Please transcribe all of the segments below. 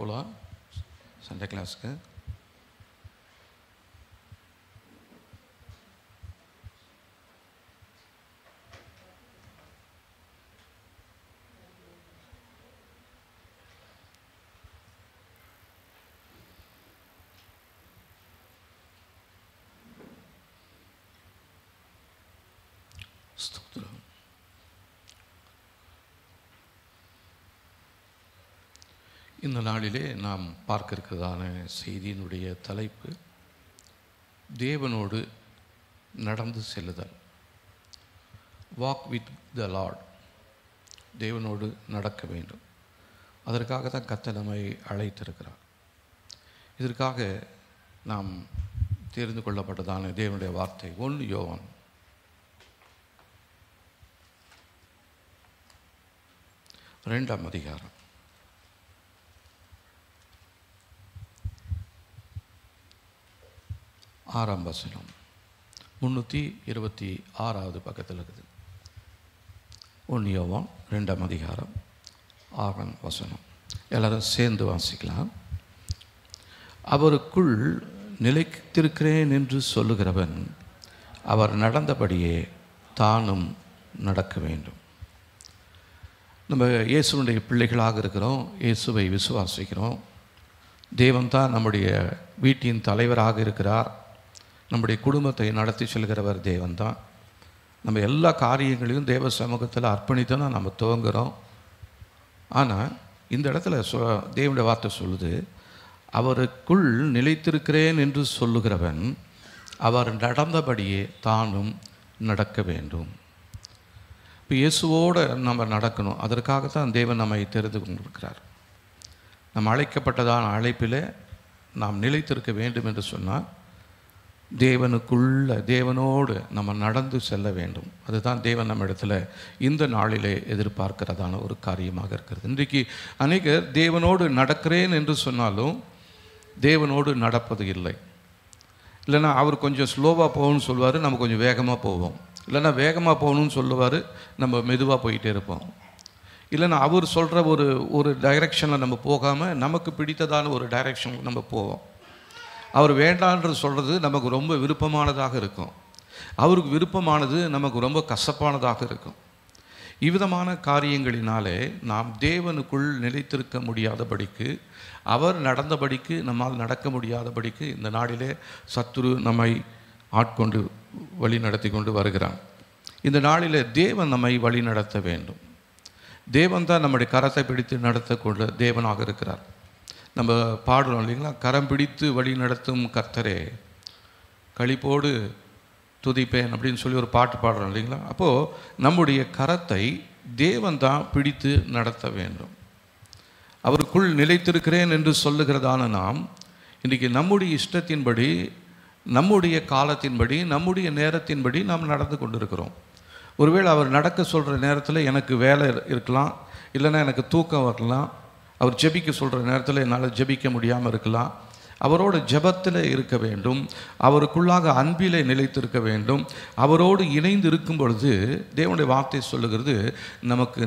போகலாம் சண்டே கிளாஸ்க்கு. இந்த நாளிலே நாம் பார்க்க இருக்கிறதான செய்தியினுடைய தலைப்பு தேவனோடு நடந்து செல்லுதல். Walk with the Lord. தேவனோடு நடக்க வேண்டும். அதற்காக தான் கர்த்தர் நம்மை அழைத்திருக்கிறார். இதற்காக நாம் தெரிந்து கொள்ளப்பட்டதான தேவனுடைய வார்த்தை 1 யோவான் 2ஆம் அதிகாரம் 6ஆம் வசனம். 326வது பக்கத்தில் இருக்குது. 1 யோவான் 2ஆம் அதிகாரம் 6ஆம் வசனம். எல்லாரும் சேர்ந்து வாசிக்கலாம். அவருக்குள் நிலைத்திருக்கிறேன் என்று சொல்லுகிறவன் அவர் நடந்தபடியே தானும் நடக்க வேண்டும். நம்ம இயேசுனுடைய பிள்ளைகளாக இருக்கிறோம். இயேசுவை விசுவாசிக்கிறோம். தேவன் தான் நம்முடைய வீட்டின் தலைவராக இருக்கிறார். நம்முடைய குடும்பத்தை நடத்தி செல்கிறவர் தேவன் தான். நம்ம எல்லா காரியங்களையும் தேவ சமூகத்தில் அர்ப்பணித்து தான் நம்ம துவங்குகிறோம். ஆனால் இந்த இடத்துல தேவனுடைய வார்த்தை சொல்லுது, அவருக்குள் நிலைத்திருக்கிறேன் என்று சொல்லுகிறவன் அவர் நடந்தபடியே தானும் நடக்க வேண்டும். இப்போ இயேசுவோடு நம்ம நடக்கணும். அதற்காகத்தான் தேவன் நம்மை தெரிந்து கொண்டிருக்கிறார். நம்ம அழைக்கப்பட்டதான அழைப்பிலே நாம் நிலைத்திருக்க வேண்டும் என்று சொன்னால் தேவனோடு நம்ம நடந்து செல்ல வேண்டும். அதுதான் தேவன் நம்ம இடத்துல இந்த நாளிலே எதிர்பார்க்கிறதான ஒரு காரியமாக இருக்கிறது. இன்றைக்கு அநேகர் தேவனோடு நடக்கிறேன் என்று சொன்னாலும் தேவனோடு நடப்பது இல்லை. இல்லைன்னா அவர் கொஞ்சம் ஸ்லோவாக போகணும்னு சொல்லுவார், நம்ம கொஞ்சம் வேகமாக போவோம். இல்லைன்னா வேகமாக போகணும்னு சொல்லுவார், நம்ம மெதுவாக போயிட்டே இருப்போம். இல்லைன்னா அவர் சொல்கிற ஒரு டைரெக்ஷனில் நம்ம போகாமல் நமக்கு பிடித்ததான ஒரு டைரெக்ஷனுக்கு நம்ம போவோம். அவர் வேண்டான்றது சொல்கிறது நமக்கு ரொம்ப விருப்பமானதாக இருக்கும். அவருக்கு விருப்பமானது நமக்கு ரொம்ப கசப்பானதாக இருக்கும். இவ்விதமான காரியங்களினாலே நாம் தேவனுக்குள் நிலைத்திருக்க முடியாதபடிக்கு, அவர் நடந்தபடிக்கு நம்மால் நடக்க முடியாதபடிக்கு இந்த நாளிலே சத்துரு நம்மை ஆட்கொண்டு வழி நடத்தி கொண்டு வருகிறான். இந்த நாளிலே தேவன் நம்மை வழி நடத்த வேண்டும். தேவன் தான் நம்முடைய கரத்தை பிடித்து நடத்தக்கூடிய தேவனாக இருக்கிறார். நம்ம பாடுறோம் இல்லைங்களா, கரம் பிடித்து வழி நடத்தும் கர்த்தரே களிப்போடு துதிப்பேன் அப்படின்னு சொல்லி ஒரு பாட்டு பாடுறோம் இல்லைங்களா. அப்போது நம்முடைய கரத்தை தேவன் தான் பிடித்து நடத்த வேண்டும். அவருக்குள் நிலைத்திருக்கிறேன் என்று சொல்லுகிறதான நாம் இன்றைக்கி நம்முடைய இஷ்டத்தின்படி, நம்முடைய காலத்தின்படி, நம்முடைய நேரத்தின்படி நாம் நடந்து கொண்டிருக்கிறோம். ஒருவேளை அவர் நடக்க சொல்கிற நேரத்தில் எனக்கு வேலை இருக்கலாம், இல்லைன்னா எனக்கு தூக்கம் வரலாம். அவர் ஜெபிக்க சொல்கிற நேரத்தில் என்னால் ஜெபிக்க முடியாமல் இருக்கலாம். அவரோட ஜெபத்தில் இருக்க வேண்டும். அவருக்குள்ளாக அன்பிலே நிலைத்திருக்க வேண்டும். அவரோடு இணைந்து இருக்கும் பொழுது தேவனுடைய வார்த்தை சொல்லுகிறது,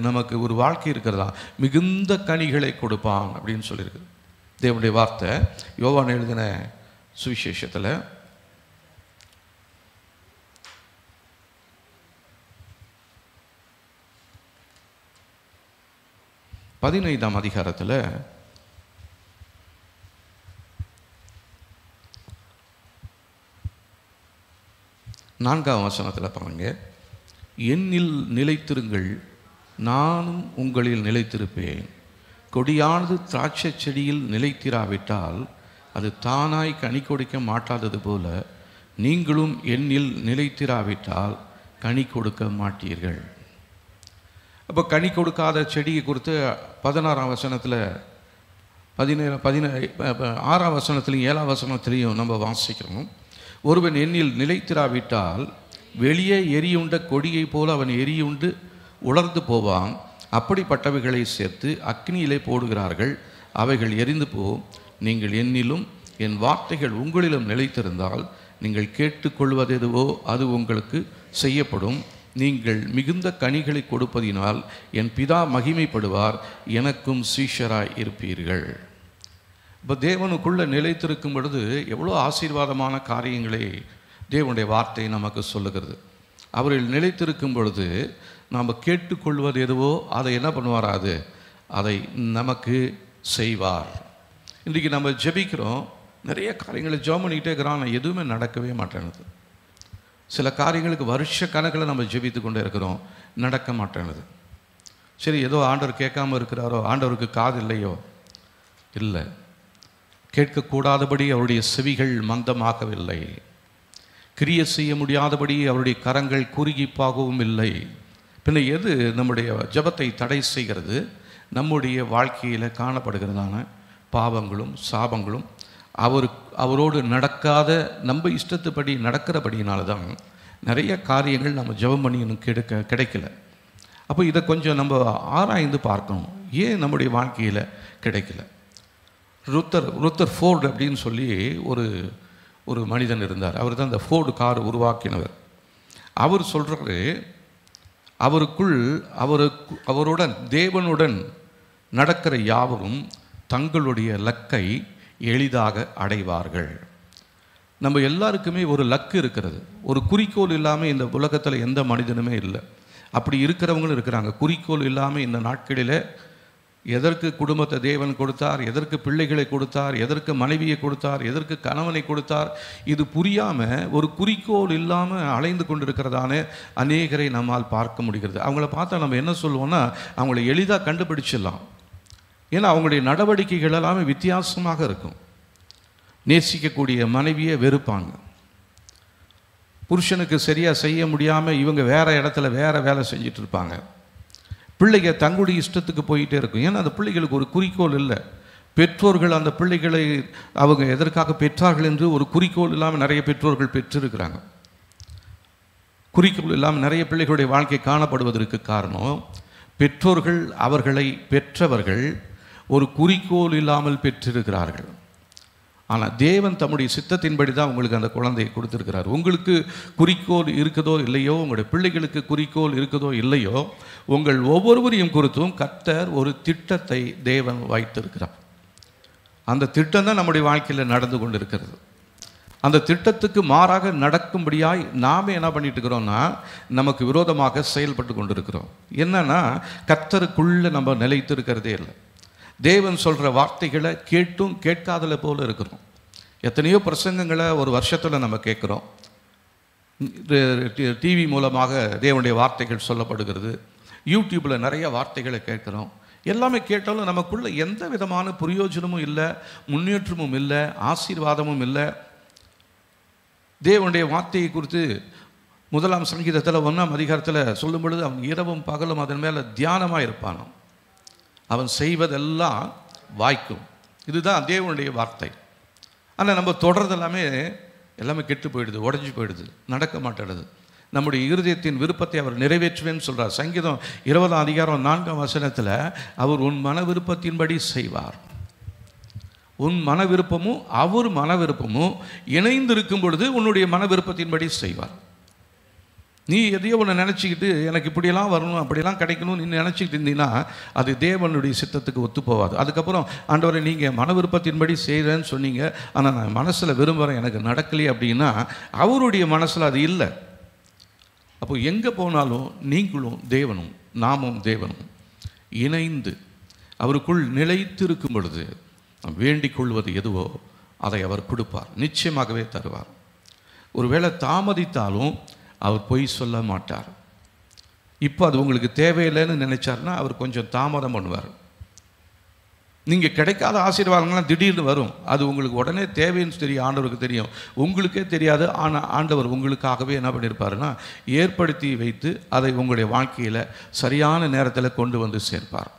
நமக்கு ஒரு வாழ்க்கை இருக்கிறதா, மிகுந்த கனிகளை கொடுப்பான் அப்படின்னு சொல்லியிருக்குது தேவனுடைய வார்த்தை. யோவான் எழுதின சுவிசேஷத்தில் 15ஆம் அதிகாரத்தில் 4ஆம் வசனத்தில் பாருங்க, என்னில் நிலைத்திருங்கள், நானும் உங்களில் நிலைத்திருப்பேன். கொடியானது திராட்சை செடியில் நிலைத்திராவிட்டால் அது தானாய் கனி கொடுக்க மாட்டாதது போல நீங்களும் என்னில் நிலைத்திராவிட்டால் கனி கொடுக்க மாட்டீர்கள். அப்போ கனி கொடுக்காத செடியை குறித்து 16ஆம் வசனத்தில் 6ஆம் வசனத்துலையும் 7ஆம் வசனத்துலேயும் நம்ம வாசிக்கிறோம். ஒருவன் என்னில் நிலைத்திராவிட்டால் வெளியே எரியுண்ட கொடியை போல அவன் எரியுண்டு உலர்ந்து போவான். அப்படிப்பட்டவைகளை சேர்த்து அக்னியிலே போடுகிறார்கள், அவைகள் எரிந்து போம். நீங்கள் என்னிலும் என் வார்த்தைகள் உங்களிலும் நிலைத்திருந்தால் நீங்கள் கேட்டுக்கொள்வதெதுவோ அது உங்களுக்கு செய்யப்படும். நீங்கள் மிகுந்த கனிகளை கொடுப்பதினால் என் பிதா மகிமைப்படுவார், எனக்கும் சீஷராய் இருப்பீர்கள். இப்போ தேவனுக்குள்ளே நிலைத்திருக்கும் பொழுது எவ்வளோ ஆசீர்வாதமான காரியங்களை தேவனுடைய வார்த்தை நமக்கு சொல்லுகிறது. அவர்கள் நிலைத்திருக்கும் பொழுது நாம் கேட்டுக்கொள்வது எதுவோ அதை என்ன பண்ணுவாராது, அதை நமக்கு செய்வார். இன்றைக்கி நம்ம ஜெபிக்கிறோம், நிறைய காரியங்களை ஜெபம் பண்ணிக்கிட்டே இருக்கிறோம், ஆனால் எதுவுமே நடக்கவே மாட்டேனுது. சில காரியங்களுக்கு வருஷ கணக்கில் நம்ம ஜெபித்து கொண்டே இருக்கிறோம், நடக்க மாட்டேனுது. சரி, ஏதோ ஆண்டவர் கேட்காமல் இருக்கிறாரோ, ஆண்டவருக்கு காது இல்லையோ? இல்லை, கேட்கக்கூடாதபடி அவருடைய செவிகள் மந்தமாகவில்லை, கிரியை செய்ய முடியாதபடி அவருடைய கரங்கள் குறுகிப்பாகவும் இல்லை. பின்ன எது நம்முடைய ஜெபத்தை தடை செய்கிறது? நம்முடைய வாழ்க்கையில் காணப்படுகிறதான பாவங்களும் சாபங்களும் அவரோடு நடக்காத நம்ம இஷ்டத்துப்படி நடக்கிறபடினால தான் நிறைய காரியங்கள் நம்ம ஜெபம் பண்ணி இன்னும் கிடைக்கல. அப்போ இதை கொஞ்சம் நம்ம ஆராய்ந்து பார்க்கணும், ஏன் நம்முடைய வாழ்க்கையில் கிடைக்கல. ருத்தர் ஃபோர்டு அப்படின்னு சொல்லி ஒரு மனிதன் இருந்தார். அவர் தான் இந்த ஃபோர்டு கார் உருவாக்கினவர். அவர் சொல்கிறாரு, அவருடன் தேவனுடன் நடக்கிற யாவரும் தங்களுடைய லக்கை எளிதாக அடைவார்கள். நம்ம எல்லாருக்குமே ஒரு லக்கு இருக்கிறது. ஒரு குறிக்கோள் இல்லாமல் இந்த உலகத்தில் எந்த மனிதனுமே இல்லை. அப்படி இருக்கிறவங்களும் இருக்கிறாங்க. குறிக்கோள் இல்லாமல் இந்த நாட்களில் எதற்கு குடும்பத்தை தேவன் கொடுத்தார், எதற்கு பிள்ளைகளை கொடுத்தார், எதற்கு மனைவியை கொடுத்தார், எதற்கு கணவனை கொடுத்தார், இது புரியாமல் ஒரு குறிக்கோள் இல்லாமல் அலைந்து கொண்டிருக்கிறதான அநேகரை நம்மால் பார்க்க முடிகிறது. அவங்கள பார்த்தா நம்ம என்ன சொல்லுவோம்னா, அவங்கள எளிதாக கண்டுபிடிச்சிடலாம். ஏன்னா அவங்களுடைய நடவடிக்கைகள் எல்லாமே வித்தியாசமாக இருக்கும். நேசிக்கக்கூடிய மனைவியை வெறுப்பாங்க, புருஷனுக்கு சரியாக செய்ய முடியாமல் இவங்க வேறு இடத்துல வேறு வேலை செஞ்சிட்டு இருப்பாங்க. பிள்ளைங்க தங்களுடைய இஷ்டத்துக்கு போயிட்டே இருக்கும். ஏன்னா அந்த பிள்ளைகளுக்கு ஒரு குறிக்கோள் இல்லை. பெற்றோர்கள் அந்த பிள்ளைகளை அவங்க எதற்காக பெற்றார்கள் என்று ஒரு குறிக்கோள் இல்லாமல் நிறைய பெற்றோர்கள் பெற்றிருக்கிறாங்க. குறிக்கோள் இல்லாமல் நிறைய பிள்ளைகளுடைய வாழ்க்கை காணப்படுவதற்கு காரணம், பெற்றோர்கள் அவர்களை பெற்றவர்கள் ஒரு குறிக்கோள் இல்லாமல் பெற்றிருக்கிறார்கள். ஆனால் தேவன் தம்முடைய சித்தத்தின்படி தான் உங்களுக்கு அந்த குழந்தையை கொடுத்துருக்கிறார். உங்களுக்கு குறிக்கோள் இருக்குதோ இல்லையோ, உங்களுடைய பிள்ளைகளுக்கு குறிக்கோள் இருக்குதோ இல்லையோ, உங்கள் ஒவ்வொருவரையும் குறித்தும் கர்த்தர் ஒரு திட்டத்தை தேவன் வைத்திருக்கிறார். அந்த திட்டம் தான் நம்முடைய வாழ்க்கையில் நடந்து கொண்டு இருக்கிறது. அந்த திட்டத்துக்கு மாறாக நடக்கும்படியாய் நாம் என்ன பண்ணிட்டு இருக்கிறோம்னா, நமக்கு விரோதமாக செயல்பட்டு கொண்டு இருக்கிறோம். என்னன்னா, கர்த்தருக்குள்ளே நம்ம நிலைத்து இருக்கிறதே இல்லை. தேவன் சொல்கிற வார்த்தைகளை கேட்டும் கேட்காதல போல இருக்கிறோம். எத்தனையோ பிரசங்கங்களை ஒரு வருஷத்தில் நம்ம கேட்குறோம். டிவி மூலமாக தேவனுடைய வார்த்தைகள் சொல்லப்படுகிறது. யூடியூப்பில் நிறைய வார்த்தைகளை கேட்குறோம். எல்லாமே கேட்டாலும் நமக்குள்ள எந்த விதமான பிரயோஜனமும் இல்லை, முன்னேற்றமும் இல்லை, ஆசீர்வாதமும் இல்லை. தேவனுடைய வார்த்தையை குறித்து 1 சங்கீதத்தில் 1 அதிகாரத்தில் சொல்லும் பொழுது, அவன் இரவும் பகலும் அதன் மேலே தியானமாக இருப்பானோ, அவன் செய்வதெல்லாம் வாய்க்கும். இதுதான் தேவனுடைய வார்த்தை. ஆனால் நம்ம தொடர்றது எல்லாமே கெட்டு போயிடுது, உடஞ்சி போயிடுது, நடக்க மாட்டேடுது. நம்முடைய இருதயத்தின் விருப்பத்தை அவர் நிறைவேற்றுவேன்னு சொல்கிறார். சங்கீதம் 20 அதிகாரம் 4 அவர் உன் மன விருப்பத்தின்படி செய்வார். உன் மன விருப்பமும் அவர் மன விருப்பமும் இணைந்திருக்கும் பொழுது உன்னுடைய மன விருப்பத்தின்படி செய்வார். நீ எதையோ ஒன்று நினச்சிக்கிட்டு எனக்கு இப்படியெல்லாம் வரணும், அப்படியெல்லாம் கிடைக்கணும் நீ நினச்சிக்கிட்டு இருந்தீங்கன்னா அது தேவனுடைய சித்தத்துக்கு ஒத்து போகாது. அதுக்கப்புறம் ஆண்டவரை நீங்கள் மன விருப்பத்தின்படி செய்கிறேன்னு சொன்னீங்க, ஆனால் நான் மனசில் விரும்புகிறேன், எனக்கு நடக்கலையே அப்படின்னா அவருடைய மனசில் அது இல்லை. அப்போ எங்கே போனாலும் நீங்களும் தேவனும் நாமும் தேவனும் இணைந்து அவருக்குள் நிலைத்திருக்கும் பொழுது நாம் வேண்டிக் கொள்வது எதுவோ அதை அவர் கொடுப்பார், நிச்சயமாகவே தருவார். ஒருவேளை தாமதித்தாலும் அவர் பொய் சொல்ல மாட்டார். இப்போ அது உங்களுக்கு தேவையில்லைன்னு நினைச்சார்னா அவர் கொஞ்சம் தாமதம் பண்ணுவார். நீங்கள் கிடைக்காத ஆசீர்வாதங்கள்லாம் திடீர்னு வரும், அது உங்களுக்கு உடனே தேவைன்னு தெரியும், ஆண்டவருக்கு தெரியும், உங்களுக்கே தெரியாது. ஆனால் ஆண்டவர் உங்களுக்காகவே என்ன பண்ணியிருப்பாருன்னா ஏற்படுத்தி வைத்து அதை உங்களுடைய வாழ்க்கையில் சரியான நேரத்தில் கொண்டு வந்து சேர்ப்பார்.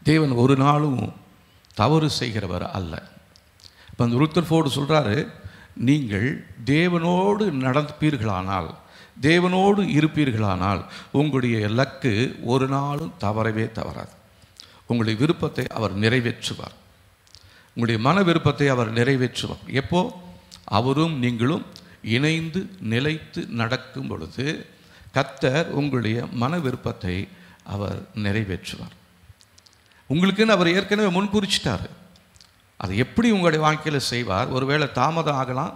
தேவன் ஒரு நாளும் தவறு செய்கிறவர் அல்ல. இப்போ அந்த ருத்தர்ஃபோர்டு சொல்கிறாரு, நீங்கள் தேவனோடு நடப்பீர்களானால், தேவனோடு இருப்பீர்களானால் உங்களுடைய லக்கு ஒரு நாளும் தவறவே தவறாது. உங்களுடைய விருப்பத்தை அவர் நிறைவேற்றுவார், உங்களுடைய மன விருப்பத்தை அவர் நிறைவேற்றுவார். எப்போ? அவரும் நீங்களும் இணைந்து நிலைத்து நடக்கும் பொழுது கர்த்தர் உங்களுடைய மன விருப்பத்தை அவர் நிறைவேற்றுவார். உங்களுக்குன்னு அவர் ஏற்கனவே முன்குறிச்சிட்டார். அதை எப்படி உங்களுடைய வாழ்க்கையில் செய்வார்? ஒருவேளை தாமதம் ஆகலாம்,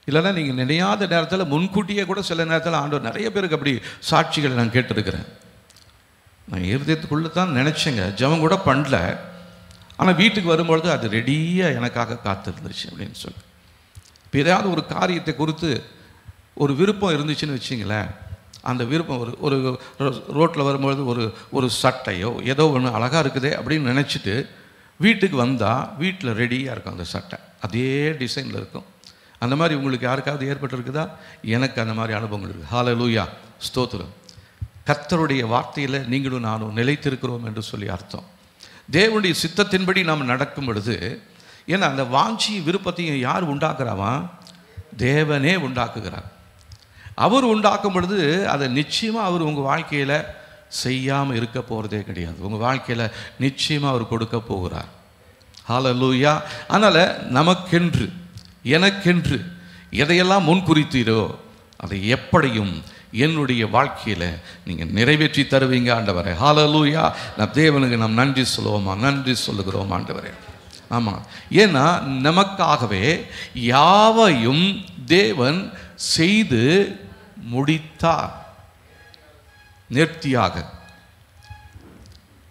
இல்லைன்னா நீங்கள் நினையாத நேரத்தில் முன்கூட்டியே கூட சில நேரத்தில் ஆண்டவர் நிறைய பேருக்கு அப்படி சாட்சிகளை நான் கேட்டிருக்கிறேன். நான் இருதயத்துக்குள்ளே தான் நினச்சேங்க, ஜெபம் கூட பண்ணல, ஆனால் வீட்டுக்கு வரும்பொழுது அது ரெடியாக எனக்காக காத்திருந்துச்சு அப்படின்னு சொல்லி. இப்போ ஏதாவது ஒரு காரியத்தை குறித்து ஒரு விருப்பம் இருந்துச்சுன்னு வச்சிங்களேன், அந்த விருப்பம் ஒரு ரோட்டில் வரும்பொழுது ஒரு சட்டையோ ஏதோ ஒன்று அழகாக இருக்குதே அப்படின்னு நினச்சிட்டு வீட்டுக்கு வந்தால் வீட்டில் ரெடியாக இருக்கும் அந்த சட்டை, அதே டிசைனில் இருக்கும். அந்த மாதிரி உங்களுக்கு யாருக்காவது ஏற்பட்டிருக்குதா? எனக்கு அந்த மாதிரி அனுபவங்கள் இருக்குது. ஹல்லேலூயா, ஸ்தோத்திரம். கர்த்தருடைய வார்த்தையில் நீங்களும் நானும் நிலைத்திருக்கிறோம் என்று சொல்லி அர்த்தம். தேவனுடைய சித்தத்தின்படி நாம் நடக்கும் பொழுது, ஏன்னா அந்த வாஞ்சி விருப்பத்தையும் யார் உண்டாக்குறாவா? தேவனே உண்டாக்குகிறார். அவர் உண்டாக்கும் பொழுது அதை நிச்சயமாக அவர் உங்கள் வாழ்க்கையில் செய்யாமல் இருக்க போகிறதே கிடையாது. உங்கள் வாழ்க்கையில் நிச்சயமாக அவர் கொடுக்க போகிறார். ஹல்லேலூயா. அதனால் நமக்கென்று எனக்கென்று எதையெல்லாம் முன்குறித்தீரோ அதை எப்படியும் என்னுடைய வாழ்க்கையில் நீங்கள் நிறைவேற்றி தருவீங்க ஆண்டவரே. ஹல்லேலூயா. நான் தேவனுக்கு நாம் நன்றி சொல்லுவோமா? நன்றி சொல்லுகிறோம் ஆண்டவரே. ஆமாம், ஏன்னா நமக்காகவே யாவையும் தேவன் செய்து முடித்தார். நேர்த்தியாக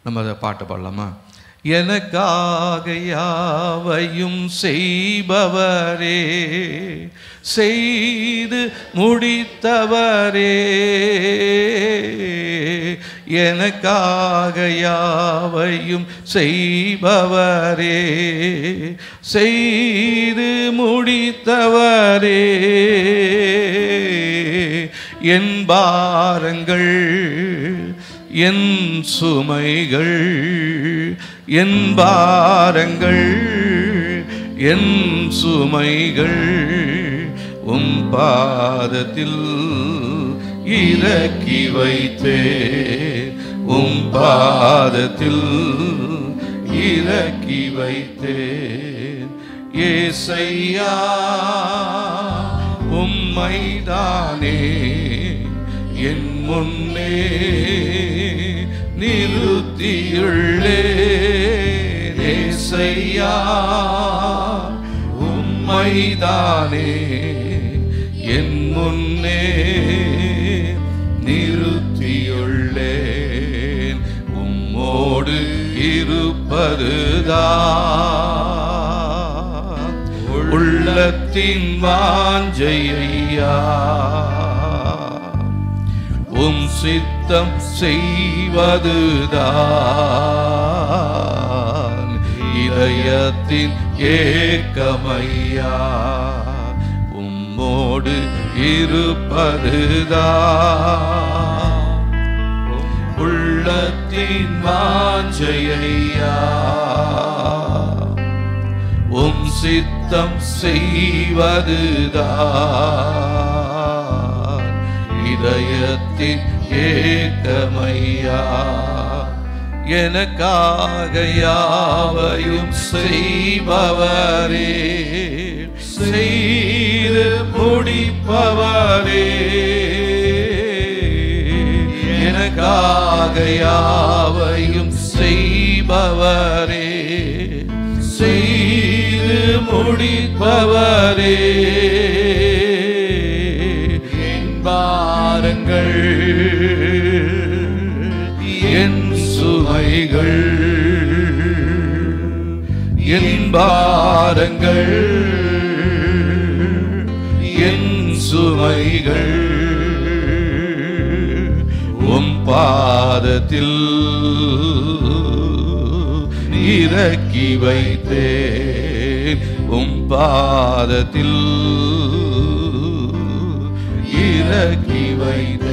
நம்ம அதை பாட்டு பாடலாமா? எனக்காக யாவையும் செய்பவரே, செய்து முடித்தவரே, எனக்காக யாவையும் செய்பவரே, செய்து முடித்தவரே, என் பாரங்கள் என் சுமைகள், என் பாரங்கள் என் சுமைகள் உம் பாதத்தில் இறக்கி வைத்தே, உம் பாதத்தில் இறக்கி வைத்தேன். ஏசையா உம்மைதானே என் முன்னே நிறுத்தியுள்ளேன். ஏசையா உம்மைதானே என் முன்னே நிறுத்தியுள்ளேன். உம்மோடு இருப்பதுதான் உள்ளத்தின் வாஞ்சையா, உம் சித்தம் செய்வதுதான் இதயத்தின் ஏக்கமையா. உம்மோடு இருப்பதுதான் உள்ளத்தின் வாஞ்சையா, உம் சித்தம் செய்வதுதான் இதயத்தின் ஏக்கமையா. எனக்காக யாவையும் செய்பவரே, செய்து முடிப்பவரே, எனக்காக யாவையும் செய்பவரே, செய்து முடிப்பவரே, என் பாரங்கள் என் சுமைகள், என் பாரங்கள் என் சுமைகள் உம் பாதத்தில் இறக்கி வைத்தேன். உம் பாதத்தில் இறக்கி வைத்தேன்.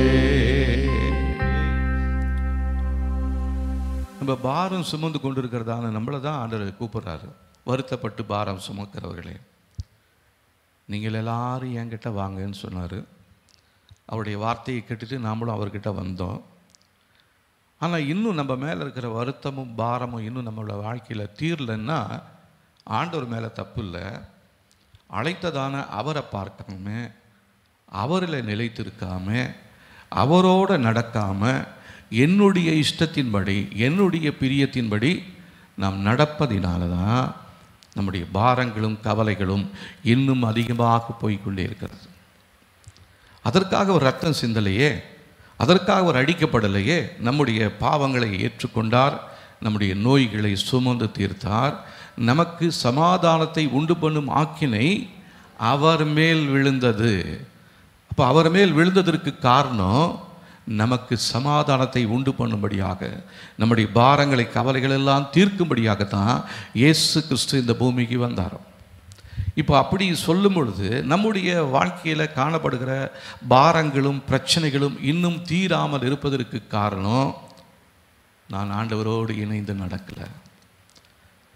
நம்ம பாரம் சுமந்து கொண்டிருக்கிறதான நம்மளை தான் ஆண்டவர் கூப்பிடுறாரு. வருத்தப்பட்டு பாரம் சுமக்கிறவர்களே, நீங்கள் எல்லாரும் என்கிட்ட வாங்கன்னு சொன்னார். அவருடைய வார்த்தையை கேட்டுட்டு நாமளும் அவர்கிட்ட வந்தோம். ஆனால் இன்னும் நம்ம மேலே இருக்கிற வருத்தமும் பாரமும் இன்னும் நம்மளோட வாழ்க்கையில் தீரலைன்னா ஆண்டவர் மேலே தப்பு இல்லை. அழைத்ததான அவரை பார்க்காம, அவரில் நிலைத்திருக்காம, அவரோடு நடக்காமல், என்னுடைய இஷ்டத்தின்படி என்னுடைய பிரியத்தின்படி நாம் நடப்பதினால தான் நம்முடைய பாரங்களும் கவலைகளும் இன்னும் அதிகமாக போய்கொண்டே இருக்கிறது. அதற்காக ஒரு ரத்தம் சிந்தலையே, அதற்காக ஒரு அடிக்கப்படலையே. நம்முடைய பாவங்களை ஏற்றுக்கொண்டார், நம்முடைய நோய்களை சுமந்து தீர்த்தார். நமக்கு சமாதானத்தை உண்டு பண்ணும் ஆக்கினை அவர் மேல் விழுந்தது. அப்போ அவர் மேல் விழுந்ததற்கு காரணம் நமக்கு சமாதானத்தை உண்டு பண்ணும்படியாக, நம்முடைய பாரங்களை கவலைகள் எல்லாம் தீர்க்கும்படியாகத்தான் இயேசு கிறிஸ்து இந்த பூமிக்கு வந்தார். இப்போ அப்படி சொல்லும் பொழுது நம்முடைய வாழ்க்கையில் காணப்படுகிற பாரங்களும் பிரச்சனைகளும் இன்னும் தீராமல் இருப்பதற்கு காரணம் நான் ஆண்டவரோடு இணைந்து நடக்கலை.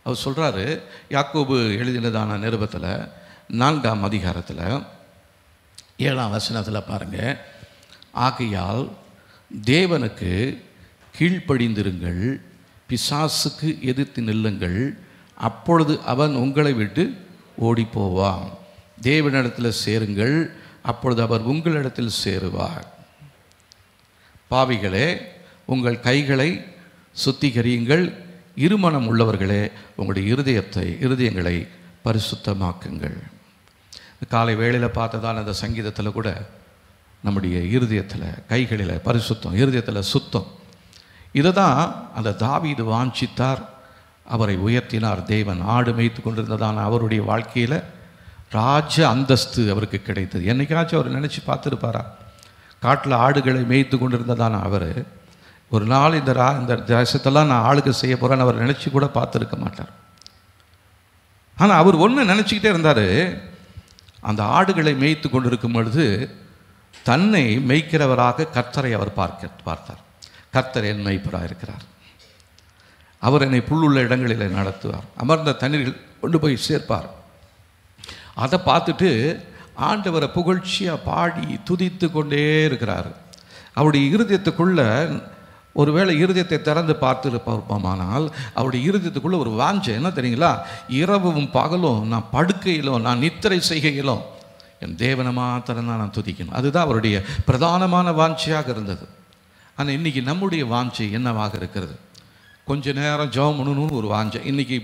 அவர் சொல்கிறாரு, யாக்கோபு எழுதினதான நிருபத்தில் 4ஆம் அதிகாரத்தில் 7ஆம் வசனத்தில் பாருங்கள், ஆகையால் தேவனுக்கு கீழ்ப்படிந்திருங்கள், பிசாசுக்கு எதிர்த்து நில்லுங்கள், அப்பொழுது அவன் உங்களை விட்டு ஓடி போவான். தேவனிடத்தில் சேருங்கள், அப்பொழுது அவர் உங்களிடத்தில் சேருவார். பாவிகளே, உங்கள் கைகளை சுத்திகரியுங்கள், இருமனம் உள்ளவர்களே, உங்களுடைய இருதயங்களை பரிசுத்தமாக்குங்கள். காலை வேளையில் பார்த்ததான அந்த சங்கீதத்தில் கூட நம்முடைய இருதயத்தில், கைகளில் பரிசுத்தம், இருதயத்தில் சுத்தம், இதை தான் அந்த தாவீது வாஞ்சித்தார். அவரை உயர்த்தினார் தேவன். ஆடு மேய்த்து கொண்டிருந்ததான அவருடைய வாழ்க்கையில் ராஜ அந்தஸ்து அவருக்கு கிடைத்தது. என்னைக்காச்சும் அவர் நினச்சி பார்த்துருப்பாரா? காட்டில் ஆடுகளை மேய்த்து கொண்டிருந்ததான அவர் ஒரு நாள் இந்த தேசத்தெல்லாம் நான் ஆளுக்கு செய்ய போகிறேன்னு அவர் நினச்சி கூட பார்த்துருக்க மாட்டார். ஆனால் அவர் ஒன்று நினச்சிக்கிட்டே இருந்தார், அந்த ஆடுகளை மேய்த்து கொண்டிருக்கும் பொழுது தன்னை மேய்க்கிறவராக கர்த்தரை அவர் பார்த்தார். கர்த்தர் என் மேய்ப்பராக இருக்கிறார், அவர் என்னை புல்லுள்ள இடங்களில் நடத்துவார், அமர்ந்த தண்ணீர்கள் கொண்டு போய் சேர்ப்பார். அதை பார்த்துட்டு ஆண்டவரை புகழ்ச்சியாக பாடி துதித்து கொண்டே இருக்கிறார். அவருடைய இருதயத்துக்குள்ள ஒருவேளை இருதயத்தை திறந்து பார்த்துருப்போமானால் அவருடைய இருதயத்துக்குள்ளே ஒரு வாஞ்சை என்ன தெரியுங்களா? இரவும் பகலும் நான் படுக்கையிலும் நான் நித்திரை செய்கையிலும் என் தேவனை மாத்திரம் தான் நான் துதிக்கணும். அதுதான் அவருடைய பிரதானமான வாஞ்சையாக இருந்தது. ஆனால் இன்றைக்கி நம்முடைய வாஞ்சை என்னவாக இருக்கிறது? கொஞ்ச நேரம் ஜெபம் பண்ணணும்னு ஒரு வாஞ்சை. இன்றைக்கி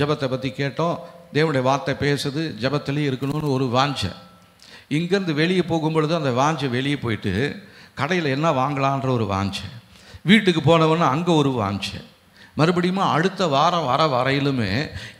ஜெபத்தை பற்றி கேட்டோம், தேவனுடைய வார்த்தை பேசுது, ஜெபத்திலேயே இருக்கணும்னு ஒரு வாஞ்சை. இங்கேருந்து வெளியே போகும்பொழுது அந்த வாஞ்சை வெளியே போயிட்டு கடையில் என்ன வாங்கலான்ற ஒரு வாஞ்சை, வீட்டுக்கு போனவொன்னே அங்கே ஒரு வாஞ்சை, மறுபடியும் அடுத்த வாரம் வரையிலுமே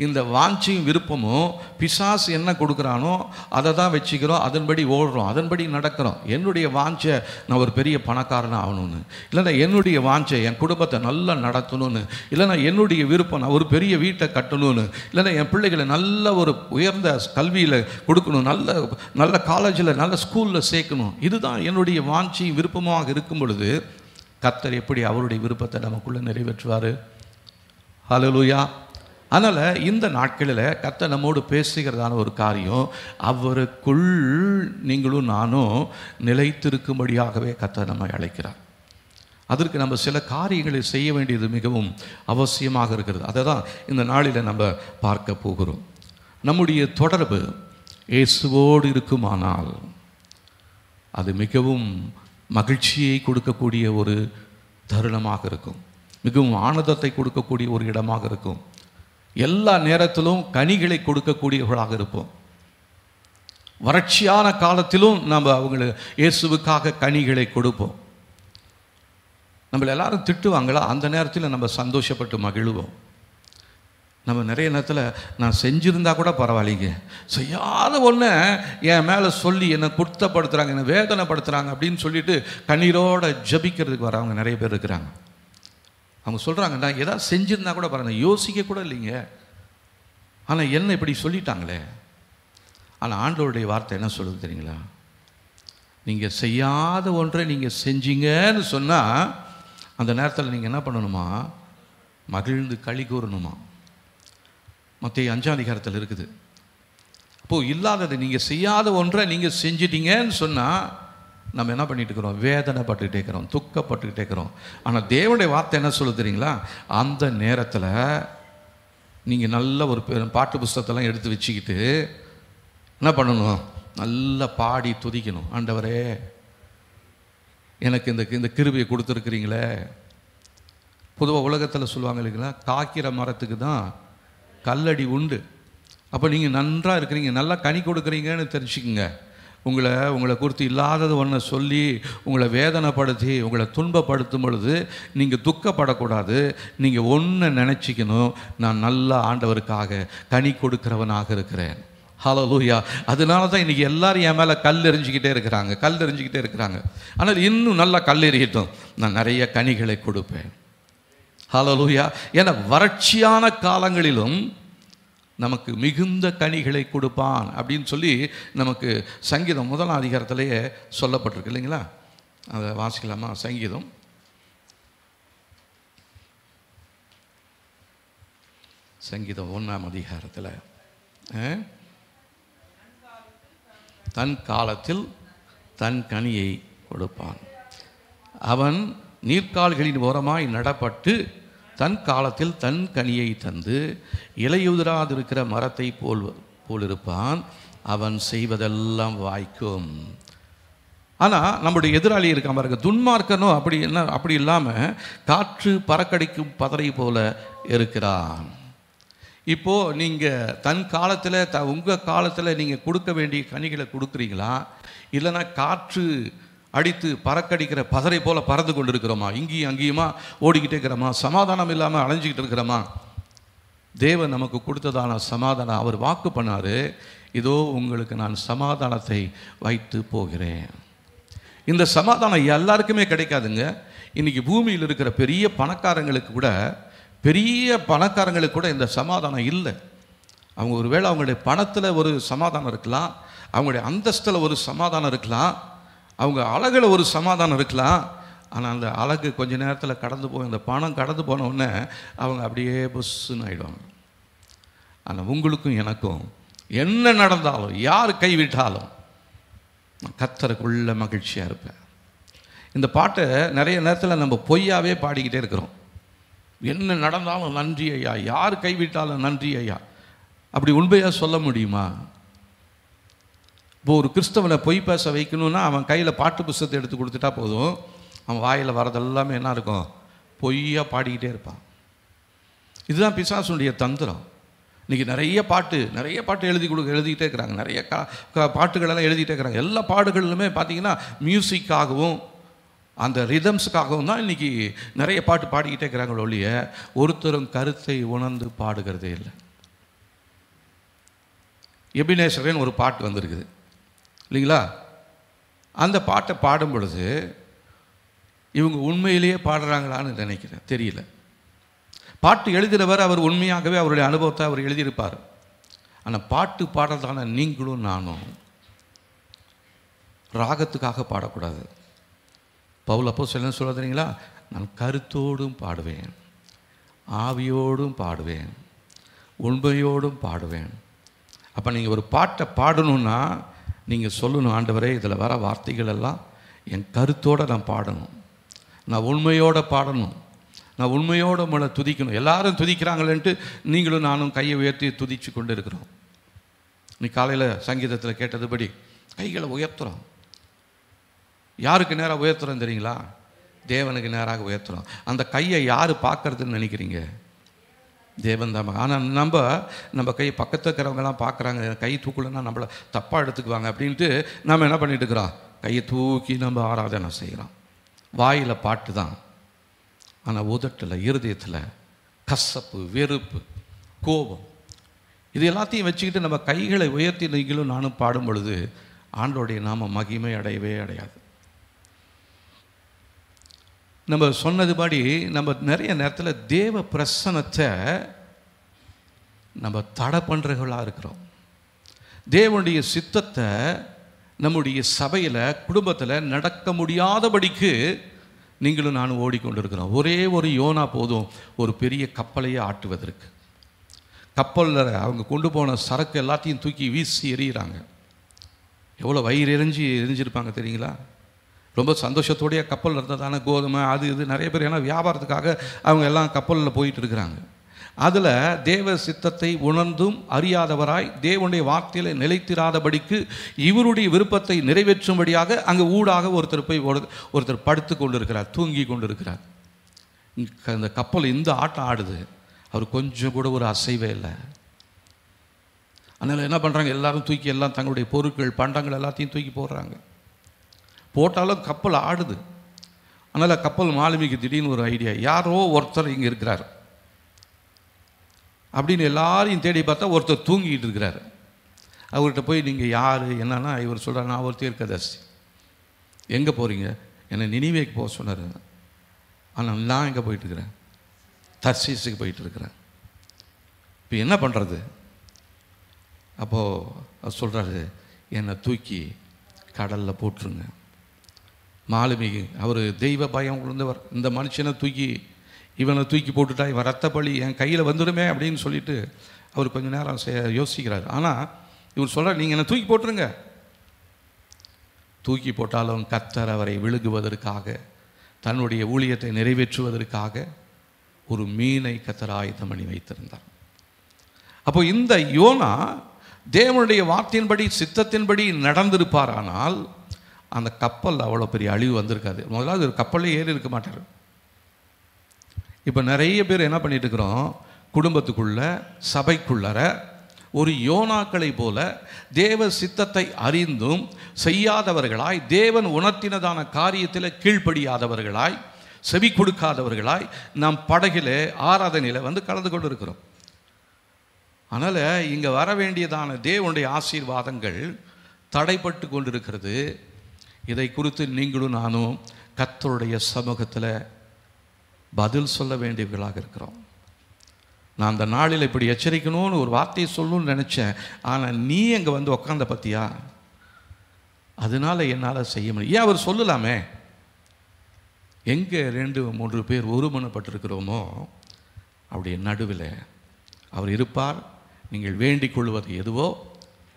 இந்த வாஞ்சையும் விருப்பமும் பிசாசு என்ன கொடுக்குறானோ அதை தான் வச்சுக்கிறோம், அதன்படி ஓடுறோம், அதன்படி நடக்கிறோம். என்னுடைய வாஞ்சை நான் ஒரு பெரிய பணக்காரனாக ஆகணும்னு, இல்லைன்னா என்னுடைய வாஞ்சை என் குடும்பத்தை நல்லா நடத்தணும்னு, இல்லைன்னா என்னுடைய விருப்பம் நான் ஒரு பெரிய வீட்டை கட்டணும்னு, இல்லைன்னா என் பிள்ளைகளை நல்ல ஒரு உயர்ந்த கல்வியில் கொடுக்கணும், நல்ல காலேஜில் நல்ல ஸ்கூலில் சேர்க்கணும். இதுதான் என்னுடைய வாஞ்சையும் விருப்பமாக இருக்கும் பொழுது கர்த்தர் எப்படி அவருடைய விருப்பத்தை நமக்குள்ளே நிறைவேற்றுவார்? ஹல்லேலூயா. அதனால் இந்த நாட்களில் கர்த்தர் நம்மோடு பேசுகிறதான ஒரு காரியம், அவருக்குள் நீங்களும் நானும் நிலைத்திருக்கும்படியாகவே கர்த்தர் நம்மை அழைக்கிறார். அதற்கு நம்ம சில காரியங்களை செய்ய வேண்டியது மிகவும் அவசியமாக இருக்கிறது. அதை தான் இந்த நாளில் நம்ம பார்க்க போகிறோம். நம்முடைய தொடர்பு இயேசுவோடு இருக்குமானால் அது மிகவும் மகிழ்ச்சியை கொடுக்கக்கூடிய ஒரு தருணமாக இருக்கும், மிகவும் ஆனந்தத்தை கொடுக்கக்கூடிய ஒரு இடமாக இருக்கும். எல்லா நேரத்திலும் கனிகளை கொடுக்கக்கூடியவர்களாக இருப்போம். வறட்சியான காலத்திலும் நம்ம அவங்களுக்கு இயேசுவுக்காக கனிகளை கொடுப்போம். நம்மளை எல்லாரும் திட்டுவாங்களா, அந்த நேரத்தில் நம்ம சந்தோஷப்பட்டு மகிழ்வோம். நம்ம நிறைய நேரத்தில் நான் செஞ்சுருந்தா கூட பரவாயில்லைங்க, செய்யாத ஒன்று என் மேலே சொல்லி என்னை குற்றப்படுத்துகிறாங்க, என்னை வேதனைப்படுத்துகிறாங்க அப்படின்னு சொல்லிட்டு கண்ணீரோடு ஜபிக்கிறதுக்கு வரவங்க நிறைய பேர் இருக்கிறாங்க. அவங்க சொல்கிறாங்க, நான் எதாவது செஞ்சுருந்தா கூட பரவாயில்ல, யோசிக்க கூட இல்லைங்க, ஆனால் என்ன இப்படி சொல்லிட்டாங்களே. ஆனால் ஆண்டவருடைய வார்த்தை என்ன சொல்லுது தெரியுங்களா? நீங்கள் செய்யாத ஒன்றை நீங்கள் செஞ்சீங்கன்னு சொன்னால் அந்த நேரத்தில் நீங்கள் என்ன பண்ணணுமா? மகிழ்ந்து களி கூறணுமா? மத்தேயு 5ஆம் அதிகாரத்தில் இருக்குது. அப்போது இல்லாததை நீங்கள் செய்யாத ஒன்றை நீங்கள் செஞ்சிட்டீங்கன்னு சொன்னால் நம்ம என்ன பண்ணிட்டு இருக்கிறோம்? வேதனைப்பட்டுக்கிட்டே இருக்கிறோம், துக்கப்பட்டுக்கிட்டே இருக்கிறோம். ஆனால் தேவனுடைய வார்த்தை என்ன சொல்லுது தெரியுங்களா? அந்த நேரத்தில் நீங்கள் நல்ல ஒரு பாட்டு புஸ்தகத்தெல்லாம் எடுத்து வச்சுக்கிட்டு என்ன பண்ணணும்? நல்லா பாடி துதிக்கணும். ஆண்டவரே, எனக்கு இந்த கிருபையை கொடுத்துருக்குறீங்களே. பொதுவாக உலகத்தில் சொல்லுவாங்க இல்லைங்களா, காய்க்கிற மரத்துக்கு தான் கல்லடி உண்டு. அப்போ நீங்கள் நன்றாக இருக்கிறீங்க, நல்லா கனி கொடுக்குறீங்கன்னு தெரிஞ்சுக்குங்க. உங்களை குறித்து இல்லாதது ஒன்றை சொல்லி உங்களை வேதனைப்படுத்தி உங்களை துன்பப்படுத்தும் பொழுது நீங்கள் துக்கப்படக்கூடாது. நீங்கள் ஒன்று நினச்சிக்கணும், நான் நல்ல ஆண்டவருக்காக கனி கொடுக்கிறவனாக இருக்கிறேன். ஹல்லேலூயா. அதனால தான் இன்றைக்கி எல்லாரும் என் மேலே கல் எறிஞ்சிக்கிட்டே இருக்கிறாங்க. ஆனால் இன்னும் நல்லா கல் எறியட்டும், நான் நிறைய கனிகளை கொடுப்பேன். ஹல்லேலூயா. ஏன்னா வறட்சியான காலங்களிலும் நமக்கு மிகுந்த கனிகளை கொடுப்பான் அப்படின்னு சொல்லி நமக்கு சங்கீதம் 1ஆம் அதிகாரத்திலேயே சொல்லப்பட்டிருக்கு இல்லைங்களா? அதை வாசிக்கலாமா? சங்கீதம் சங்கீதம் 1ஆம் அதிகாரத்தில் தன் காலத்தில் தன் கனியை கொடுப்பான். அவன் நீர்க்கால்களின் ஓரமாய் நடப்பட்டு தன் காலத்தில் தன் கனியை தந்து இலையுதிராதிருக்கிற மரத்தை போலிருப்பான். அவன் செய்வதெல்லாம் வாய்க்கும். ஆனால் நம்முடைய எதிராளி இருக்காம இருக்க துன்மார்க்கனும் அப்படி இல்லாமல் காற்று பறக்கடிக்கும் பதரை போல இருக்கிறான். இப்போது நீங்கள் தன் காலத்தில் உங்கள் காலத்தில் நீங்கள் கொடுக்க வேண்டிய கனிகளை கொடுக்குறீங்களா, இல்லைன்னா காற்று அடித்து பறக்கடிக்கிற பதரை போல பறந்து கொண்டு இருக்கிறோமா? இங்கேயும் அங்கேயுமா ஓடிக்கிட்டே இருக்கிறோமா? சமாதானம் இல்லாமல் அலைஞ்சிக்கிட்டு இருக்கிறோமா? தேவன் நமக்கு கொடுத்ததான சமாதானம் அவர் வாக்கு பண்ணார், இதோ உங்களுக்கு நான் சமாதானத்தை வைத்து போகிறேன். இந்த சமாதானம் எல்லாருக்குமே கிடைக்காதுங்க. இன்றைக்கி பூமியில் இருக்கிற பெரிய பணக்காரங்களுக்கு கூட இந்த சமாதானம் இல்லை. அவங்க ஒருவேளை அவங்களுடைய பணத்தில் ஒரு சமாதானம் இருக்கலாம், அவங்களுடைய அந்தஸ்தில் ஒரு சமாதானம் இருக்கலாம், அவங்க அழகில் ஒரு சமாதானம் இருக்கலாம். ஆனால் அந்த அழகு கொஞ்ச நேரத்தில் கடந்து போய் அந்த பணம் கடந்து போன உடனே அவங்க அப்படியே புஷ்ஷுன்னு ஆகிடுவாங்க. ஆனால் உங்களுக்கும் எனக்கும் என்ன நடந்தாலும் யார் கைவிட்டாலும் நான் கர்த்தருக்குள்ள மகிழ்ச்சியாக இருப்பேன். இந்த பாட்டை நிறைய நேரத்தில் நம்ம பொய்யாவே பாடிக்கிட்டே இருக்கிறோம். என்ன நடந்தாலும் நன்றி ஐயா, யார் கைவிட்டாலும் நன்றி ஐயா. அப்படி உண்மையாக சொல்ல முடியுமா? இப்போ ஒரு கிறிஸ்தவனை பொய் பேச வைக்கணும்னா அவன் கையில் பாட்டு புஸ்தகத்தை எடுத்து கொடுத்துட்டா போதும், அவன் வாயில் வரதெல்லாமே என்ன இருக்கும்? பொய்யாக பாடிக்கிட்டே இருப்பான். இதுதான் பிசாசுடைய தந்திரம். இன்றைக்கி நிறைய பாட்டு எழுதிக்கிட்டே இருக்கிறாங்க. நிறைய பாட்டுகளெல்லாம் எழுதிக்கிட்டே இருக்கிறாங்க. எல்லா பாடுகளிலுமே பார்த்திங்கன்னா மியூசிக்காகவும் அந்த ரிதம்ஸுக்காகவும் தான் இன்றைக்கி நிறைய பாட்டு பாடிக்கிட்டே இருக்கிறாங்களோ ஒழிய ஒருத்தரும் கருத்தை உணர்ந்து பாடுகிறதே இல்லை. எபினேசரன் ஒரு பாட்டு வந்திருக்குது இல்லைங்களா? அந்த பாட்டை பாடும் பொழுது இவங்க உண்மையிலேயே பாடுறாங்களான்னு நினைக்கிறேன், தெரியல. பாட்டு எழுதுகிறவர் அவர் உண்மையாகவே அவருடைய அனுபவத்தை அவர் எழுதியிருப்பார். ஆனால் பாட்டு பாடுறதான நீங்களும் நானும் ராகத்துக்காக பாடக்கூடாது. பவுல் அப்போஸ்தலன் சொல்ல தெரியுங்களா? நான் கருத்தோடும் பாடுவேன், ஆவியோடும் பாடுவேன், உண்மையோடும் பாடுவேன். அப்போ நீங்கள் ஒரு பாட்டை பாடணுன்னா நீங்கள் சொல்லணும், ஆண்டவரே இதில் வர வார்த்தைகள் எல்லாம் என் கருத்தோடு நான் பாடணும், நான் உண்மையோடு பாடணும், நான் உண்மையோடு உங்களை துதிக்கணும். எல்லாரும் துதிக்கிறாங்களேன்ட்டு நீங்களும் நானும் கையை உயர்த்தி துதிச்சு கொண்டு இருக்கிறோம். நீ காலையில் சங்கீதத்தில் கேட்டதுபடி கைகளை உயர்த்துகிறோம். யாருக்கு நேராக உயர்த்துறோம் தெரியுங்களா? தேவனுக்கு நேராக உயர்த்துறோம். அந்த கையை யார் பார்க்கறதுன்னு நினைக்கிறீங்க? தேவன் தான். ஆனால் நம்ம கை பக்கத்தில் இருக்கிறவங்கலாம் பார்க்குறாங்க, கை தூக்கலன்னா நம்மளை தப்பாக எடுத்துக்குவாங்க அப்படின்ட்டு நம்ம என்ன பண்ணிட்டு இருக்கிறோம்? கையை தூக்கி நம்ம ஆராதனை செய்கிறோம். வாயில் பாட்டு தான், ஆனால் உதட்டில் இருதயத்தில் கசப்பு, வெறுப்பு, கோபம், இது எல்லாத்தையும் வச்சுக்கிட்டு நம்ம கைகளை உயர்த்தி நீங்களும் நானும் பாடும் பொழுது ஆண்டோடைய நாம மகிமை அடையவே அடையாது. நம்ம சொன்னதுபடி நம்ம நிறைய நேரத்தில் தேவ பிரசன்னத்தை நம்ம தடை பண்ணுறவர்களாக இருக்கிறோம். தேவனுடைய சித்தத்தை நம்முடைய சபையில் குடும்பத்தில் நடக்க முடியாதபடிக்கு நீங்களும் நானும் ஓடிக்கொண்டிருக்கிறோம். ஒரே ஒரு யோனா போதும் ஒரு பெரிய கப்பலையே ஆட்டுவதற்கு. கப்பலில் அவங்க கொண்டு போன சரக்கு எல்லாத்தையும் தூக்கி வீசி எறிகிறாங்க. எவ்வளோ வயிறு எரிஞ்சிருப்பாங்க தெரியுங்களா? ரொம்ப சந்தோஷத்தோடைய கப்பல் இருந்ததான கோதுமை அது இது நிறைய பேர், ஏன்னா வியாபாரத்துக்காக அவங்க எல்லாம் கப்பலில் போயிட்டு இருக்கிறாங்க. அதில் தேவ சித்தத்தை உணர்ந்தும் அறியாதவராய் தேவனுடைய வார்த்தையில் நிலைத்திராதபடிக்கு இவருடைய விருப்பத்தை நிறைவேற்றும்படியாக அங்கே ஊடாக ஒருத்தர் படுத்து கொண்டு இருக்கிறார், தூங்கி கொண்டு இருக்கிறார். அந்த கப்பல் இந்த ஆட்டம் ஆடுது, அவர் கொஞ்சம் கூட ஒரு அசைவே இல்லை. அதனால் என்ன பண்ணுறாங்க, எல்லாரும் தூக்கி எல்லாம் தங்களுடைய பொருட்கள் பண்டங்கள் எல்லாத்தையும் தூக்கி போடுறாங்க. போட்டாலும் கப்பல் ஆடுது. அதனால் கப்பல் மாலுமிக்கு திடீர்னு ஒரு ஐடியா, யாரோ ஒருத்தர் இங்கே இருக்கிறார் அப்படின்னு எல்லாரையும் தேடி பார்த்தா ஒருத்தர் தூங்கிட்டு இருக்கிறார். அவர்கிட்ட போய் நீங்கள் யார் என்னன்னா, இவர் சொல்கிறார், நான் ஒரு தீர்க்கதரிசி. எங்கே போகிறீங்க? என்னை நினிவேக்கு போக சொன்னார். ஆனால் நான் எங்கே போயிட்டுருக்கிறேன்? தர்சீஸுக்கு போயிட்டுருக்கிறேன். இப்போ என்ன பண்ணுறது? அப்போது அவர் சொல்கிறாரு, என்னை தூக்கி கடலில் போட்டுருங்க. மாலுமிக்கு அவர் தெய்வ பயம் உணர்ந்தவர். இந்த மனுஷனை தூக்கி இவனை தூக்கி போட்டுட்டா இவன் ரத்த பழி என் கையில் வந்துடுமே அப்படின்னு சொல்லிட்டு அவர் கொஞ்சம் நேரம் யோசிக்கிறார். ஆனால் இவர் சொல்கிறார், நீங்கள் என்னை தூக்கி போட்டுருங்க. தூக்கி போட்டாலும் கர்த்தர் அவரை விழுகுவதற்காக, தன்னுடைய ஊழியத்தை நிறைவேற்றுவதற்காக ஒரு மீனை கர்த்தர் ஆயத்தம் பண்ணி வைத்திருந்தார். அப்போ இந்த யோனா தேவனுடைய வார்த்தையின்படி சித்தத்தின்படி நடந்திருப்பாரானால் அந்த கப்பல் அவ்வளோ பெரிய அழிவு வந்திருக்காது. முதலாவது ஒரு கப்பலே ஏறி இருக்க மாட்டார். இப்போ நிறைய பேர் என்ன பண்ணிட்டு இருக்கிறோம், குடும்பத்துக்குள்ள சபைக்குள்ளற ஒரு யோனாக்களை போல தேவ சித்தத்தை அறிந்தும் செய்யாதவர்களாய், தேவன் உணர்த்தினதான காரியத்தில் கீழ்ப்படியாதவர்களாய், செவி கொடுக்காதவர்களாய் நாம் படகிலே ஆராதனையில் வந்து கலந்து கொண்டு இருக்கிறோம். அதனால் இங்கே வர வேண்டியதான தேவனுடைய ஆசீர்வாதங்கள் தடைப்பட்டு கொண்டிருக்கிறது. இதை குறித்து நீங்களும் நானும் கர்த்தருடைய சமூகத்தில் பதில் சொல்ல வேண்டியவர்களாக இருக்கிறோம். நான் அந்த நாளில் இப்படி எச்சரிக்கணும்னு ஒரு வார்த்தையை சொல்லணும்னு நினச்சேன். ஆனால் நீ அங்கே வந்து உக்காந்த பற்றியா, அதனால் என்னால் செய்ய முடியும். ஏன் அவர் சொல்லலாமே? எங்கே 2-3 பேர் ஒருமனப்பட்டிருக்கிறோமோ அவருடைய நடுவில் அவர் இருப்பார். நீங்கள் வேண்டிக் கொள்வது எதுவோ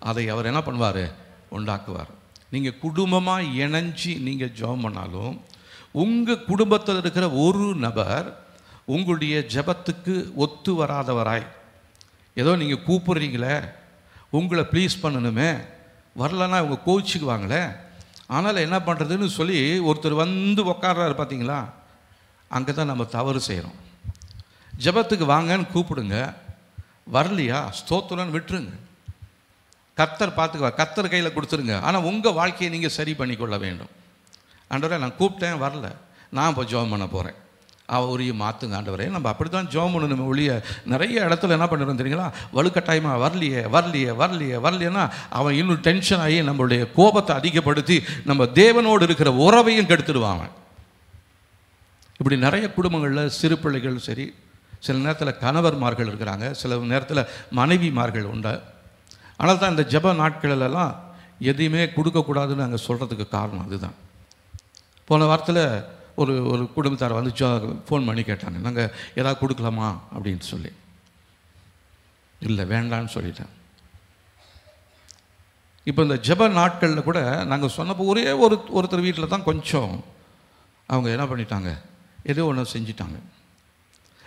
அதை அவர் என்ன பண்ணுவார், உண்டாக்குவார். நீங்கள் குடும்பமாக இணைஞ்சி நீங்கள் ஜெபம் பண்ணாலும் உங்கள் குடும்பத்தில் இருக்கிற ஒரு நபர் உங்களுடைய ஜெபத்துக்கு ஒத்து வராதவராய், ஏதோ நீங்கள் கூப்பிட்றீங்களே, உங்களை ப்ளீஸ் பண்ணணுமே, வரலன்னா அவங்க கோச்சிக்குவாங்களே, ஆனால் என்ன பண்ணுறதுன்னு சொல்லி ஒருத்தர் வந்து உக்காடுறாரு பார்த்தீங்களா, அங்கே தான் நம்ம தவறு செய்கிறோம். ஜெபத்துக்கு வாங்கன்னு கூப்பிடுங்க, வரலையா ஸ்தோத்திரம்னு விட்டுருங்க, கர்த்தர் பார்த்துக்குவார், கர்த்தர் கையில் கொடுத்துருங்க. ஆனால் உங்கள் வாழ்க்கையை நீங்கள் சரி பண்ணிக்கொள்ள வேண்டும். ஆண்டவரே நான் கூப்பிட்டேன் வரல, நான் இப்போ ஜெபம் பண்ண போகிறேன், அவரையும் மாற்றுங்க ஆண்டவரே. நம்ம அப்படி தான் ஜெபம் பண்ணணும் ஒழிய நிறைய இடத்துல என்ன பண்ணுறோம் தெரியுங்களா, வலுக்கட்டாயமாக வரலையே வரலையே வரலையே வரலையேன்னா அவன் இன்னும் டென்ஷன் ஆகி நம்மளுடைய கோபத்தை அதிகப்படுத்தி நம்ம தேவனோடு இருக்கிற உறவையும் கெடுத்துடுவாங்க. இப்படி நிறைய குடும்பங்களில் சிறு பிள்ளைகள் சரி, சில நேரத்தில் கணவர்மார்கள் இருக்கிறாங்க, சில நேரத்தில் மனைவிமார்கள் உண்டு. ஆனால் தான் இந்த ஜெப நாட்களெல்லாம் எதையுமே கொடுக்கக்கூடாதுன்னு நாங்கள் சொல்கிறதுக்கு காரணம் அதுதான். போன வாரத்தில் ஒரு குடும்பத்தார் வந்து ஃபோன் பண்ணி கேட்டாங்க, நாங்கள் ஏதாவது கொடுக்கலாமா அப்படின்னு சொல்லி. இல்லை வேண்டான்னு சொல்லிட்டேன். இப்போ இந்த ஜெப நாட்களில் கூட நாங்கள் சொன்னப்போ ஒரே ஒருத்தர் வீட்டில் தான் கொஞ்சம் அவங்க என்ன பண்ணிட்டாங்க, ஏதோ ஒன்று செஞ்சிட்டாங்க.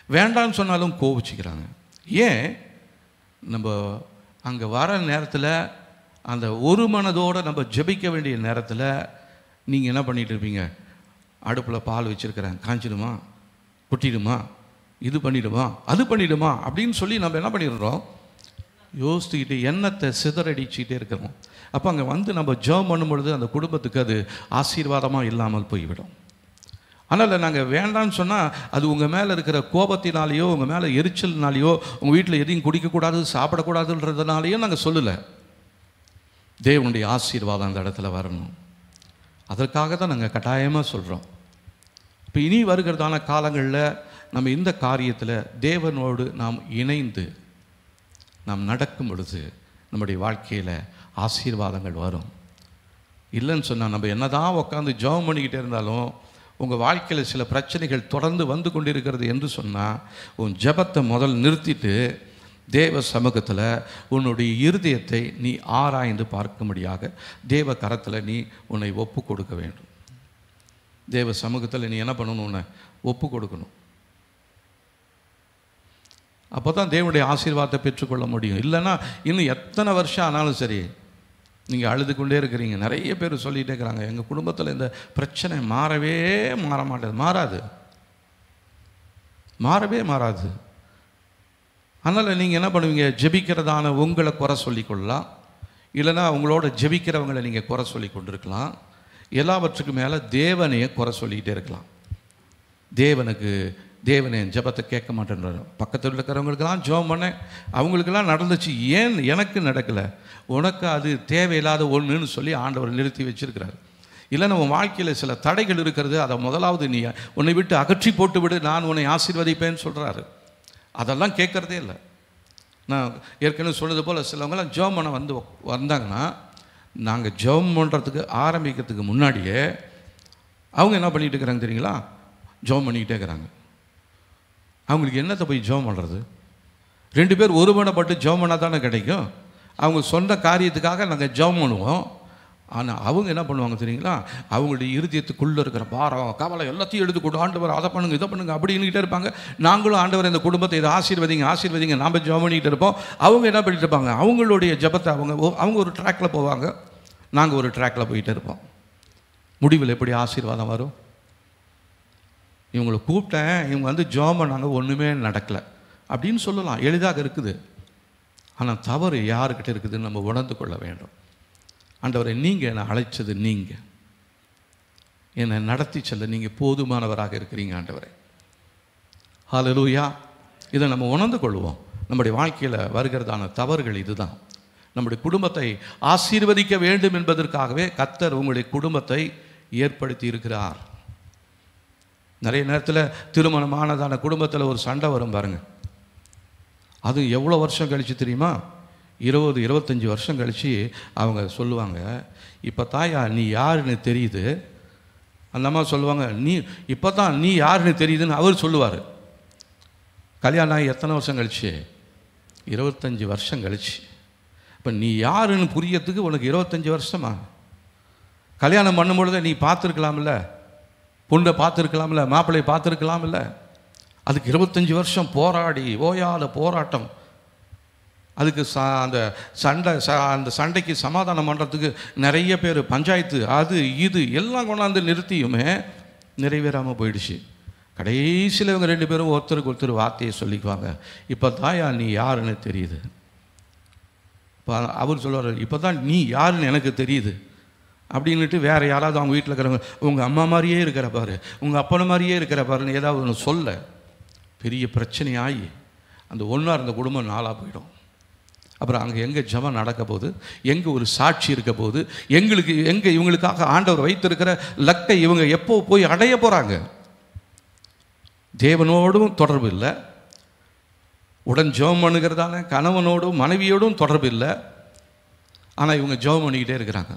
வேண்டான்னு சொன்னாலும் கோபிச்சுக்கிறாங்க. ஏன்? நம்ம அங்கே வர நேரத்தில் அந்த ஒரு மனதோடு நம்ம ஜெபிக்க வேண்டிய நேரத்தில் நீங்கள் என்ன பண்ணிகிட்டு இருப்பீங்க, அடுப்பில் பால் வச்சுருக்கிறேன், காஞ்சிடுமா, கொட்டிடுமா, இது பண்ணிவிடுமா, அது பண்ணிவிடுமா அப்படின்னு சொல்லி நம்ம என்ன பண்ணிடுறோம், யோசிச்சுக்கிட்டு எண்ணத்தை சிதறடிச்சுக்கிட்டே இருக்கிறோம். அப்போ அங்கே வந்து நம்ம ஜெபம் பண்ணும்பொழுது அந்த குடும்பத்துக்கு அது ஆசீர்வாதமாக இல்லாமல் போய்விடும். அதனால் நாங்கள் வேண்டான்னு சொன்னால் அது உங்கள் மேலே இருக்கிற கோபத்தினாலேயோ உங்கள் மேலே எரிச்சல்னாலேயோ உங்கள் வீட்டில் எதையும் குடிக்கக்கூடாது சாப்பிடக்கூடாதுன்றதுனாலேயோ நாங்கள் சொல்லலை. தேவனுடைய ஆசீர்வாதம் அந்த இடத்துல வரணும், அதற்காக தான் நாங்கள் கட்டாயமாக சொல்கிறோம். இப்போ இனி வருகிறதான காலங்களில் நம்ம இந்த காரியத்தில் தேவனோடு நாம் இணைந்து நாம் நடக்கும் பொழுது நம்முடைய வாழ்க்கையில் ஆசீர்வாதங்கள் வரும். இல்லைன்னு சொன்னால் நம்ம என்ன தான் உட்காந்து ஜெபம் பண்ணிக்கிட்டே இருந்தாலும் உங்கள் வாழ்க்கையில் சில பிரச்சனைகள் தொடர்ந்து வந்து கொண்டிருக்கிறது என்று சொன்னால் உன் ஜெபத்தை முதல் நிறுத்திட்டு தேவ சமூகத்தில் உன்னுடைய இருதயத்தை நீ ஆராய்ந்து பார்க்கும்படியாக தேவ கரத்தில் நீ உன்னை ஒப்பு கொடுக்க வேண்டும். தேவ சமூகத்தில் நீ என்ன பண்ணணும், உன்னை ஒப்பு கொடுக்கணும். அப்போ தான் தேவனுடைய ஆசீர்வாதத்தை பெற்றுக்கொள்ள முடியும். இல்லைன்னா இன்னும் எத்தனை வருஷம் ஆனாலும் சரி நீங்கள் அழுது கொண்டே இருக்கிறீங்க. நிறைய பேர் சொல்லிகிட்டே இருக்கிறாங்க, எங்கள் குடும்பத்தில் இந்த பிரச்சனை மாறவே மாற மாட்டேது. மாறாது. அதனால் நீங்கள் என்ன பண்ணுவீங்க, ஜெபிக்கிறதான உங்களை குறை சொல்லிக்கொள்ளலாம், இல்லைன்னா உங்களோட ஜெபிக்கிறவங்களை நீங்கள் குறை சொல்லி கொண்டிருக்கலாம். எல்லாவற்றுக்கு மேலே தேவனையே குறை சொல்லிக்கிட்டே இருக்கலாம். தேவனை என் ஜெபத்தை கேட்க மாட்டேன்றாரு. பக்கத்தில் இருக்கிறவங்களுக்கெல்லாம் ஜெபம் பண்ணேன், அவங்களுக்கெல்லாம் நடந்துச்சு, ஏன் எனக்கு நடக்கலை? உனக்கு அது தேவையில்லாத ஒன்றுன்னு சொல்லி ஆண்டவர் நிறுத்தி வச்சிருக்கிறார். இல்லைன்னா உன் வாழ்க்கையில் சில தடைகள் இருக்கிறது, அதை முதலாவது நீ உன்னை விட்டு அகற்றி போட்டு விடு, நான் உன்னை ஆசீர்வதிப்பேன்னு சொல்கிறாரு. அதெல்லாம் கேட்குறதே இல்லை. நான் ஏற்கனவே சொன்னது போல் சிலவங்களாம் ஜெபம் பண்ண வந்தாங்கன்னா, நாங்கள் ஜெபம் பண்ணுறதுக்கு ஆரம்பிக்கிறதுக்கு முன்னாடியே அவங்க என்ன பண்ணிகிட்டு இருக்கிறாங்க தெரியுங்களா? ஜெபம் பண்ணிக்கிட்டே இருக்கிறாங்க. அவங்களுக்கு என்னத்தை போய் ஜெபம் பண்ணுறது? 2 பேர் ஒருமனப்பட்டு ஜெபம் பண்ணால் தானே கிடைக்கும். அவங்க சொந்த காரியத்துக்காக நாங்கள் ஜெபம் பண்ணுவோம். ஆனால் அவங்க என்ன பண்ணுவாங்க தெரியுங்களா? அவங்களுடைய இருதயத்துக்குள்ளே இருக்கிற பாரம், கவலை எல்லாத்தையும் எடுத்து கொடு, ஆண்டவர் அதை பண்ணுங்க இதை பண்ணுங்க அப்படின்னுக்கிட்டே இருப்பாங்க. நாங்களும் ஆண்டவர் இந்த குடும்பத்தை இதை ஆசீர்வதிங்க நாம் ஜெபம் பண்ணிக்கிட்டு இருப்போம். அவங்க என்ன பண்ணிட்டு இருப்பாங்க? அவங்களுடைய ஜெபத்தை அவங்க ஒரு ட்ராக்கில் போவாங்க, நாங்கள் ஒரு ட்ராக்கில் போயிட்டு இருப்போம். முடிவில் எப்படி ஆசீர்வாதம் வரும்? இவங்களை கூப்பிட்டேன், இவங்க வந்து ஜெபம் பண்ணாங்க, ஒன்றுமே நடக்கலை அப்படின்னு சொல்லலாம், எளிதாக இருக்குது. ஆனால் தவறு யாருக்கிட்ட இருக்குதுன்னு நம்ம உணர்ந்து கொள்ள வேண்டும். ஆண்டவரை, நீங்கள் என்னை அழைச்சது, நீங்கள் என்னை நடத்தி செல்ல நீங்கள் போதுமானவராக இருக்கிறீங்க ஆண்டவரே. ஹல்லேலூயா. இதை நம்ம உணர்ந்து கொள்வோம். நம்முடைய வாழ்க்கையில் வருகிறதான தவறுகள் இதுதான். நம்முடைய குடும்பத்தை ஆசீர்வதிக்க வேண்டும் என்பதற்காகவே கர்த்தர் உங்களுடைய குடும்பத்தை ஏற்படுத்தி இருக்கிறார். நிறைய நேரத்தில் திருமணமானதான குடும்பத்தில் ஒரு சண்டை வரும் பாருங்கள். அது எவ்வளோ வருஷம் கழிச்சு தெரியுமா? 20-25 வருஷம் கழித்து அவங்க சொல்லுவாங்க, இப்போ தாயா நீ யாருன்னு தெரியுது. அந்த அம்மா சொல்லுவாங்க, இப்போ தான் நீ யாருன்னு தெரியுதுன்னு அவர் சொல்லுவார். கல்யாணம் ஆகி எத்தனை வருஷம் கழிச்சு? 25 வருஷம் கழிச்சு. இப்போ நீ யாருன்னு புரியறதுக்கு உனக்கு 25 வருஷமா? கல்யாணம் பண்ணும்பொழுது நீ பார்த்துருக்கலாம்ல, பொண்ணை பார்த்துருக்கலாம்ல, மாப்பிள்ளையை பார்த்துருக்கலாம்ல. அதுக்கு 25 வருஷம் போராடி ஓயாத போராட்டம். அதுக்கு அந்த சண்டைக்கு சமாதானம் பண்ணுறதுக்கு நிறைய பேர் பஞ்சாயத்து, அது இது எல்லாம் கொண்டாந்து நிறுத்தியுமே நிறைவேறாமல் போயிடுச்சு. கடைசியில் இவங்க 2 பேரும் ஒருத்தருக்கு ஒருத்தர் வார்த்தையை சொல்லிக்குவாங்க, இப்போ தாயா நீ யாருன்னு தெரியுது. இப்போ அவர் சொல்லுவார், இப்போ தான் நீ யாருன்னு எனக்கு தெரியுது அப்படின்ட்டு வேறு யாராவது அவங்க வீட்டில் இருக்கிறவங்க, உங்கள் அம்மா மாதிரியே இருக்கிற பாரு, உங்கள் அப்பனை மாதிரியே இருக்கிற பாருன்னு ஏதாவது ஒன்று சொல்ல பெரிய பிரச்சனையாகி அந்த ஒன்றா இருந்த குடும்பம் 4ஆக போயிடும். அப்புறம் அங்கே எங்கே ஜெபம் நடக்க போகுது, எங்கே ஒரு சாட்சி இருக்க போகுது, எங்கே இவங்களுக்காக ஆண்டவர் வைத்திருக்கிற லக்கை இவங்க எப்போ போய் அடைய போகிறாங்க? தேவனோடும் தொடர்பு இல்லை, உடன் ஜெபம் பண்ணுகிறதான கணவனோடும் மனைவியோடும் தொடர்பு இல்லை. ஆனால் இவங்க ஜெபம் பண்ணிக்கிட்டே இருக்கிறாங்க.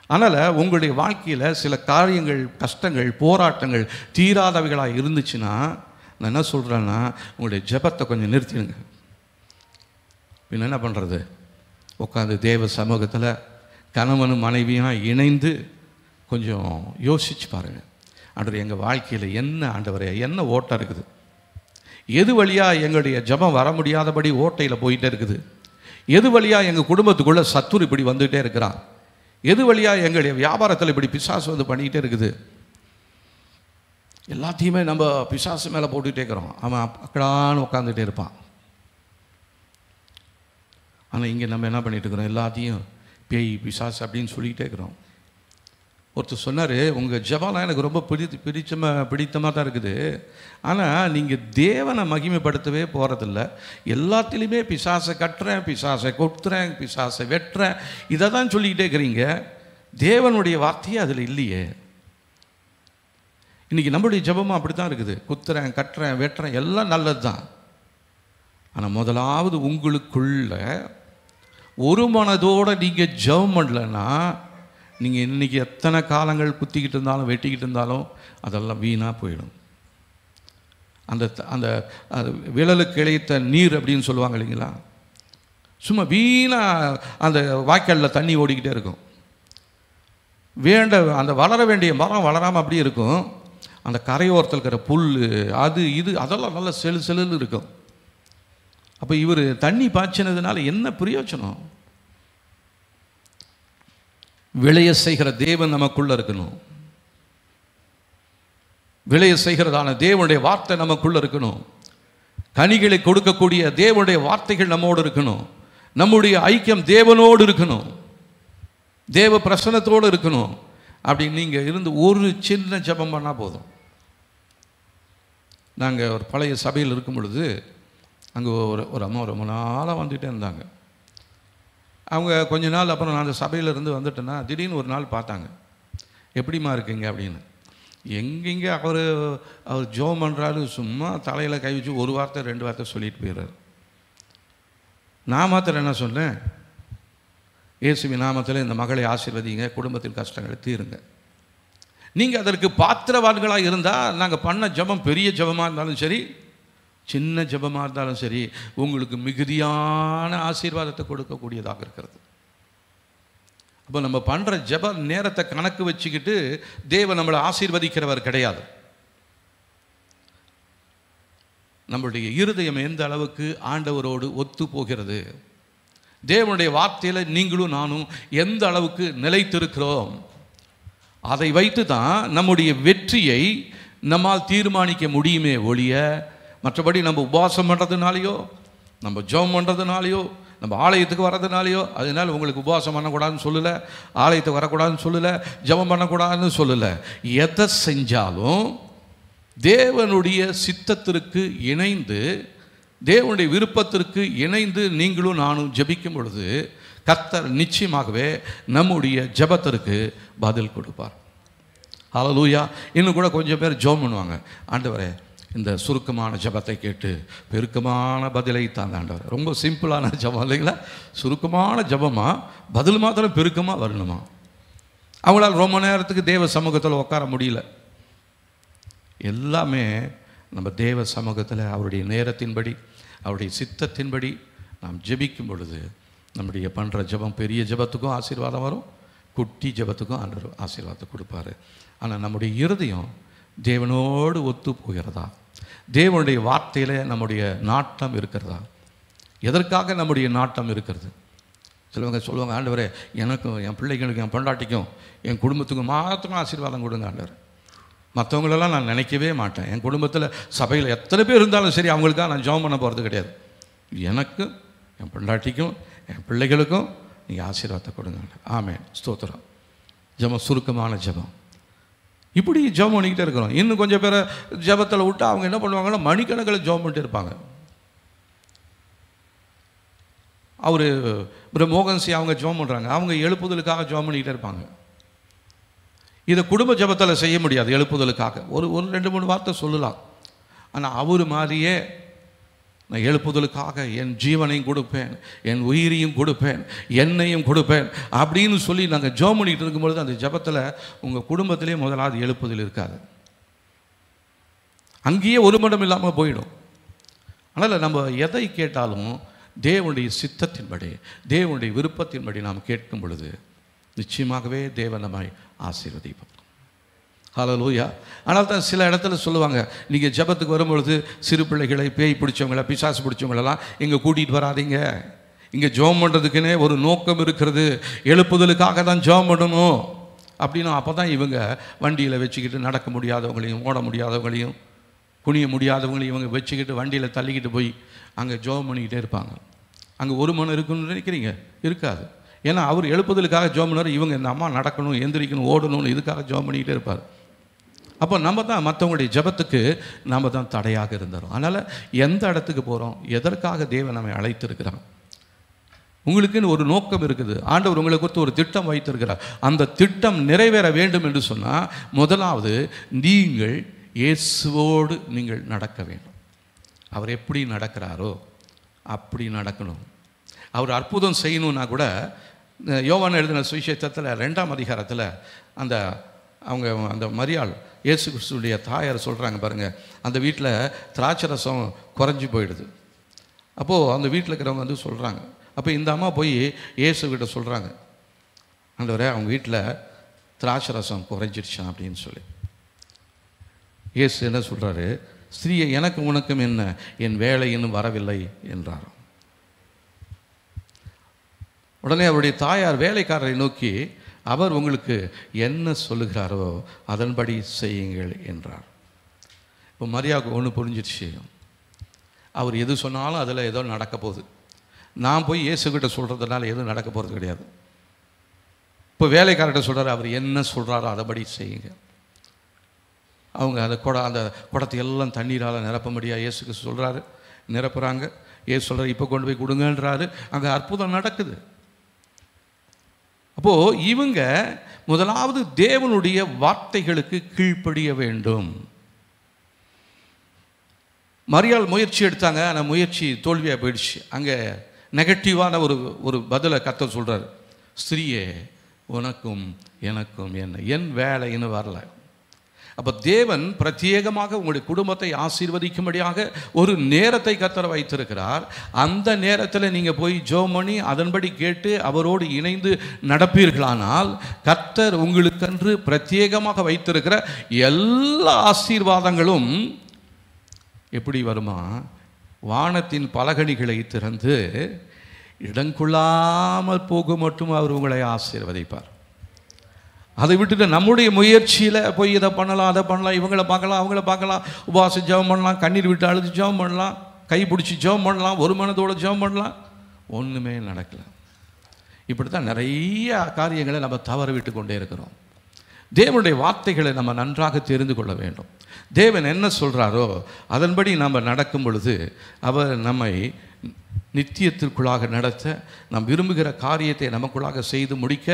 அதனால் உங்களுடைய வாழ்க்கையில் சில காரியங்கள், கஷ்டங்கள், போராட்டங்கள் தீராதவைகளாக இருந்துச்சுன்னா நான் என்ன சொல்கிறேன்னா, உங்களுடைய ஜெபத்தை கொஞ்சம் நிறுத்திடுங்க. பின்ன என்ன பண்ணுறது? உட்காந்து தேவ சமூகத்தில் கணவனும் மனைவியாக இணைந்து கொஞ்சம் யோசிச்சு பாருங்கள். ஆண்டவர், எங்கள் வாழ்க்கையில் என்ன ஆண்டவரே என்ன ஓட்டம் இருக்குது? எது வழியாக எங்களுடைய ஜெபம் வர முடியாதபடி ஓட்டையில் போயிட்டே இருக்குது? எது வழியாக எங்கள் குடும்பத்துக்குள்ளே சத்துரு இப்படி வந்துகிட்டே இருக்கிறான்? எது வழியாக எங்களுடைய வியாபாரத்தில் இப்படி பிசாசு வந்து பண்ணிக்கிட்டே இருக்குது? எல்லாத்தையுமே நம்ம பிசாசு மேலே போட்டுக்கிட்டே இருக்கிறோம். அவன் அக்கடான்னு உட்காந்துட்டே இருப்பான். ஆனால் இங்கே நம்ம என்ன பண்ணிகிட்டு இருக்கிறோம்? எல்லாத்தையும் பேய் பிசாசு அப்படின்னு சொல்லிக்கிட்டே இருக்கிறோம். ஒருத்தர் சொன்னார், உங்கள் ஜெபம்லாம் எனக்கு ரொம்ப பிடித்தமாக தான் இருக்குது, ஆனால் நீங்கள் தேவனை மகிமைப்படுத்தவே போகிறதில்ல. எல்லாத்துலேயுமே பிசாசை கட்டுறேன், பிசாசை கொத்துறேன், பிசாசை வெட்டுறேன், இதை தான் சொல்லிக்கிட்டே இருக்கிறீங்க. தேவனுடைய வார்த்தையே அதில் இல்லையே. இன்றைக்கி நம்மளுடைய ஜெபமும் அப்படி தான் இருக்குது. குத்துறேன், கட்டுறேன், வெட்டுறேன், எல்லாம் நல்லது தான். ஆனால் முதலாவது உங்களுக்குள்ள ஒரு மனதோடு நீங்கள் ஜெபம் பண்ணலைன்னா, நீங்கள் இன்றைக்கி எத்தனை காலங்கள் குத்திக்கிட்டு இருந்தாலும் வெட்டிக்கிட்டு இருந்தாலும் அதெல்லாம் வீணாக போயிடும். அந்த அந்த விழலுக்கு இழைத்த நீர் அப்படின்னு சொல்லுவாங்க இல்லைங்களா, சும்மா வீணாக அந்த வாய்க்காலில் தண்ணி ஓடிக்கிட்டே இருக்கும். அந்த வளர வேண்டிய மரம் வளராமல் அப்படியே இருக்கும். அந்த கரையோரத்தில் இருக்கிற புல், அது இது அதெல்லாம் நல்லா செலுன்னு இருக்கும். அப்போ இவர் தண்ணி பாய்ச்சினதுனால என்ன பிரயோஜனம்? விளைய செய்கிற தேவன் நமக்குள்ளே இருக்கணும். விளைய செய்கிறதான தேவனுடைய வார்த்தை நமக்குள்ளே இருக்கணும். கனிகளை கொடுக்கக்கூடிய தேவனுடைய வார்த்தைகள் நம்மோடு இருக்கணும். நம்முடைய ஐக்கியம் தேவனோடு இருக்கணும், தேவ பிரசன்னத்தோடு இருக்கணும். அப்படி நீங்கள் இருந்து ஒரு சின்ன ஜெபம் பண்ணால் போதும். நாங்கள் ஒரு பழைய சபையில் இருக்கும் பொழுது அங்கே ஒரு அம்மா ரொம்ப நாளாக வந்துகிட்டே இருந்தாங்க. அவங்க கொஞ்ச நாள் அப்புறம் நான் அந்த சபையிலேருந்து வந்துட்டேன்னா திடீர்னு ஒரு நாள் பார்த்தாங்க, எப்படிமா இருக்குங்க அப்படின்னு. எங்கெங்கே அவர் ஜெபம் பண்ணுறாரு, சும்மா தலையில் கை வச்சு ஒரு வார்த்தை 2 வார்த்தை சொல்லிட்டு போயிடுறாரு. நான் மாத்திரம் என்ன சொன்னேன், இயேசுவின் நாமத்தில் இந்த மகளை ஆசீர்வதிங்க, குடும்பத்தின் கஷ்டங்களை தீருங்க. நீங்கள் அதற்கு பாத்திரவான்களாக இருந்தால் நாங்கள் பண்ண ஜெபம் பெரிய ஜெபமாக இருந்தாலும் சரி, சின்ன ஜெபமாக இருந்தாலும் சரி, உங்களுக்கு மிகுதியான ஆசீர்வாதத்தை கொடுக்கக்கூடியதாக இருக்கிறது. அப்போ நம்ம பண்ணுற ஜெப நேரத்தை கணக்கு வச்சுக்கிட்டு தேவன் நம்மளை ஆசீர்வதிக்கிறவர் கிடையாது. நம்மளுடைய இருதயம் எந்த அளவுக்கு ஆண்டவரோடு ஒத்து போகிறது, தேவனுடைய வார்த்தையில் நீங்களும் நானும் எந்த அளவுக்கு நிலைத்திருக்கிறோம், அதை வைத்து தான் நம்முடைய வெற்றியை நம்மால் தீர்மானிக்க முடியுமே ஒழிய, மற்றபடி நம்ம உபவாசம் பண்ணுறதுனாலையோ, நம்ம ஜெபம் பண்ணுறதுனாலையோ, நம்ம ஆலயத்துக்கு வர்றதுனாலையோ, அதனால் உங்களுக்கு உபவாசம் பண்ணக்கூடாதுன்னு சொல்லலை, ஆலயத்துக்கு வரக்கூடாதுன்னு சொல்லலை, ஜெபம் பண்ணக்கூடாதுன்னு சொல்லலை. எதை செஞ்சாலும் தேவனுடைய சித்தத்திற்கு இணைந்து, தேவனுடைய விருப்பத்திற்கு இணைந்து நீங்களும் நானும் ஜெபிக்கும் பொழுது கர்த்தர் நிச்சயமாகவே நம்முடைய ஜெபத்திற்கு பதில் கொடுப்பார். ஹல்லேலூயா. இன்னும் கூட கொஞ்சம் பேர் ஜெபம் பண்ணுவாங்க, ஆண்டவரே இந்த சுருக்கமான ஜெபத்தை கேட்டு பெருக்கமான பதிலை தாங்க ஆண்டவரே. ரொம்ப சிம்பிளான ஜெபம் இல்லைங்களா? சுருக்கமான ஜெபமா, பதில் மாத்திரம் பெருக்கமாக வரணுமா? அவங்களால் ரொம்ப நேரத்துக்கு தேவ சமூகத்தில் உட்கார முடியல. எல்லாமே நம்ம தேவ சமூகத்தில் அவருடைய நேரத்தின்படி, அவருடைய சித்தத்தின்படி நாம் ஜெபிக்கும் பொழுது நம்முடைய பண்ணுற ஜெபம் பெரிய ஜெபத்துக்கும் ஆசீர்வாதம் வரும், குட்டி ஜெபத்துக்கும் ஆண்டவர் ஆசீர்வாதத்தை கொடுப்பாரு. ஆனால் நம்முடைய இருதயம் தேவனோடு ஒத்து போகிறதா, தேவனுடைய வார்த்தையில் நம்முடைய நாட்டம் இருக்கிறதா? எதற்காக நம்முடைய நாட்டம் இருக்கிறது? சிலவங்க சொல்லுவாங்க, ஆண்டவரே எனக்கும் என் பிள்ளைகளுக்கும் என் பொண்டாட்டிக்கும் என் குடும்பத்துக்கும் மாத்திரம் ஆசீர்வாதம் கொடுங்க ஆண்டவர். மற்றவங்களெல்லாம் நான் நினைக்கவே மாட்டேன். என் குடும்பத்தில் சபையில் எத்தனை பேர் இருந்தாலும் சரி, அவங்களுக்காக நான் ஜெபம் பண்ண போகிறது கிடையாது. எனக்கும் என் பொண்டாட்டிக்கும் என் பிள்ளைகளுக்கும் நீங்கள் ஆசீர்வாதத்தை கொடுங்க. ஆமென், ஸ்தோத்திரம். ஜெபம் சுருக்கமான ஜெபம். இப்படி ஜெபம் பண்ணிக்கிட்டே இருக்கிறோம். இன்னும் கொஞ்சம் பேரை ஜெபத்தில் விட்டு அவங்க என்ன பண்ணுவாங்கன்னா மணிக்கணக்கில் ஜெபம் பண்ணிட்டு இருப்பாங்க. அவர் மோகன்சி அவங்க ஜெபம் பண்ணுறாங்க, அவங்க எழுப்புதலுக்காக ஜெபம் பண்ணிக்கிட்டே இருப்பாங்க. இதை குடும்ப ஜெபத்தில் செய்ய முடியாது. எழுப்புதலுக்காக ஒரு 2-3 வார்த்தை சொல்லலாம். ஆனால் அவர் மாதிரியே நான் எழுப்புதலுக்காக என் ஜீவனையும் கொடுப்பேன், என் உயிரையும் கொடுப்பேன், என்னையும் கொடுப்பேன் அப்படின்னு சொல்லி நாங்கள் ஜெபம் பண்ணிகிட்டு இருக்கும்பொழுது அந்த ஜெபத்தில் உங்கள் குடும்பத்திலே முதலாவது எழுப்புதல் இருக்காது. அங்கேயே ஒரு மடம் இல்லாமல் போயிடும். அதனால் நம்ம எதை கேட்டாலும் தேவனுடைய சித்தத்தின்படி, தேவனுடைய விருப்பத்தின்படி நாம் கேட்கும் பொழுது நிச்சயமாகவே தேவன் நம்மை ஆசீர்வதிப்பார். ஹல்லேலூயா. ஆனால் தான் சில இடத்துல சொல்லுவாங்க, நீங்கள் ஜெபத்துக்கு வரும்பொழுது சிறு பிள்ளைகளை, பேய் பிடிச்சவங்களை, பிசாசு பிடிச்சவங்களெல்லாம் இங்கே கூட்டிகிட்டு வராதிங்க. இங்கே ஜெபம் பண்ணுறதுக்குன்னே ஒரு நோக்கம் இருக்கிறது, எழுப்புதலுக்காக தான் ஜெபம் பண்ணணும் அப்படின்னா. அப்போ தான் இவங்க வண்டியில் வச்சுக்கிட்டு நடக்க முடியாதவங்களையும், ஓட முடியாதவங்களையும், குனிய முடியாதவங்களையும் இவங்க வச்சுக்கிட்டு வண்டியில் தள்ளிக்கிட்டு போய் அங்கே ஜெபம் பண்ணிக்கிட்டே இருப்பாங்க. அங்கே ஒரு மனம் இருக்குன்னு நினைக்கிறீங்க? இருக்காது. ஏன்னா அவர் எழுப்புதலுக்காக ஜெபம் பண்ணுவார், இவங்க இந்த அம்மா நடக்கணும், எந்திரிக்கணும், ஓடணும்னு இதுக்காக ஜெபம் பண்ணிக்கிட்டே இருப்பார். அப்போ நம்ம தான் மற்றவங்களுடைய ஜெபத்துக்கு நம்ம தான் தடையாக இருந்தோம். அதனால் எந்த இடத்துக்கு போகிறோம், எதற்காக தேவன் நம்மை அழைத்திருக்கிறான், உங்களுக்குன்னு ஒரு நோக்கம் இருக்குது. ஆண்டவர் உங்களை குறித்து ஒரு திட்டம் வைத்திருக்கிறார். அந்த திட்டம் நிறைவேற வேண்டும் என்று சொன்னால் முதலாவது நீங்கள் இயேசுவோடு நீங்கள் நடக்க வேண்டும். அவர் எப்படி நடக்கிறாரோ அப்படி நடக்கணும். அவர் அற்புதம் செய்யணுன்னா கூட யோவான் எழுதின சுவிசேஷத்தில் 2ஆம் அதிகாரத்தில் அந்த மரியாள் இயேசு கிறிஸ்துடைய தாயார் சொல்கிறாங்க பாருங்கள், அந்த வீட்டில் திராட்சை ரசம் குறைஞ்சி போயிடுது. அப்போது அந்த வீட்டில் இருக்கிறவங்க வந்து சொல்கிறாங்க. அப்போ இந்த அம்மா போய் இயேசுக்கிட்ட சொல்கிறாங்க, ஆண்டவரே அவங்க வீட்டில் திராட்சை ரசம் குறைஞ்சிடுச்சான் அப்படின்னு சொல்லி. இயேசு என்ன சொல்கிறாரு, ஸ்திரீயை எனக்கு உனக்கும் என்ன, என் வேலை இன்னும் வரவில்லை என்றார். உடனே அவருடைய தாயார் வேலைக்காரரை நோக்கி, அவர் உங்களுக்கு என்ன சொல்லுகிறாரோ அதன்படி செய்யுங்கள் என்றார். இப்போ மரியாவுக்கு ஒன்று புரிஞ்சிடுச்சு, அவர் எது சொன்னாலும் அதில் ஏதோ நடக்க போகுது. நான் போய் இயேசுக்கிட்ட சொல்கிறதுனால எதுவும் நடக்க போகிறது கிடையாது. இப்போ வேலைக்காரர்கிட்ட சொல்கிறார், அவர் என்ன சொல்கிறாரோ அதைபடி செய்யுங்க. அவங்க அந்த குடத்தை எல்லாம் தண்ணீரால் நிரப்ப முடியாது. இயேசுக்கு சொல்கிறாரு, நிரப்புறாங்க. இயேசு சொல்கிறார், இப்போ கொண்டு போய் கொடுங்கன்றாரு. அங்கே அற்புதம் நடக்குது. அப்போது இவங்க முதலாவது தேவனுடைய வார்த்தைகளுக்கு கீழ்ப்படிய வேண்டும். மரியாள் முயற்சி எடுத்தாங்க, ஆனால் முயற்சி தோல்வியாக போயிடுச்சு. அங்கே நெகட்டிவான ஒரு பதிலை கர்த்தர் சொல்கிறார், ஸ்திரீயே உனக்கும் எனக்கும் என்ன, என் வேலைன்னு வரல. அப்போ தேவன் பிரத்யேகமாக உங்களுடைய குடும்பத்தை ஆசீர்வதிக்கும்படியாக ஒரு நேரத்தை கர்த்தர் வைத்திருக்கிறார். அந்த நேரத்தில் நீங்கள் போய் ஜெபம் பண்ணி அதன்படி கேட்டு அவரோடு இணைந்து நடப்பீர்களானால் கர்த்தர் உங்களுக்கென்று பிரத்யேகமாக வைத்திருக்கிற எல்லா ஆசீர்வாதங்களும் எப்படி வருமா, வானத்தின் பலகணிகளை திறந்து இடங்கொள்ளாமல் போக மட்டும் அவர் உங்களை ஆசீர்வதிப்பார். அதை விட்டுட்டு நம்முடைய முயற்சியில் போய் இதை பண்ணலாம் அதை பண்ணலாம், இவங்களை பார்க்கலாம் அவங்கள பார்க்கலாம், உபவாச ஜெபம் பண்ணலாம், கண்ணீர் விட்டு அழுது ஜெபம் பண்ணலாம், கை பிடிச்சி ஜெபம் பண்ணலாம், ஒரு மனதோடு ஜெபம் பண்ணலாம், ஒன்றுமே நடக்கலை. இப்படி தான் நிறைய காரியங்களை நம்ம தவற விட்டு கொண்டே இருக்கிறோம். தேவனுடைய வார்த்தைகளை நம்ம நன்றாக தெரிந்து கொள்ள வேண்டும். தேவன் என்ன சொல்கிறாரோ அதன்படி நம்ம நடக்கும் பொழுது அவர் நம்மை நித்தியத்திற்குள்ளாக நடத்த, நாம் விரும்புகிற காரியத்தை நமக்குள்ளாக செய்து முடிக்க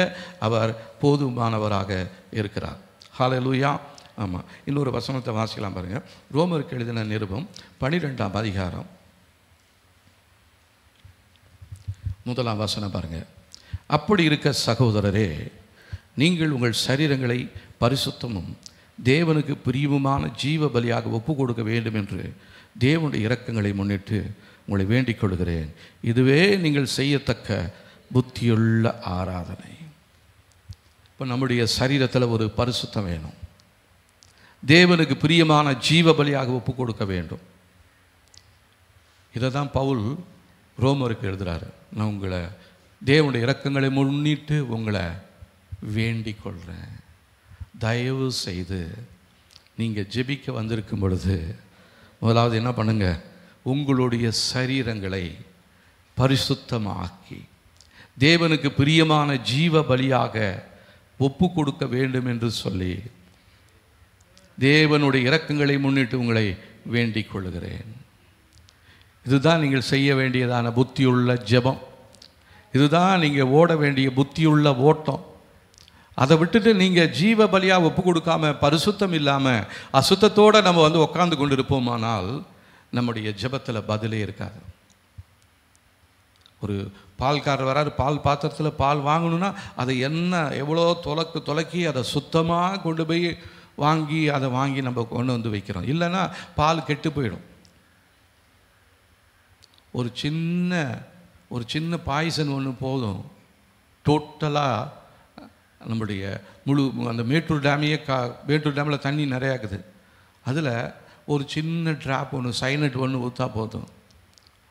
அவர் போதுமானவராக இருக்கிறார். ஹல்லேலூயா. ஆமாம், இன்னொரு வசனத்தை வாசிக்கலாம் பாருங்கள். ரோமருக்கு எழுதின நிருபம் 12ஆம் அதிகாரம் 1ஆம் வசனம் பாருங்கள். அப்படி இருக்க சகோதரரே, நீங்கள் உங்கள் சரீரங்களை பரிசுத்தமும் தேவனுக்கு பிரியவுமான ஜீவ பலியாக ஒப்பு கொடுக்க வேண்டும் என்று தேவனுடைய இரக்கங்களை முன்னிட்டு உங்களை வேண்டிக் கொள்கிறேன். இதுவே நீங்கள் செய்யத்தக்க புத்தியுள்ள ஆராதனை. இப்போ நம்முடைய சரீரத்தில் ஒரு பரிசுத்தம் வேணும். தேவனுக்கு பிரியமான ஜீவ பலியாக ஒப்பு கொடுக்க வேண்டும். இதை தான் பவுல் ரோமருக்கு எழுதுகிறாரு. நான் உங்களை தேவனுடைய இரக்கங்களை முன்னிட்டு உங்களை வேண்டிக் கொள்கிறேன். தயவு செய்து நீங்கள் ஜெபிக்க வந்திருக்கும் பொழுது முதலாவது என்ன பண்ணுங்க, உங்களுடைய சரீரங்களை பரிசுத்தமாக்கி தேவனுக்கு பிரியமான ஜீவ பலியாக ஒப்பு கொடுக்க வேண்டும் என்று சொல்லி தேவனுடைய இரக்கங்களை முன்னிட்டு உங்களை வேண்டிக் கொள்கிறேன். இதுதான் நீங்கள் செய்ய வேண்டியதான புத்தியுள்ள ஜெபம். இதுதான் நீங்கள் ஓட வேண்டிய புத்தியுள்ள ஓட்டம். அதை விட்டுட்டு நீங்கள் ஜீவ பலியாக ஒப்பு கொடுக்காம பரிசுத்தம் இல்லாமல் அசுத்தத்தோடு நம்ம உட்கார்ந்து கொண்டு இருப்போமானால் நம்முடைய ஜெபத்தில் பதிலே இருக்காது. ஒரு பால்காரர் வராரு, பால் பாத்திரத்தில் பால் வாங்கணும்னா அதை எவ்வளோ தொலைக்கி அதை சுத்தமாக கொண்டு போய் அதை வாங்கி நம்ம கொண்டு வந்து வைக்கிறோம். இல்லைன்னா பால் கெட்டு போயிடும். ஒரு சின்ன பாய்சன் ஒன்று போதும், டோட்டலாக நம்முடைய முழு அந்த மேட்டூர் டேமில் தண்ணி நிறையாக்குது. அதில் ஒரு சின்ன ட்ராப் ஒன்று, சைனட் ஒன்று ஊற்றா போதும்,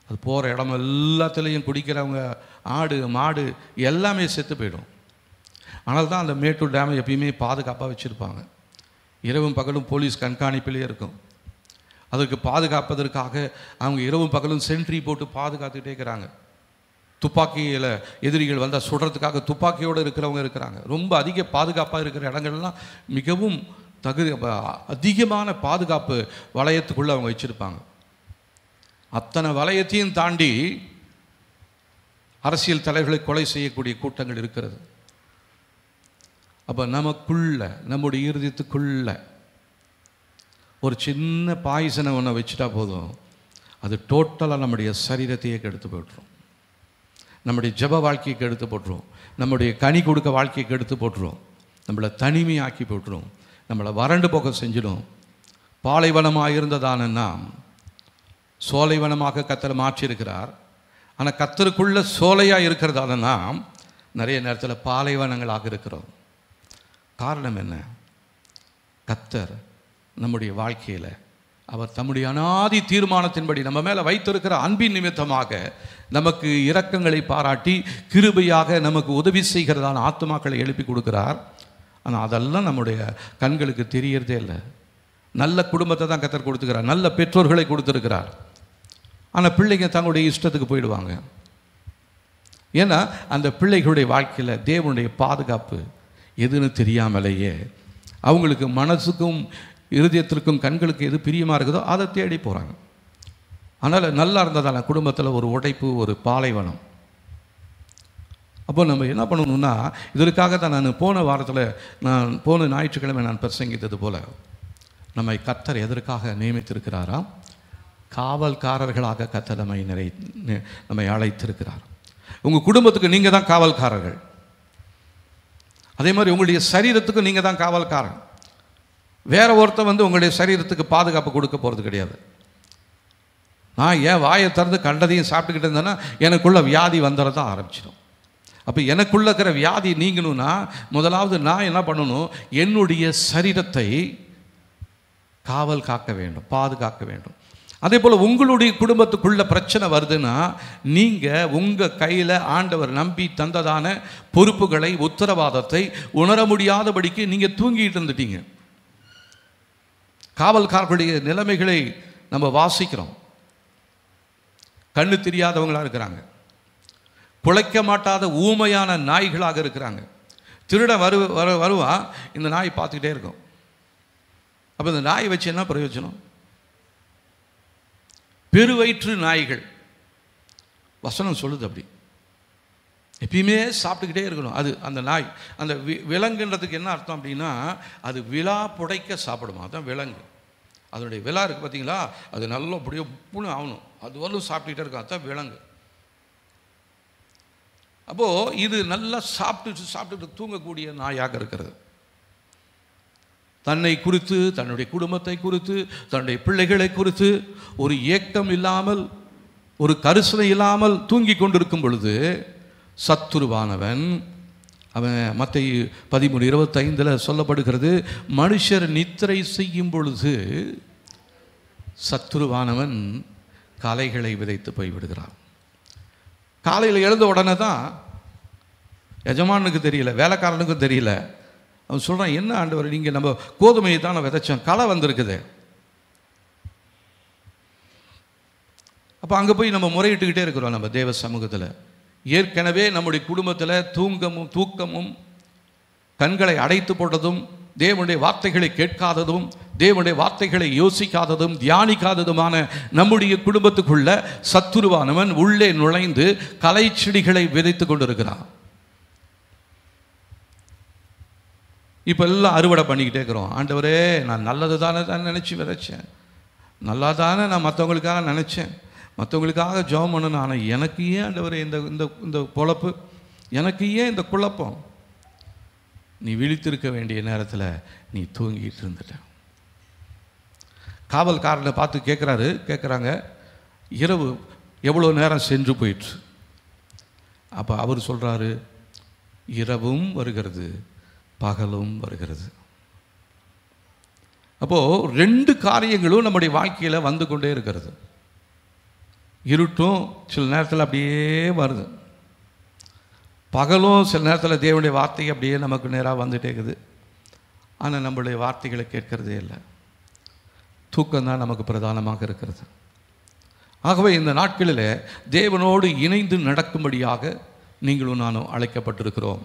அது போகிற இடம் எல்லாத்துலேயும் குடிக்கிறவங்க ஆடு மாடு எல்லாமே செத்து போயிடும். ஆனால் தான் அந்த மேட்டூர் டேமை எப்பயுமே பாதுகாப்பாக வச்சுருப்பாங்க. இரவும் பகலும் போலீஸ் கண்காணிப்பிலே இருக்கும். அதற்கு பாதுகாப்பதற்காக அவங்க இரவும் பகலும் சென்ட்ரி போட்டு பாதுகாத்துக்கிட்டே இருக்கிறாங்க. துப்பாக்கியில் எதிரிகள் வந்தால் சுடுறதுக்காக துப்பாக்கியோடு இருக்கிறவங்க இருக்கிறாங்க. ரொம்ப அதிக பாதுகாப்பாக இருக்கிற இடங்கள்லாம் மிகவும் அதிகமான பாதுகாப்பு வளையத்துக்குள்ளே அவங்க வச்சுருப்பாங்க. அத்தனை வளையத்தையும் தாண்டி அரசியல் தலைவர்களை கொலை செய்யக்கூடிய கூட்டங்கள் இருக்கிறது. அப்போ நமக்குள்ள, நம்முடைய இருதயத்துக்குள்ள ஒரு சின்ன பாய்சனை ஒன்று வச்சுட்டா போதும், அது டோட்டலாக நம்முடைய சரீரத்தையே கெடுத்து போட்டுரும். நம்முடைய ஜெப வாழ்க்கையை கெடுத்து போட்டுரும். நம்முடைய கனி கொடுக்க வாழ்க்கையை கெடுத்து போட்டுரும். நம்மளை தனிமையாக்கி போட்டுரும். நம்மளை வறண்டு போக செஞ்சிடும். பாலைவனமாக இருந்ததான நாம் சோலைவனமாக கர்த்தர் மாற்றியிருக்கிறார். ஆனால் கர்த்தருக்குள்ள சோலையாக இருக்கிறதால நாம் நிறைய நேரத்தில் பாலைவனங்களாக இருக்கிறோம். காரணம் என்ன? கர்த்தர் நம்முடைய வாழ்க்கையில் அவர் தம்முடைய அநாதி தீர்மானத்தின்படி நம்ம மேலே வைத்திருக்கிற அன்பின் நிமித்தமாக நமக்கு இரக்கங்களை பாராட்டி கிருபையாக நமக்கு உதவி செய்கிறதான ஆத்துமாக்களை எழுப்பி கொடுக்கிறார். ஆனால் அதெல்லாம் நம்முடைய கண்களுக்கு தெரியறதே இல்லை. நல்ல குடும்பத்தை தான் கர்த்தர் கொடுத்துக்கிறார், நல்ல பெற்றோர்களை கொடுத்துருக்கிறார். ஆனால் பிள்ளைங்க தங்களுடைய இஷ்டத்துக்கு போயிடுவாங்க. ஏன்னா அந்த பிள்ளைகளுடைய வாழ்க்கையில் தேவனுடைய பாதுகாப்பு எதுன்னு தெரியாமலேயே அவங்களுக்கு மனசுக்கும் இருதயத்திற்கும் கண்களுக்கு எது பிரியமாக இருக்குதோ அதை தேடி போகிறாங்க. அதனால் நல்லா இருந்ததான குடும்பத்தில் ஒரு உடைப்பு, ஒரு பாலைவனம். அப்போ நம்ம என்ன பண்ணணும்னா, இதற்காக தான் நான் போன வாரத்தில் போன ஞாயிற்றுக்கிழமை நான் பிரசங்கித்தது போல், நம்மை கர்த்தர் எதற்காக நியமித்திருக்கிறாராம்? காவல்காரர்களாக கர்த்தர் நம்மை அழைத்திருக்கிறார். உங்கள் குடும்பத்துக்கு நீங்கள் தான் காவல்காரர்கள். அதே மாதிரி உங்களுடைய சரீரத்துக்கு நீங்கள் தான் காவல்காரன். வேற ஒருத்தர் உங்களுடைய சரீரத்துக்கு பாதுகாப்பு கொடுக்க போகிறது கிடையாது. நான் ஏன் வாயை திறந்து கண்டதையும் சாப்பிட்டுக்கிட்டு இருந்தேன்னா எனக்குள்ள வியாதி வந்துடதான் ஆரம்பிச்சிடும். அப்போ எனக்குள்ள இருக்கிற வியாதி நீங்கணும்னா முதலாவது நான் என்ன பண்ணணும்? என்னுடைய சரீரத்தை காவல் காக்க வேண்டும், பாதுகாக்க வேண்டும். அதே போல் உங்களுடைய குடும்பத்துக்குள்ள பிரச்சனை வருதுன்னா நீங்கள் உங்கள் கையில் ஆண்டவர் நம்பி தந்ததான பொறுப்புகளை, உத்தரவாதத்தை உணர முடியாதபடிக்கு நீங்கள் தூங்கிட்டு இருந்துட்டீங்க. காவல்காரர்களுடைய நிலைமைகளை நம்ம வாசிக்கிறோம். கண்ணு தெரியாதவங்களாக இருக்கிறாங்க, பிழைக்க மாட்டாத ஊமையான நாய்களாக இருக்கிறாங்க. திருடன் வருவான், இந்த நாய் பார்த்துக்கிட்டே இருக்கும். அப்போ இந்த நாய் வச்சு என்ன பிரயோஜனம்? பெருவயிற்று நாய்கள், வசனம் சொல்லுது அப்படி. எப்பயுமே சாப்பிட்டுக்கிட்டே இருக்கணும். அது அந்த நாய், அந்த விலங்குன்றதுக்கு என்ன அர்த்தம் அப்படின்னா, அது விழா புடைக்க சாப்பிடுமா, அதுதான் விலங்கு. அதனுடைய விழா இருக்குது பார்த்தீங்களா, அது நல்லா அப்படியே உப்புன்னு ஆகணும், அது வரலும் சாப்பிட்டுக்கிட்டே இருக்கும், அதுதான் விலங்கு. அப்போது இது நல்லா சாப்பிட்டுட்டு தூங்கக்கூடிய நாயாக இருக்கிறது. தன்னை குறித்து, தன்னுடைய குடும்பத்தை குறித்து, தன்னுடைய பிள்ளைகளை குறித்து ஒரு ஏக்கம் இல்லாமல், ஒரு கரிசனை இல்லாமல் தூங்கி கொண்டிருக்கும் பொழுது சத்துருவானவன், அவன் மத்தேயு 13:25 சொல்லப்படுகிறது, மனுஷர் நித்திரை செய்யும் பொழுது சத்துருவானவன் களைகளை விதைத்து போய்விடுகிறான். காலையில் எழுந்த உடனே தான் எஜமானுக்கு தெரியல, வேலைக்காரனுக்கும் தெரியல. அவன் சொல்கிறான், என்ன ஆண்டவர், நீங்கள் நம்ம கோதுமையை தான் நான் விதைச்சோம், களை வந்திருக்குது. அப்போ அங்கே போய் நம்ம முறையிட்டுக்கிட்டே இருக்கிறோம் நம்ம தேவ சமூகத்தில். ஏற்கனவே நம்முடைய குடும்பத்தில் தூக்கமும் கண்களை அடைத்து போட்டதும், தேவனுடைய வார்த்தைகளை கேட்காததும், தேவனுடைய வார்த்தைகளை யோசிக்காததும், தியானிக்காததுமான நம்முடைய குடும்பத்துக்குள்ள சத்துருவானவன் உள்ளே நுழைந்து கலை செடிகளை விதைத்து கொண்டிருக்கிறான். இப்போ எல்லாம் அறுவடை பண்ணிக்கிட்டே இருக்கிறோம். ஆண்டவரே, நான் நல்லது தானே நினச்சி விதைச்சேன், நல்லா தானே நான் மற்றவங்களுக்காக நினச்சேன், மற்றவங்களுக்காக ஜெபம் பண்ணணும். ஆனால் எனக்கு ஏன் ஆண்டவரே இந்த இந்த பொழப்பு, எனக்கு ஏன் இந்த குழப்பம்? நீ விழித்திருக்க வேண்டிய நேரத்தில் நீ தூங்கிட்டு இருந்துட்ட. காவல்காரனை பார்த்து கேட்குறாங்க, இரவு எவ்வளோ நேரம் சென்று போயிட்டு. அப்போ அவர் சொல்கிறாரு, இரவும் வருகிறது, பகலும் வருகிறது. அப்போது 2 காரியங்களும் நம்முடைய வாழ்க்கையில் வந்து கொண்டே இருக்கிறது. இருட்டும் சில நேரத்தில் அப்படியே வருது, பகலும் சில நேரத்தில் தேவனுடைய வார்த்தை அப்படியே நமக்கு நேராக வந்துட்டே இருக்குது. ஆனால் நம்மளுடைய வார்த்தைகளை கேட்கறதே இல்லை. தூக்கம்தான் நமக்கு பிரதானமாக இருக்கிறது. ஆகவே இந்த நாட்களில் தேவனோடு இணைந்து நடக்கும்படியாக நீங்களும் நானும் அழைக்கப்பட்டிருக்கிறோம்.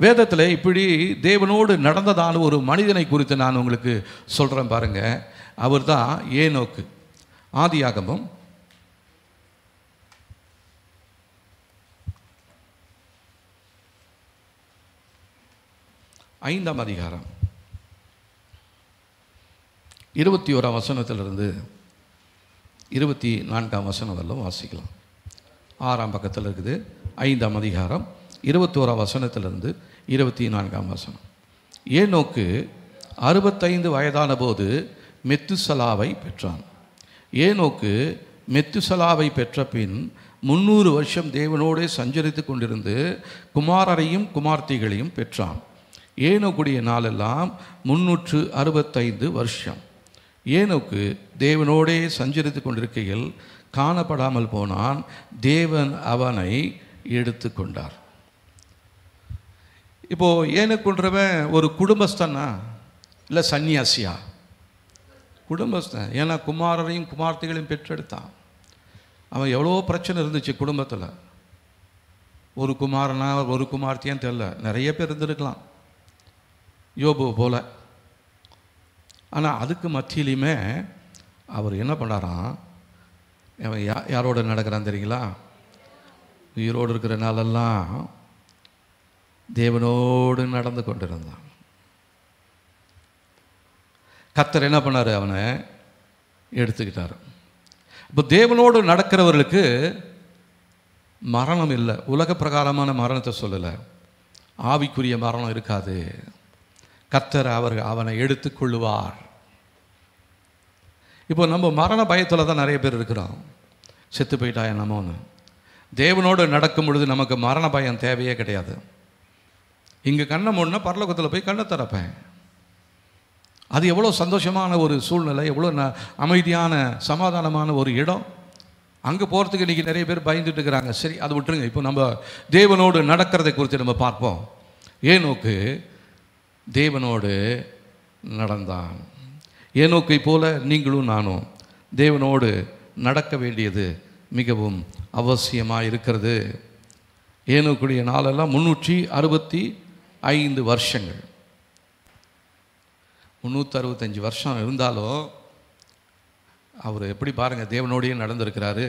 வேதத்தில் இப்படி தேவனோடு நடந்ததான ஒரு மனிதனை குறித்து நான் உங்களுக்கு சொல்கிறேன் பாருங்கள். அவர் தான் ஏனோக்கு. ஆதியாகமம் 5ஆம் அதிகாரம் 21ஆம் வசனத்திலிருந்து 24ஆம் வசனம் வரலும் வாசிக்கலாம். 6ஆம் பக்கத்தில் இருக்குது. 5ஆம் அதிகாரம் 21ஆம் வசனத்திலிருந்து 24ஆம் வசனம். ஏனோக்கு 65 வயதான போது மெத்துசலாவை பெற்றான். ஏனோக்கு மெத்துசலாவை பெற்ற பின் 300 வருஷம் தேவனோடே சஞ்சரித்து கொண்டிருந்து குமாரரையும் குமார்த்திகளையும் பெற்றான். ஏனோக்குடைய நாளெல்லாம் 365 வருஷம். ஏனோக்கு தேவனோடே சஞ்சரித்து கொண்டிருக்கையில் காணப்படாமல் போனான், தேவன் அவனை எடுத்து கொண்டார். இப்போது ஏனோக்குன்றவன் ஒரு குடும்பஸ்தனா இல்லை சன்னியாசியா? குடும்பஸ்தன். ஏன்னா குமாரரையும் குமார்த்திகளையும் பெற்றெடுத்தான். அவன் எவ்வளோ பிரச்சனை இருந்துச்சு குடும்பத்தில். ஒரு குமாரனா ஒரு குமார்த்தியான்னு தெரியல, நிறைய பேர் இருந்திருக்கலாம் யோபு போல. ஆனால் அதுக்கு மத்தியிலையுமே அவர் என்ன பண்ணாராம், அவன் யாரோடு நடக்கிறான் தெரியுங்களா? உயிரோடு இருக்கிற நாளெல்லாம் தேவனோடு நடந்து கொண்டிருந்தான். கர்த்தர் என்ன பண்ணார், அவனை எடுத்துக்கிட்டார். இப்போ தேவனோடு நடக்கிறவர்களுக்கு மரணம் இல்லை. உலக பிரகாரமான மரணத்தை சொல்லலை, ஆவிக்குரிய மரணம் இருக்காது. கர்த்தர் அவனை எடுத்துக்கொள்ளுவார். இப்போ நம்ம மரண பயத்தில் தான் நிறைய பேர் இருக்கிறோம். செத்து போயிட்டா என்னமோன்னு. தேவனோடு நடக்கும் பொழுது நமக்கு மரண பயம் தேவையே கிடையாது. இங்கே கண்ணை மூடினா பரலோகத்தில் போய் கண்ணை திறப்பேன். அது எவ்வளோ சந்தோஷமான ஒரு சூழ்நிலை, எவ்வளோ அமைதியான சமாதானமான ஒரு இடம். அங்கே போகிறதுக்கு இன்றைக்கி நிறைய பேர் பயந்துட்டு இருக்கிறாங்க. சரி, அது விட்டுருங்க. இப்போ நம்ம தேவனோடு நடக்கிறதை குறித்து நம்ம பார்ப்போம். ஏனோக்கு தேவனோடு நடந்தான். ஏனோக்கை போல நீங்களும் நானும் தேவனோடு நடக்க வேண்டியது மிகவும் அவசியமாக இருக்கிறது. ஏனோக்குடைய நாளெல்லாம் 365 வருஷங்கள். 365 வருஷம் இருந்தாலும் அவர் எப்படி பாருங்கள், தேவனோடையே நடந்திருக்கிறாரு.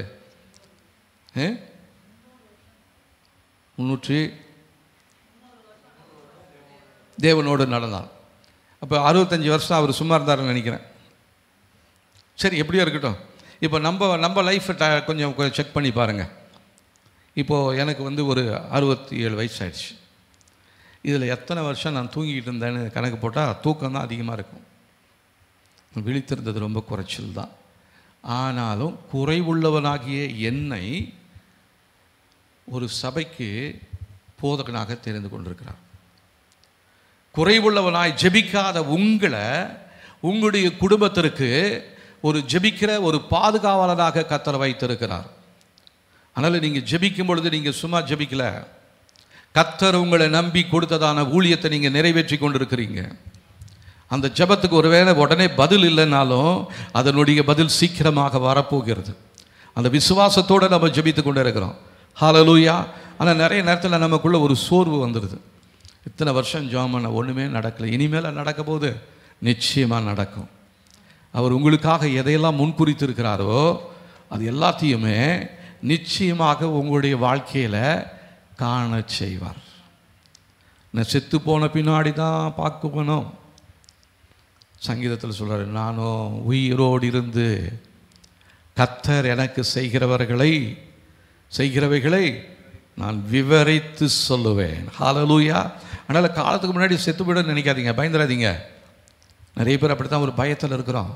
300 தேவனோடு நடந்தார். அப்போ 65 வருஷம் அவர் சும்மா இருந்தாருன்னு நினைக்கிறேன். சரி, எப்படியோ இருக்கட்டும். இப்போ நம்ம லைஃப்பை கொஞ்சம் செக் பண்ணி பாருங்கள். இப்போது எனக்கு ஒரு 67 வயசு ஆயிடுச்சு. இதில் எத்தனை வருஷம் நான் தூங்கிக்கிட்டு இருந்தேன்னு கணக்கு போட்டால் தூக்கம் தான் அதிகமாக இருக்கும். விழித்திருந்தது ரொம்ப குறைச்சல் தான். ஆனாலும் குறைவுள்ளவனாகிய என்னை ஒரு சபைக்கு போதகனாக தெரிந்து கொண்டிருக்கிறார். குறைவுள்ளவனாய் ஜெபிக்காத உங்களை உங்களுடைய குடும்பத்திற்கு ஒரு ஜெபிக்கிற ஒரு பாதுகாவலனாக கர்த்தர் வைத்திருக்கிறார். அதனால் நீங்கள் ஜெபிக்கும் பொழுது நீங்கள் சும்மா ஜெபிக்கல, கர்த்தர் உங்களை நம்பி கொடுத்ததான ஊழியத்தை நீங்கள் நிறைவேற்றி கொண்டிருக்கிறீங்க. அந்த ஜெபத்துக்கு ஒருவேளை உடனே பதில் இல்லைனாலும் அதனுடைய பதில் சீக்கிரமாக வரப்போகிறது. அந்த விசுவாசத்தோடு நம்ம ஜெபித்து கொண்டே இருக்கிறோம். ஹல்லேலூயா. ஆனால் நிறைய நேரத்தில் நமக்குள்ள ஒரு சோர்வு வந்துடுது. இத்தனை வருஷம் ஜெபம் பண்ண ஒன்றுமே நடக்கலை, இனிமேல் நடக்க போது நிச்சயமாக நடக்கும். அவர் உங்களுக்காக எதையெல்லாம் முன்குறித்து இருக்கிறாரோ அது எல்லாத்தையுமே நிச்சயமாக உங்களுடைய வாழ்க்கையில் காண செய்வார். நான் செத்து போன பின்னாடி தான் பார்க்கணும். சங்கீதத்தில் சொல்கிறார், நானும் உயிரோடு இருந்து கர்த்தர் எனக்கு செய்கிறவைகளை நான் விவரித்து சொல்லுவேன். ஹல்லேலூயா. அதனால் காலத்துக்கு முன்னாடி செத்து போய்ட நினைக்காதீங்க, பயந்துடாதீங்க. நிறைய பேர் அப்படி தான் ஒரு பயத்தில் இருக்கிறோம்.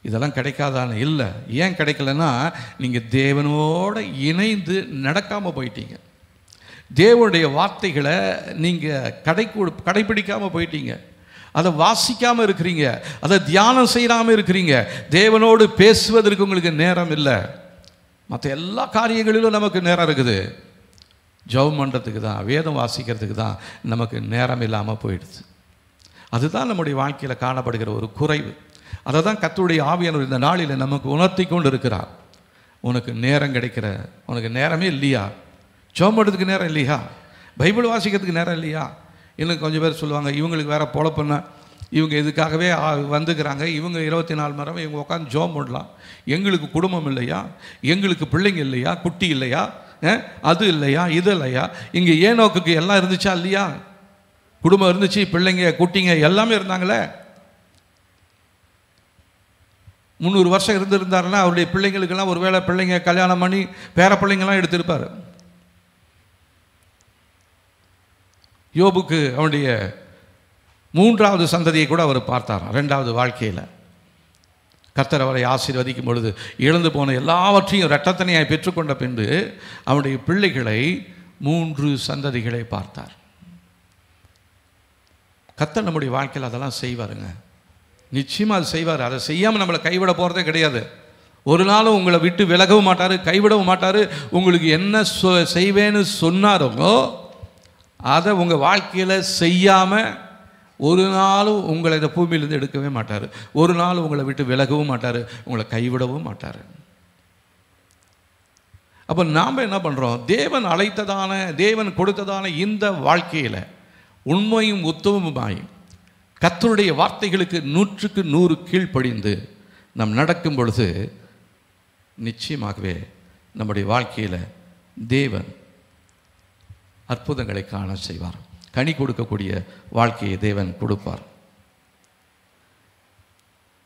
இதெல்லாம் கிடைக்காதான்னு இல்லை. ஏன் கிடைக்கலன்னா, நீங்கள் தேவனோடு இணைந்து நடக்காமல் போயிட்டீங்க. தேவனுடைய வார்த்தைகளை நீங்கள் கடைப்பிடிக்காமல் போயிட்டீங்க. அதை வாசிக்காமல் இருக்கிறீங்க, அதை தியானம் செய்யாமல் இருக்கிறீங்க. தேவனோடு பேசுவதற்கு உங்களுக்கு நேரம் இல்லை. மற்ற எல்லா காரியங்களிலும் நமக்கு நேரம் இருக்குது. ஜெபம் பண்ணுறதுக்கு தான், வேதம் வாசிக்கிறதுக்கு தான் நமக்கு நேரம் இல்லாமல் போயிடுது. அதுதான் நம்முடைய வாழ்க்கையில் காணப்படுகிற ஒரு குறைவு. அதை தான் கர்த்தருடைய ஆவியானவர் இந்த நாளில் நமக்கு உணர்த்தி கொண்டு இருக்கிறார். உனக்கு நேரம் கிடைக்கிற, உனக்கு நேரமே இல்லையா? ஜெபம் பண்ணுறதுக்கு நேரம் இல்லையா? பைபிள் வாசிக்கிறதுக்கு நேரம் இல்லையா? இன்னும் கொஞ்சம் பேர் சொல்லுவாங்க, இவங்களுக்கு வேறு பொழப்புன்னா, இவங்க இதுக்காகவே வந்துக்கிறாங்க, இவங்க 24 மணி நேரம் இவங்க உட்காந்து ஜெபம் பண்ணலாம். எங்களுக்கு குடும்பம் இல்லையா? எங்களுக்கு பிள்ளைங்க இல்லையா? குட்டி இல்லையா? அது இல்லையா? இது இல்லையா? இங்கே ஏனோக்குக்கு எல்லாம் இருந்துச்சா இல்லையா? குடும்பம் இருந்துச்சு, பிள்ளைங்க குட்டிங்க எல்லாமே இருந்தாங்களே. 300 வருஷம் இருந்திருந்தாருன்னா அவருடைய பிள்ளைங்களுக்கெல்லாம் ஒரு வேளை பிள்ளைங்க கல்யாணம் பண்ணி பேர பிள்ளைங்கள்லாம் எடுத்திருப்பார். யோபுக்கு அவனுடைய 3வது சந்ததியை கூட அவர் பார்த்தார். 2வது வாழ்க்கையில் கர்த்தர் அவரை ஆசீர்வதிக்கும் பொழுது இழந்து போன எல்லாவற்றையும் இரட்டத்தனையாய் பெற்றுக்கொண்ட பின்பு அவனுடைய பிள்ளைகளை 3 சந்ததிகளை பார்த்தார். கர்த்தர் நம்முடைய வாழ்க்கையில் அதெல்லாம் செய்வாருங்க. நிச்சயமாக அது செய்வார். அதை செய்யாமல் நம்மளை கைவிட போகிறதே கிடையாது. ஒரு நாளும் உங்களை விட்டு விலகவும் மாட்டார், கைவிடவும் மாட்டார். உங்களுக்கு என்ன செய்வேன்னு சொன்னாரோ அதை உங்கள் வாழ்க்கையில் செய்யாமல் ஒரு நாளும் உங்களை இந்த பூமியிலேருந்து எடுக்கவே மாட்டார். ஒரு நாள் உங்களை விட்டு விலகவும் மாட்டார், உங்களை கைவிடவும் மாட்டார். அப்போ நாம் என்ன பண்ணுறோம்? தேவன் அழைத்ததான, தேவன் கொடுத்ததான இந்த வாழ்க்கையில் உண்மையும் உத்தமமாய் கர்த்தருடைய வார்த்தைகளுக்கு 100க்கு 100 கீழ்ப்படிந்து நாம் நடக்கும் பொழுது நிச்சயமாகவே நம்முடைய வாழ்க்கையில் தேவன் அற்புதங்களை காண செய்வார். கனி கொடுக்கக்கூடிய வாழ்க்கையை தேவன் கொடுப்பார்.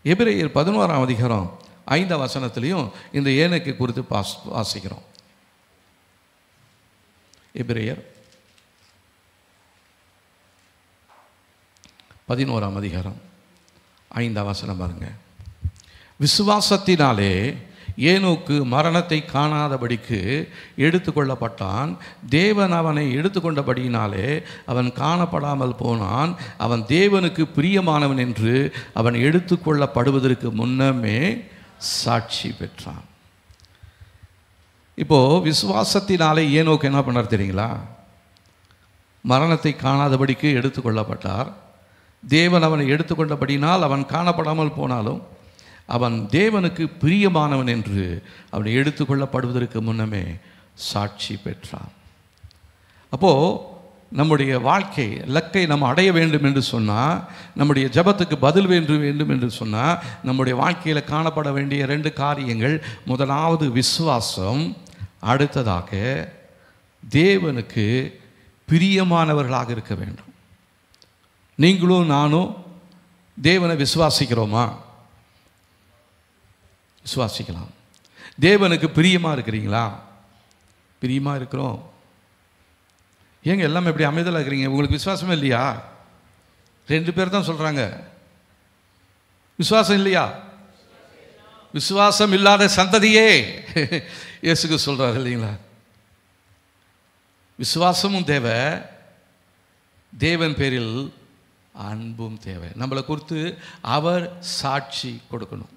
எபிரேயர் 11ஆம் அதிகாரம் 5ஆம் வசனத்திலையும் இந்த ஏனோக்கு குறித்து வாசிக்கிறோம். எபிரேயர் 11ஆம் அதிகாரம் 5ஆம் வசனம் பாருங்க. விசுவாசத்தினாலே ஏனோக்கு மரணத்தை காணாதபடிக்கு எடுத்துக்கொள்ளப்பட்டான். தேவன் அவனை எடுத்துக்கொண்டபடியினாலே அவன் காணப்படாமல் போனான். அவன் தேவனுக்கு பிரியமானவன் என்று அவன் எடுத்துக்கொள்ளப்படுவதற்கு முன்னமே சாட்சி பெற்றான். இப்போது விசுவாசத்தினாலே ஏனோக்கு என்ன பண்ணார் தெரியுங்களா? மரணத்தை காணாதபடிக்கு எடுத்துக்கொள்ளப்பட்டார். தேவன் அவனை எடுத்துக்கொண்டபடினால் அவன் காணப்படாமல் போனாலும் அவன் தேவனுக்கு பிரியமானவன் என்று அவனை எடுத்துக்கொள்ளப்படுவதற்கு முன்னமே சாட்சி பெற்றான். அப்போது நம்முடைய வாழ்க்கை இலக்கை நம்ம அடைய வேண்டும் என்று சொன்னால், நம்முடைய ஜெபத்துக்கு பதில் வேண்டும் என்று சொன்னால், நம்முடைய வாழ்க்கையில் காணப்பட வேண்டிய 2 காரியங்கள். முதலாவது விசுவாசம், அடுத்ததாக தேவனுக்கு பிரியமானவர்களாக இருக்க வேண்டும். நீங்களும் நானும் தேவனை விசுவாசிக்கிறோமா? விசுவாசிக்கலாம். தேவனுக்கு பிரியமாக இருக்கிறீங்களா? பிரியமாக இருக்கிறோம். ஏங்க எல்லாமே எப்படி அமைதலாக இருக்கிறீங்க? உங்களுக்கு விசுவாசமே இல்லையா? 2 பேர் தான் சொல்கிறாங்க. விசுவாசம் இல்லையா? விசுவாசம் இல்லாத சந்ததியே இயேசுக்கு சொல்கிறார் இல்லைங்களா? விசுவாசமும் தேவை, தேவன் பேரில் அன்பும் தேவை. நம்மளை குறித்து அவர் சாட்சி கொடுக்கணும்.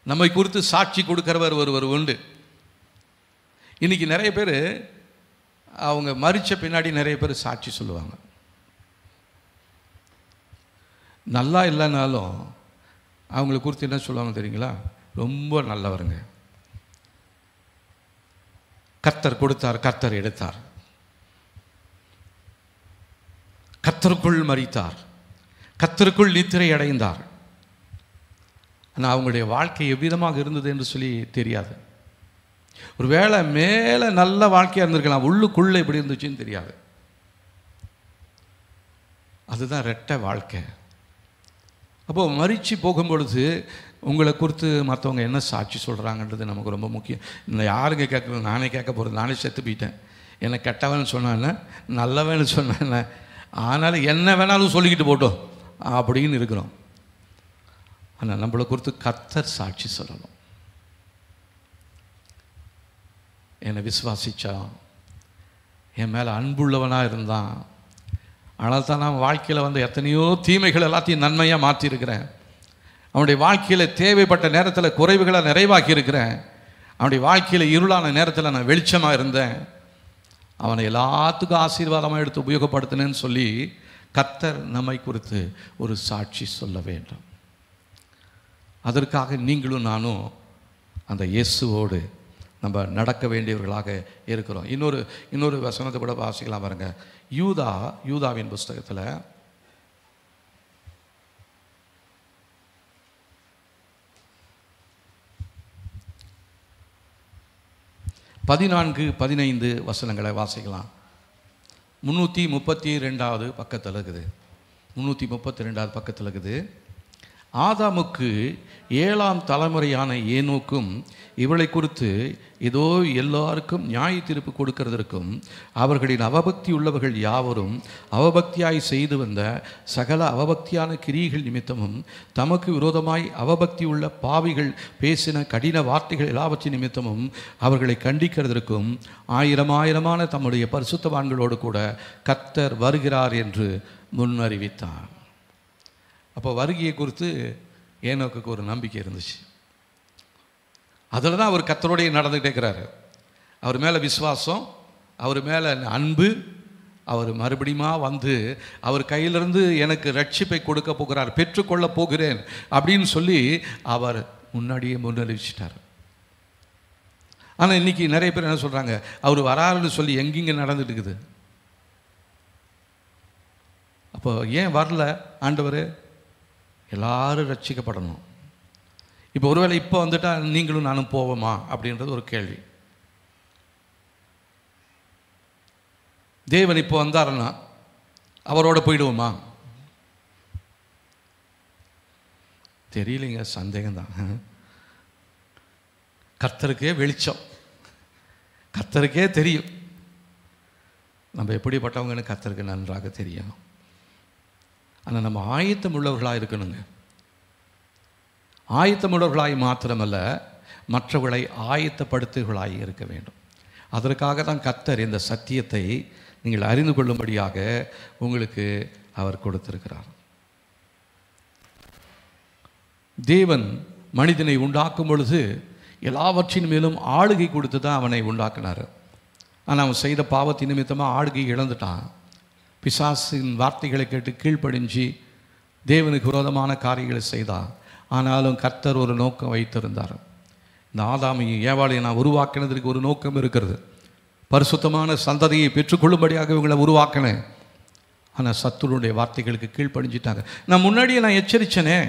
நம்மை குறித்து சாட்சி கொடுக்கிறவர் ஒருவர் உண்டு. இன்றைக்கி நிறைய பேர் அவங்க மரித்த பின்னாடி நிறைய பேர் சாட்சி சொல்லுவாங்க. நல்லா இல்லைனாலும் அவங்களை குறித்து என்ன சொல்லுவாங்க தெரியுங்களா? ரொம்ப நல்லவருங்க, கர்த்தர் கொடுத்தார், கர்த்தர் எடுத்தார், கர்த்தருக்குள் மரித்தார், கர்த்தருக்குள் நித்திரை அடைந்தார். ஆனால் அவங்களுடைய வாழ்க்கை எவ்விதமாக இருந்தது என்று சொல்லி தெரியாது. ஒரு வேளை மேலே நல்ல வாழ்க்கையாக இருந்திருக்கலாம், உள்ளுக்குள்ளே எப்படி இருந்துச்சுன்னு தெரியாது. அதுதான் ரெட்டை வாழ்க்கை. அப்போது மரித்து போகும்பொழுது உங்களை குறித்து மற்றவங்க என்ன சாட்சி சொல்கிறாங்கன்றது நமக்கு ரொம்ப முக்கியம். இன்னும் யாருங்க கேட்கணும்? நானே கேட்க போகிறது. நானே செத்து போயிட்டேன். என்னை கெட்டவன்னு சொன்னானே, நல்லவன்னு சொன்னானே, ஆனாலும் என்ன வேணாலும் சொல்லிக்கிட்டு போட்டோம் அப்படின்னு இருக்கிறோம். ஆனால் நம்மளை குறித்து கர்த்தர் சாட்சி சொல்லணும். என்னை விசுவாசித்தான், என் மேலே அன்புள்ளவனாக இருந்தான், ஆனால் தான் நான் வாழ்க்கையில் வந்து எத்தனையோ தீமைகள் எல்லாத்தையும் நன்மையாக மாற்றிருக்கிறேன். அவனுடைய வாழ்க்கையில் தேவைப்பட்ட நேரத்தில் குறைவுகளை நிறைவாக்கி இருக்கிறேன். அவனுடைய வாழ்க்கையில் இருளான நேரத்தில் நான் வெளிச்சமாக இருந்தேன். அவனை எல்லாத்துக்கும் ஆசீர்வாதமாக எடுத்து உபயோகப்படுத்தினேன்னு சொல்லி கர்த்தர் நம்மை குறித்து ஒரு சாட்சி சொல்ல வேண்டும். அதற்காக நீங்களும் நானும் அந்த இயேசுவோடு நம்ம நடக்க வேண்டியவர்களாக இருக்கிறோம். இன்னொரு வசனத்தை கூட வாசிக்கலாம் பாருங்க. யூதாவின் புஸ்தகத்தில் 14-15 வசனங்களை வாசிக்கலாம். 332வது பக்கத்தில் இருக்குது. 332வது பக்கத்தில் இருக்குது. ஆதாமுக்கு 7ஆம் தலைமுறையான ஏனோக்கும் இவளை குறித்து இதோ எல்லாருக்கும் நியாய தீர்ப்பு கொடுக்கிறதற்கும் அவர்களின் அவபக்தி உள்ளவர்கள் யாவரும் அவபக்தியாய் செய்து வந்த சகல அவபக்தியான கிரியைகள் நிமித்தமும் தமக்கு விரோதமாய் அவபக்தி உள்ள பாவிகள் பேசின கடின வார்த்தைகள் எல்லாவற்றின் நிமித்தமும் அவர்களை கண்டிக்கிறதற்கும் ஆயிரமான தம்முடைய பரிசுத்தவான்களோடு கூட கர்த்தர் வருகிறார் என்று முன்னறிவித்தார். அப்போ வருகையை குறித்து ஏனோக்குக்கு ஒரு நம்பிக்கை இருந்துச்சு. அதில் தான் அவர் கர்த்தரோடைய நடந்துகிட்டே இருக்கிறாரு. அவர் மேலே விசுவாசம், அவர் மேலே அன்பு, அவர் மறுபடியுமா வந்து அவர் கையிலிருந்து எனக்கு ரட்சிப்பை கொடுக்க போகிறார், பெற்றுக்கொள்ள போகிறேன் அப்படின்னு சொல்லி அவர் முன்னாடியே முன்னறிவிச்சிட்டார். ஆனால் இன்றைக்கி நிறைய பேர் என்ன சொல்கிறாங்க, அவர் வராருன்னு சொல்லி எங்கெங்கே நடந்துட்டு இருக்குது. அப்போ ஏன் வரல ஆண்டவர்? எல்லாரும் ரட்சிக்கப்படணும். இப்போ ஒருவேளை இப்போ வந்துட்டால் நீங்களும் நானும் போவோமா அப்படின்றது ஒரு கேள்வி. தேவன் இப்போ வந்தாருன்னா அவரோட போயிடுவோமா? தெரியலைங்க, சந்தேகம்தான். கர்த்தருக்கே வெளிச்சம், கர்த்தருக்கே தெரியும் நம்ம எப்படிப்பட்டவங்கன்னு கர்த்தருக்கு நன்றாக தெரியும். ஆனால் நம்ம ஆயத்தம் உள்ளவர்களாக இருக்கணுங்க. ஆயத்தமுள்ளவர்களாய் மாத்திரமல்ல, மற்றவர்களை ஆயத்தப்படுத்துவர்களாய் இருக்க வேண்டும். அதற்காக தான் கர்த்தர் இந்த சத்தியத்தை நீங்கள் அறிந்து கொள்ளும்படியாக உங்களுக்கு அவர் கொடுத்திருக்கிறார். தேவன் மனிதனை உண்டாக்கும் பொழுது எல்லாவற்றின் மேலும் ஆளுகை கொடுத்து தான் அவனை உண்டாக்கினார். ஆனால் அவன் செய்த பாவத்தின் நிமித்தமாக ஆளுகை இழந்துட்டான். பிசாசின் வார்த்தைகளை கேட்டு கீழ்ப்படிஞ்சு தேவனுக்கு விரோதமான காரியங்களை செய்தான். ஆனாலும் கர்த்தர் ஒரு நோக்கம் வைத்திருந்தார். இந்த ஆதாமையும் ஏவாளையும் நான் உருவாக்கினதற்கு ஒரு நோக்கம் இருக்கிறது. பரிசுத்தமான சந்ததியை பெற்றுக்கொள்ளும்படியாக இவங்களை உருவாக்கினேன். ஆனால் சத்துருடைய வார்த்தைகளுக்கு கீழ்ப்படிஞ்சிட்டாங்க. நான் முன்னாடியே நான் எச்சரித்தனே,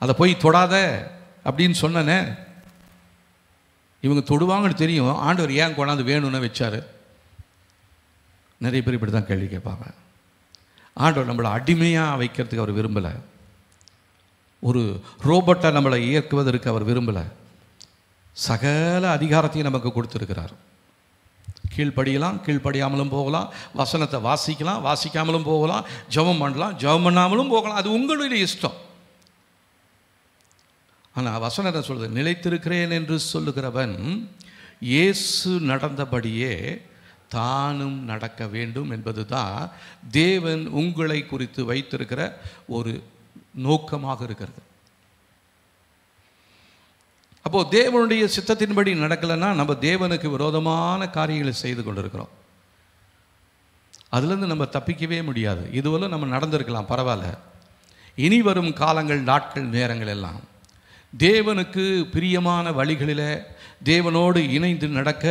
அதை போய் தொடாத அப்படின்னு சொன்னனே. இவங்க தொடுவாங்கன்னு தெரியும், ஆண்டவர் ஏன் கொண்டாந்து வேணும்னு வச்சார்? நிறைய பேர் இப்படி தான் கேள்வி கேட்பாங்க. ஆண்டவர் நம்மளை அடிமையாக வைக்கிறதுக்கு அவர் விரும்பலை. ஒரு ரோபோட்டை நம்மளை இயக்குவதற்கு அவர் விரும்பலை. சகல அதிகாரத்தையும் நமக்கு கொடுத்துருக்கிறார். கீழ்ப்படியலாம், கீழ்ப்படியாமலும் போகலாம். வசனத்தை வாசிக்கலாம், வாசிக்காமலும் போகலாம். ஜெபம் பண்ணலாம், ஜெபம் பண்ணாமலும் போகலாம். அது உங்களுடைய இஷ்டம். ஆனால் வசனத்தை சொல்லுது, நிலைத்திருக்கிறேன் என்று சொல்லுகிறவன் இயேசு நடந்தபடியே தானும் நடக்க வேண்டும் என்பது தான் தேவன் உங்களை குறித்து வைத்திருக்கிற ஒரு நோக்கமாக இருக்கிறது. அப்போது தேவனுடைய சித்தத்தின்படி நடக்கலைன்னா நம்ம தேவனுக்கு விரோதமான காரியங்களை செய்து கொண்டிருக்கிறோம். அதுலேருந்து நம்ம தப்பிக்கவே முடியாது. இதுவரை நம்ம நடந்திருக்கலாம், பரவாயில்ல. இனி வரும் காலங்கள், நாட்கள், நேரங்கள் எல்லாம் தேவனுக்கு பிரியமான வழிகளில் தேவனோடு இணைந்து நடக்க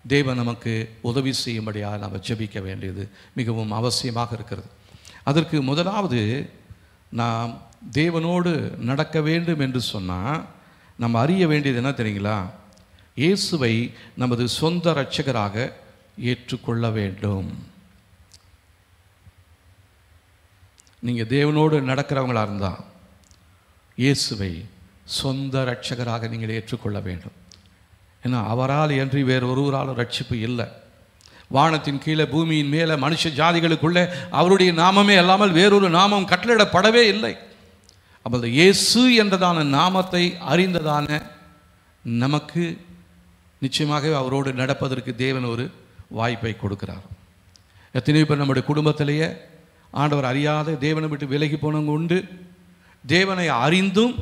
தேவன் நமக்கு உதவி செய்யும்படியாக நாம் ஜெபிக்க வேண்டியது மிகவும் அவசியமாக இருக்கிறது. அதற்கு முதலாவது, நாம் தேவனோடு நடக்க வேண்டும் என்று சொன்னால் நம்ம அறிய வேண்டியது என்ன தெரியுங்களா? இயேசுவை நமது சொந்த இரட்சகராக ஏற்றுக்கொள்ள வேண்டும். நீங்கள் தேவனோடு நடக்கிறவங்களா இருந்தால் இயேசுவை சொந்த இரட்சகராக நீங்கள் ஏற்றுக்கொள்ள வேண்டும். ஏன்னா அவரால் என்று வேறு ஒருவராலும் ரட்சிப்பு இல்லை. வானத்தின் கீழே பூமியின் மேலே மனுஷ ஜாதிகளுக்குள்ளே அவருடைய நாமமே அல்லாமல் வேறொரு நாமம் கட்டளிடப்படவே இல்லை. அப்போ இயேசு என்றதான நாமத்தை அறிந்ததான நமக்கு நிச்சயமாகவே அவரோடு நடப்பதற்கு தேவன் ஒரு வாய்ப்பை கொடுக்கிறார். எத்தனை பேர் நம்முடைய குடும்பத்திலேயே ஆண்டவர் அறியாத தேவனை விட்டு விலகி போனவங்க உண்டு. தேவனை அறிந்தும்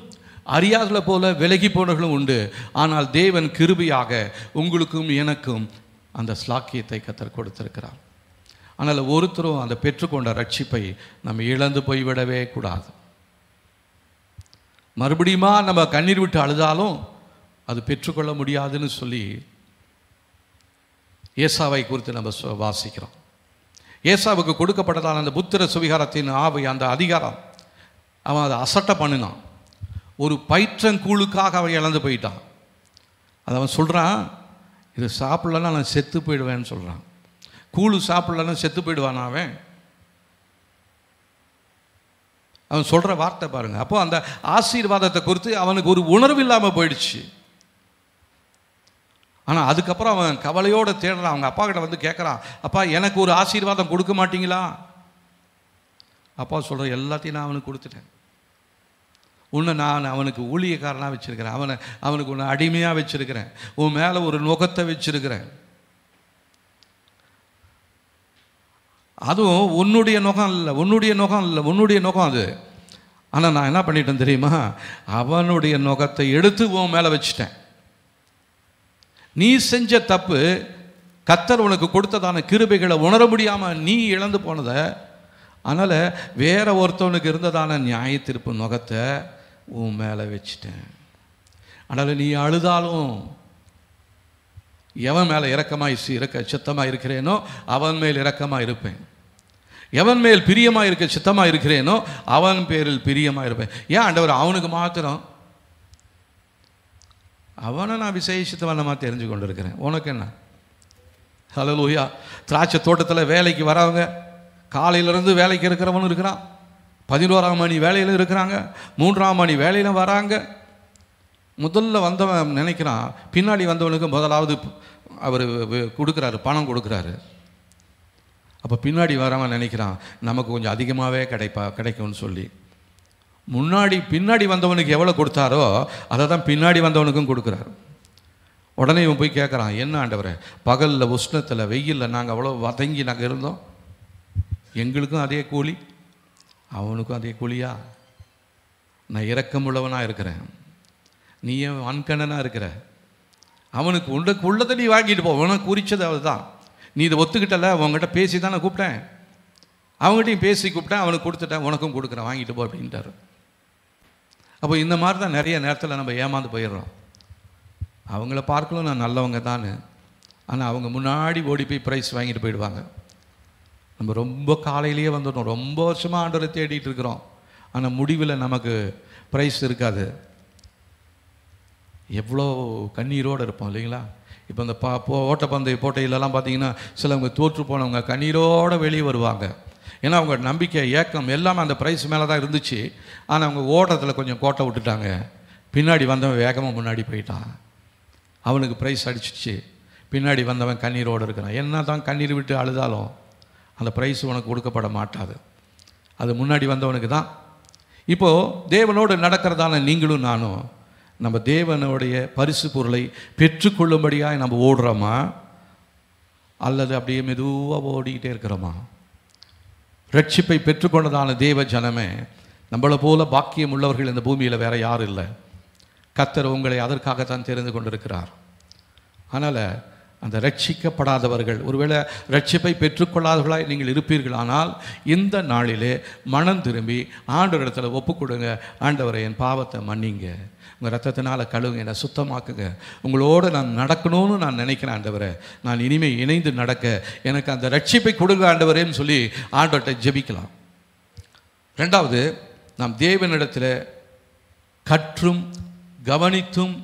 அறியாதல போல விலகி போனவர்களும் உண்டு. ஆனால் தேவன் கிருபையாக உங்களுக்கும் எனக்கும் அந்த ஸ்லாக்கியத்தை கர்த்தர் கொடுத்திருக்கிறார். ஆனால் ஒருத்தரும் அந்த பெற்றுக்கொண்ட ரட்சிப்பை நம்ம இழந்து போய்விடவே கூடாது. மறுபடியுமா நம்ம கண்ணீர் விட்டு அழுதாலும் அது பெற்றுக்கொள்ள முடியாதுன்னு சொல்லி ஏசாவை குறித்து நம்ம வாசிக்கிறோம். ஏசாவுக்கு கொடுக்கப்பட்டதான அந்த புத்திர சுவிகாரத்தின் ஆவை, அந்த அதிகாரம், அவன் அதை அசட்டை பண்ணினான். ஒரு பயிற்றங்கூழுக்காக அவன் இழந்து போயிட்டான். அதை அவன் சொல்கிறான், இது சாப்பிட்லன்னா நான் செத்து போயிடுவேன்னு சொல்கிறான். கூழு சாப்பிட்லன்னா செத்து போயிடுவான் அவன் சொல்கிற வார்த்தை பாருங்கள். அப்போ அந்த ஆசீர்வாதத்தை குறித்து அவனுக்கு ஒரு உணர்வு இல்லாமல் போயிடுச்சு. ஆனால் அதுக்கப்புறம் அவன் கவலையோடு தேடுறான். அவங்க அப்பா கிட்ட வந்து கேட்குறான், அப்பா எனக்கு ஒரு ஆசீர்வாதம் கொடுக்க மாட்டீங்களா? அப்பா சொல்கிற எல்லாத்தையும் நான் அவனுக்கு கொடுத்துட்டேன். உன்னை நான் அவனுக்கு ஊழியக்காரனாக வச்சுருக்கிறேன். அவனுக்கு உன்னை அடிமையாக வச்சுருக்கிறேன். உன் மேலே ஒரு நுகத்தை வச்சுருக்கிறேன். அதுவும் உன்னுடைய நுகம் இல்லை, உன்னுடைய நுகம் அது. ஆனால் நான் என்ன பண்ணிட்டேன் தெரியுமா? அவனுடைய நுகத்தை எடுத்து உன் மேலே வச்சுட்டேன். நீ செஞ்ச தப்பு, கர்த்தர் உனக்கு கொடுத்ததான கிருபைகளை உணர முடியாமல் நீ இழந்து போனதை, அதனால் வேற ஒருத்தவனுக்கு இருந்ததான நியாய தீர்ப்பு நுகத்தை உன் மேலே வச்சுட்டேன். அதனால் நீ அழுதாலும் எவன் மேலே இரக்கமாக சித்தமாக இருக்கிறேனோ அவன் மேல் இரக்கமாக இருப்பேன். எவன் மேல் பிரியமாக இருக்க சித்தமாக இருக்கிறேனோ அவன் பேரில் பிரியமாக இருப்பேன். ஏன் ஆண்டவர் அவனுக்கு மாத்திரம்? அவனை நான் விசேஷித்தவனமாக தெரிஞ்சு கொண்டு இருக்கிறேன். உனக்கு என்ன? ஹல்லேலூயா. திராட்சை தோட்டத்தில் வேலைக்கு வரவங்க, காலையிலேருந்து வேலைக்கு இருக்கிறவனும் இருக்கிறான், 11ஆம் மணி வேலையில் இருக்கிறாங்க, 3ஆம் மணி வேலையில் வராங்க. முதல்ல வந்தவன் நினைக்கிறான் பின்னாடி வந்தவனுக்கு முதலாவது அவர் கொடுக்குறாரு, பணம் கொடுக்குறாரு. அப்போ பின்னாடி வரவன் நினைக்கிறான் நமக்கு கொஞ்சம் அதிகமாகவே கிடைக்கும்னு சொல்லி பின்னாடி வந்தவனுக்கு எவ்வளோ கொடுத்தாரோ அதை தான் பின்னாடி வந்தவனுக்கும் கொடுக்குறாரு. உடனே இவன் போய் கேட்குறான், என்ன ஆண்டவரே, பகலில் உஷ்ணத்தில் வெயிலில் நாங்கள் அவ்வளோ வதங்கி நாங்கள் இருந்தோம், எங்களுக்கும் அதே கூலி அவனுக்கும் அதே கூலியா? நான் இரக்கமுள்ளவனாக இருக்கிறேன், நீ ஏன் அன்கணனாக இருக்கிற? அவனுக்கு உள்ளதை நீ வாங்கிட்டு போ, உனக்கு குறித்தது அவள் தான். நீ இதை ஒத்துக்கிட்டல, அவங்ககிட்ட பேசி தான் நான் கூப்பிட்டேன், அவங்ககிட்டையும் பேசி கூப்பிட்டேன், அவனுக்கு கொடுத்துட்டேன், உனக்கும் கொடுக்குறேன், வாங்கிட்டு போ அப்படின்ட்டார். அப்போ இந்த மாதிரி தான் நிறைய நேரத்தில் நம்ம ஏமாந்து போயிடுறோம். அவங்கள பார்க்கலாம் நான் நல்லவங்க தான், ஆனால் அவங்க முன்னாடி ஓடி போய் ப்ரைஸ் வாங்கிட்டு போயிடுவாங்க. நம்ம ரொம்ப காலையிலேயே வந்துடணும், ரொம்ப வருஷமாக ஆண்டவரை தேடிட்டு இருக்கிறோம், ஆனால் முடிவில் நமக்கு ப்ரைஸ் இருக்காது. எவ்வளோ கண்ணீரோடு இருப்போம் இல்லைங்களா? இப்போ இந்த ஓட்டப்பந்தய போட்டியிலலாம் பார்த்தீங்கன்னா சிலவங்க தோற்று போனவங்க கண்ணீரோடு வெளியே வருவாங்க. ஏன்னா அவங்க நம்பிக்கை ஏக்கம் எல்லாமே அந்த ப்ரைஸ் மேலே தான் இருந்துச்சு. ஆனால் அவங்க ஓட்டத்தில் கொஞ்சம் கோட்டை விட்டுட்டாங்க, பின்னாடி வந்தவன் வேகமாக முன்னாடி போயிட்டான், அவனுக்கு ப்ரைஸ் அடிச்சிச்சு. பின்னாடி வந்தவன் கண்ணீரோடு இருக்கிறான். என்ன தான் கண்ணீர் விட்டு அழுதாலும் அந்த ப்ரைஸ் உனக்கு கொடுக்கப்பட மாட்டாது, அது முன்னாடி வந்தவனுக்கு தான். இப்போது தேவனோடு நடக்கிறதான நீங்களும் நானும் நம்ம தேவனுடைய பரிசு பொருளை பெற்றுக்கொள்ளும்படியாக நம்ம ஓடுறோமா, அல்லது அப்படியே மெதுவாக ஓடிக்கிட்டே இருக்கிறோமா? ரட்சிப்பை பெற்றுக்கொண்டதான தேவ ஜனமே, நம்மளை போல பாக்கியம் உள்ளவர்கள் இந்த பூமியில் வேறு யாரும் இல்லை. கர்த்தர் உங்களை அதற்காகத்தான் தெரிந்து கொண்டிருக்கிறார். அதனால் அந்த ரட்சிக்கப்படாதவர்கள், ஒருவேளை ரட்சிப்பை பெற்றுக்கொள்ளாதவர்களாய் நீங்கள் இருப்பீர்கள், ஆனால் இந்த நாளிலே மனம் திரும்பி ஆண்டவரிடத்தில் ஒப்பு கொடுங்க. ஆண்டவரை, என் பாவத்தை மன்னிங்க, உங்கள் ரத்தத்தினால் கழுவுங்க, என்னை சுத்தமாக்குங்க, உங்களோடு நான் நடக்கணும்னு நான் நினைக்கிறேன் ஆண்டவரை, நான் இனிமேல் இணைந்து நடக்க எனக்கு அந்த ரட்சிப்பை கொடுங்க ஆண்டவரேன்னு சொல்லி ஆண்டவர்கிட்ட ஜெபிக்கலாம். ரெண்டாவது, நாம் தேவனிடத்தில் கற்றும் கவனித்தும்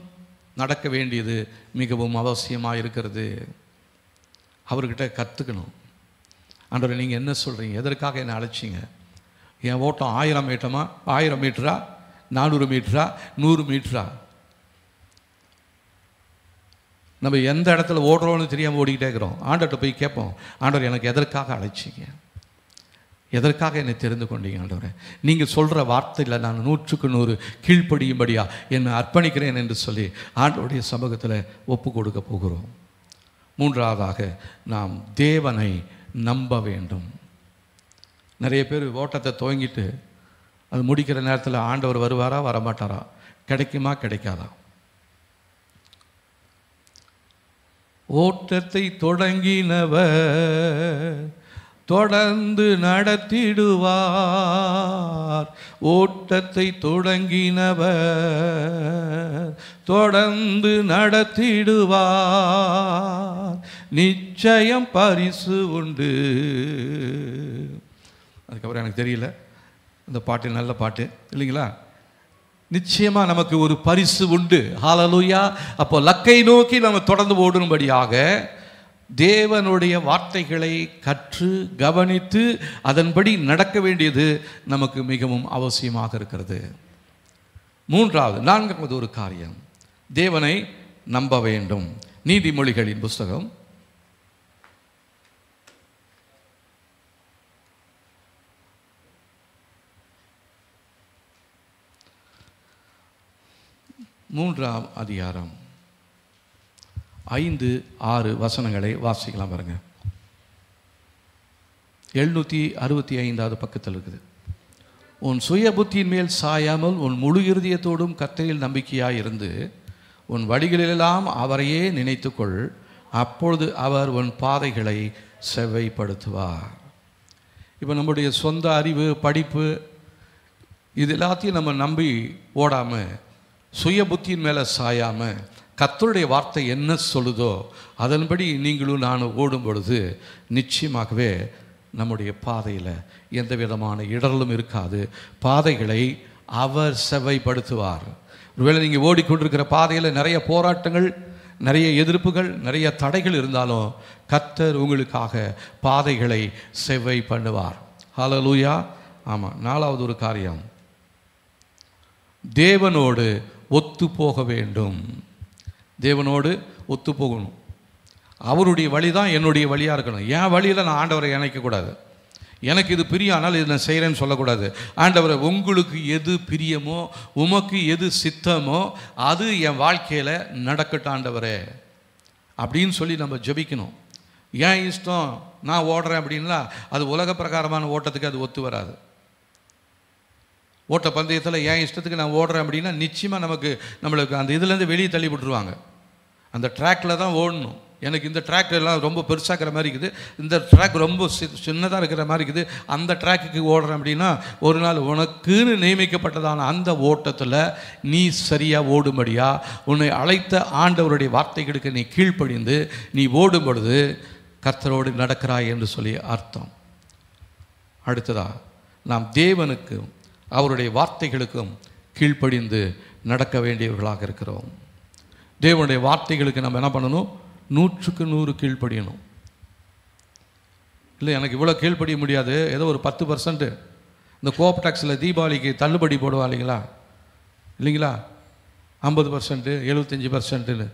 நடக்க வேண்டியது மிகவும் அவசியமாக இருக்கிறது. அவர்கிட்ட கற்றுக்கணும். ஆண்டவரே, நீங்கள் என்ன சொல்கிறீங்க, எதற்காக என்னை அழைச்சிங்க, என் ஓட்டம் 1000 மீட்டமா, 1000 மீட்டரா, 400 மீட்டரா, 100 மீட்டரா? நம்ம எந்த இடத்துல ஓடுறோன்னு தெரியாமல் ஓடிக்கிட்டே இருக்கிறோம். ஆண்டவர்கிட்ட போய் கேட்போம், ஆண்டவர் எனக்கு எதற்காக அழைச்சிங்க, எதற்காக என்னை தெரிந்து கொண்டீங்க ஆண்டவரே, நீங்கள் சொல்கிற வார்த்தையில் நான் 100க்கு 100 கீழ்ப்படியும்படியா என்னை அர்ப்பணிக்கிறேன் என்று சொல்லி ஆண்டவருடைய சமூகத்தில் ஒப்பு கொடுக்க போகிறோம். மூன்றாவதாக, நாம் தேவனை நம்ப வேண்டும். நிறைய பேர் ஓட்டத்தை துவங்கிட்டு அது முடிக்கிற நேரத்தில் ஆண்டவர் வருவாரா வரமாட்டாரா, கிடைக்குமா கிடைக்காதா? ஓட்டத்தை தொடங்கினவர் தொடர்ந்து நடத்திடுவார், ஓட்டத்தை தொடங்கினவர் தொடர்ந்து நடத்திடுவார், நிச்சயம் பரிசு உண்டு. அதுக்கப்புறம் எனக்கு தெரியல, இந்த பாட்டு நல்ல பாட்டு இல்லைங்களா? நிச்சயமாக நமக்கு ஒரு பரிசு உண்டு. ஹல்லேலூயா. அப்போ லக்கை நோக்கி நம்ம தொடர்ந்து ஓடும்படியாக தேவனுடைய வார்த்தைகளை கற்று கவனித்து அதன்படி நடக்க வேண்டியது நமக்கு மிகவும் அவசியமாக இருக்கிறது. நான்காவது ஒரு காரியம், தேவனை நம்ப வேண்டும். நீதிமொழிகளின் புஸ்தகம் 3ஆம் அதிகாரம் 5-6 வசனங்களை வாசிக்கலாம் பாருங்க. 765வது பக்கத்தில் இருக்குது. உன் சுய புத்தியின் மேல் சாயாமல் உன் முழு இருதயத்தோடும் கர்த்தரில் நம்பிக்கையாய் இருந்து உன் வழிகளிலெல்லாம் அவரையே நினைத்துக்கொள், அப்பொழுது அவர் உன் பாதைகளை செவ்வைப்படுத்துவார். இப்போ நம்முடைய சொந்த அறிவு, படிப்பு, இது எல்லாத்தையும் நம்ம நம்பி ஓடாமல், சுய புத்தியின் மேலே சாயாமல் கர்த்தருடைய வார்த்தை என்ன சொல்லுதோ அதன்படி நீங்களும் நானும் ஓடும் பொழுது நிச்சயமாகவே நம்முடைய பாதையில் எந்த விதமான இடரலும் இருக்காது. பாதைகளை அவர் செவ்வாய்ப்படுத்துவார். ஒருவேளை நீங்கள் ஓடிக்கொண்டிருக்கிற பாதையில் நிறைய போராட்டங்கள், நிறைய எதிர்ப்புகள், நிறைய தடைகள் இருந்தாலும் கர்த்தர் உங்களுக்காக பாதைகளை செவ்வை பண்ணுவார். ஹல்லேலூயா. ஆமாம். 4வது ஒரு காரியம், தேவனோடு ஒத்து போக வேண்டும். தேவனோடு ஒத்து போகணும். அவருடைய வழி தான் என்னுடைய வழியாக இருக்கணும். என் வழியில் நான் ஆண்டவரை இணைக்கக்கூடாது. எனக்கு இது பிரியம், ஆனால் இது நான் செய்கிறேன்னு சொல்லக்கூடாது. ஆண்டவரை, உங்களுக்கு எது பிரியமோ, உமக்கு எது சித்தமோ அது என் வாழ்க்கையில் நடக்கட்டும் ஆண்டவரே அப்படின்னு சொல்லி நம்ம ஜெபிக்கணும். ஏன் இஷ்டம் நான் ஓடுறேன் அப்படின்னா அது உலக பிரகாரமான ஓட்டத்துக்கு அது ஒத்து வராது. ஓட்ட பந்தயத்தில் ஏன் இஷ்டத்துக்கு நான் ஓடுறேன் அப்படின்னா நிச்சயமாக நம்மளுக்கு அந்த இதுலேருந்து வெளியே தள்ளி விட்டுருவாங்க. அந்த ட்ராக்கில் தான் ஓடணும். எனக்கு இந்த ட்ராக் எல்லாம் ரொம்ப பெருசாகிற மாதிரி இருக்குது, இந்த ட்ராக் ரொம்ப சின்னதாக இருக்கிற மாதிரி இருக்குது, அந்த ட்ராக்குக்கு ஓடுறேன் அப்படின்னா ஒரு நாள் உனக்குன்னு நியமிக்கப்பட்டதான அந்த ஓட்டத்தில் நீ சரியாக ஓடும்படியா உன்னை அழைத்த ஆண்டவருடைய வார்த்தைகளுக்கு நீ கீழ்ப்படிந்து நீ ஓடும் பொழுது கர்த்தரோடு நடக்கிறாய் என்று சொல்லி அர்த்தம். அடுத்ததா, நாம் தேவனுக்கும் அவருடைய வார்த்தைகளுக்கும் கீழ்ப்படிந்து நடக்க வேண்டியவர்களாக இருக்கிறோம். தேவனுடைய வார்த்தைகளுக்கு நம்ம என்ன பண்ணணும்? 100க்கு 100 கீழ்ப்படியணும். இல்லை எனக்கு இவ்வளோ கீழ்ப்படிய முடியாது, ஏதோ ஒரு 10%. இந்த கோப் டாக்ஸில் தீபாவளிக்கு தள்ளுபடி போடுவா இல்லைங்களா, 50%, 75%.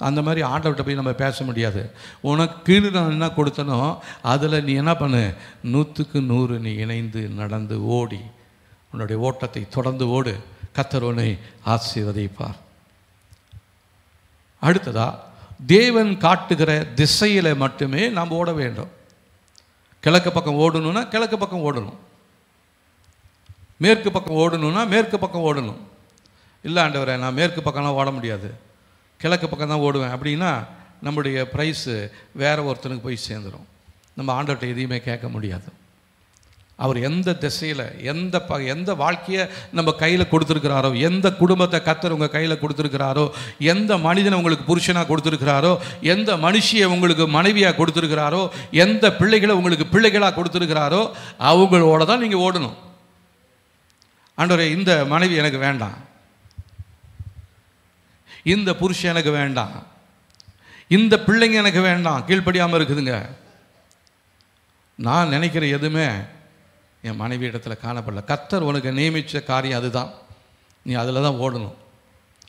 அந்த மாதிரி ஆண்டவர்கிட்ட போய் நம்ம பேச முடியாது. உனக்கு நான் என்ன கொடுத்தனோ அதில் நீ என்ன பண்ணு, 100க்கு 100 நீ இணைந்து நடந்து ஓடி உன்னுடைய ஓட்டத்தை தொடர்ந்து ஓடு. கர்த்தர் உன்னை ஆசீர்வதிப்பார். அடுத்ததா, தேவன் காட்டுகிற திசையில் மட்டுமே நாம் ஓட வேண்டும். கிழக்கு பக்கம் ஓடணும்னா கிழக்கு பக்கம் ஓடணும், மேற்கு பக்கம் ஓடணும்னா மேற்கு பக்கம் ஓடணும். இல்லை ஆண்டவரே நான் மேற்கு பக்கம்லாம் ஓட முடியாது, கிழக்கு பக்கம் தான் ஓடுவேன் அப்படின்னா நம்முடைய ப்ரைஸு வேறு ஒருத்தனுக்கு போய் சேர்ந்துடும். நம்ம ஆண்டவர்கிட்ட எதையுமே கேட்க முடியாது. அவர் எந்த திசையில் எந்த வாழ்க்கையை நம்ம கையில் கொடுத்துருக்கிறாரோ, எந்த குடும்பத்தை கர்த்தர் உங்கள் கையில் கொடுத்துருக்கிறாரோ, எந்த மனிதனை உங்களுக்கு புருஷனாக கொடுத்துருக்கிறாரோ, எந்த மனுஷியை உங்களுக்கு மனைவியாக கொடுத்துருக்கிறாரோ, எந்த பிள்ளைகளை உங்களுக்கு பிள்ளைகளாக கொடுத்துருக்கிறாரோ அவங்களோட தான் நீங்கள் ஓடணும். ஆண்டவரே இந்த மனைவி எனக்கு வேண்டாம், இந்த புருஷன் எனக்கு வேண்டாம், இந்த பிள்ளைங்க எனக்கு வேண்டாம், கீழ்ப்படியாமல் இருக்குதுங்க, நான் நினைக்கிற எதுவுமே என் மனைவி இடத்துல காணப்படல. கர்த்தர் உனக்கு நியமித்த காரியம் அதுதான், நீ அதில் தான் ஓடணும்.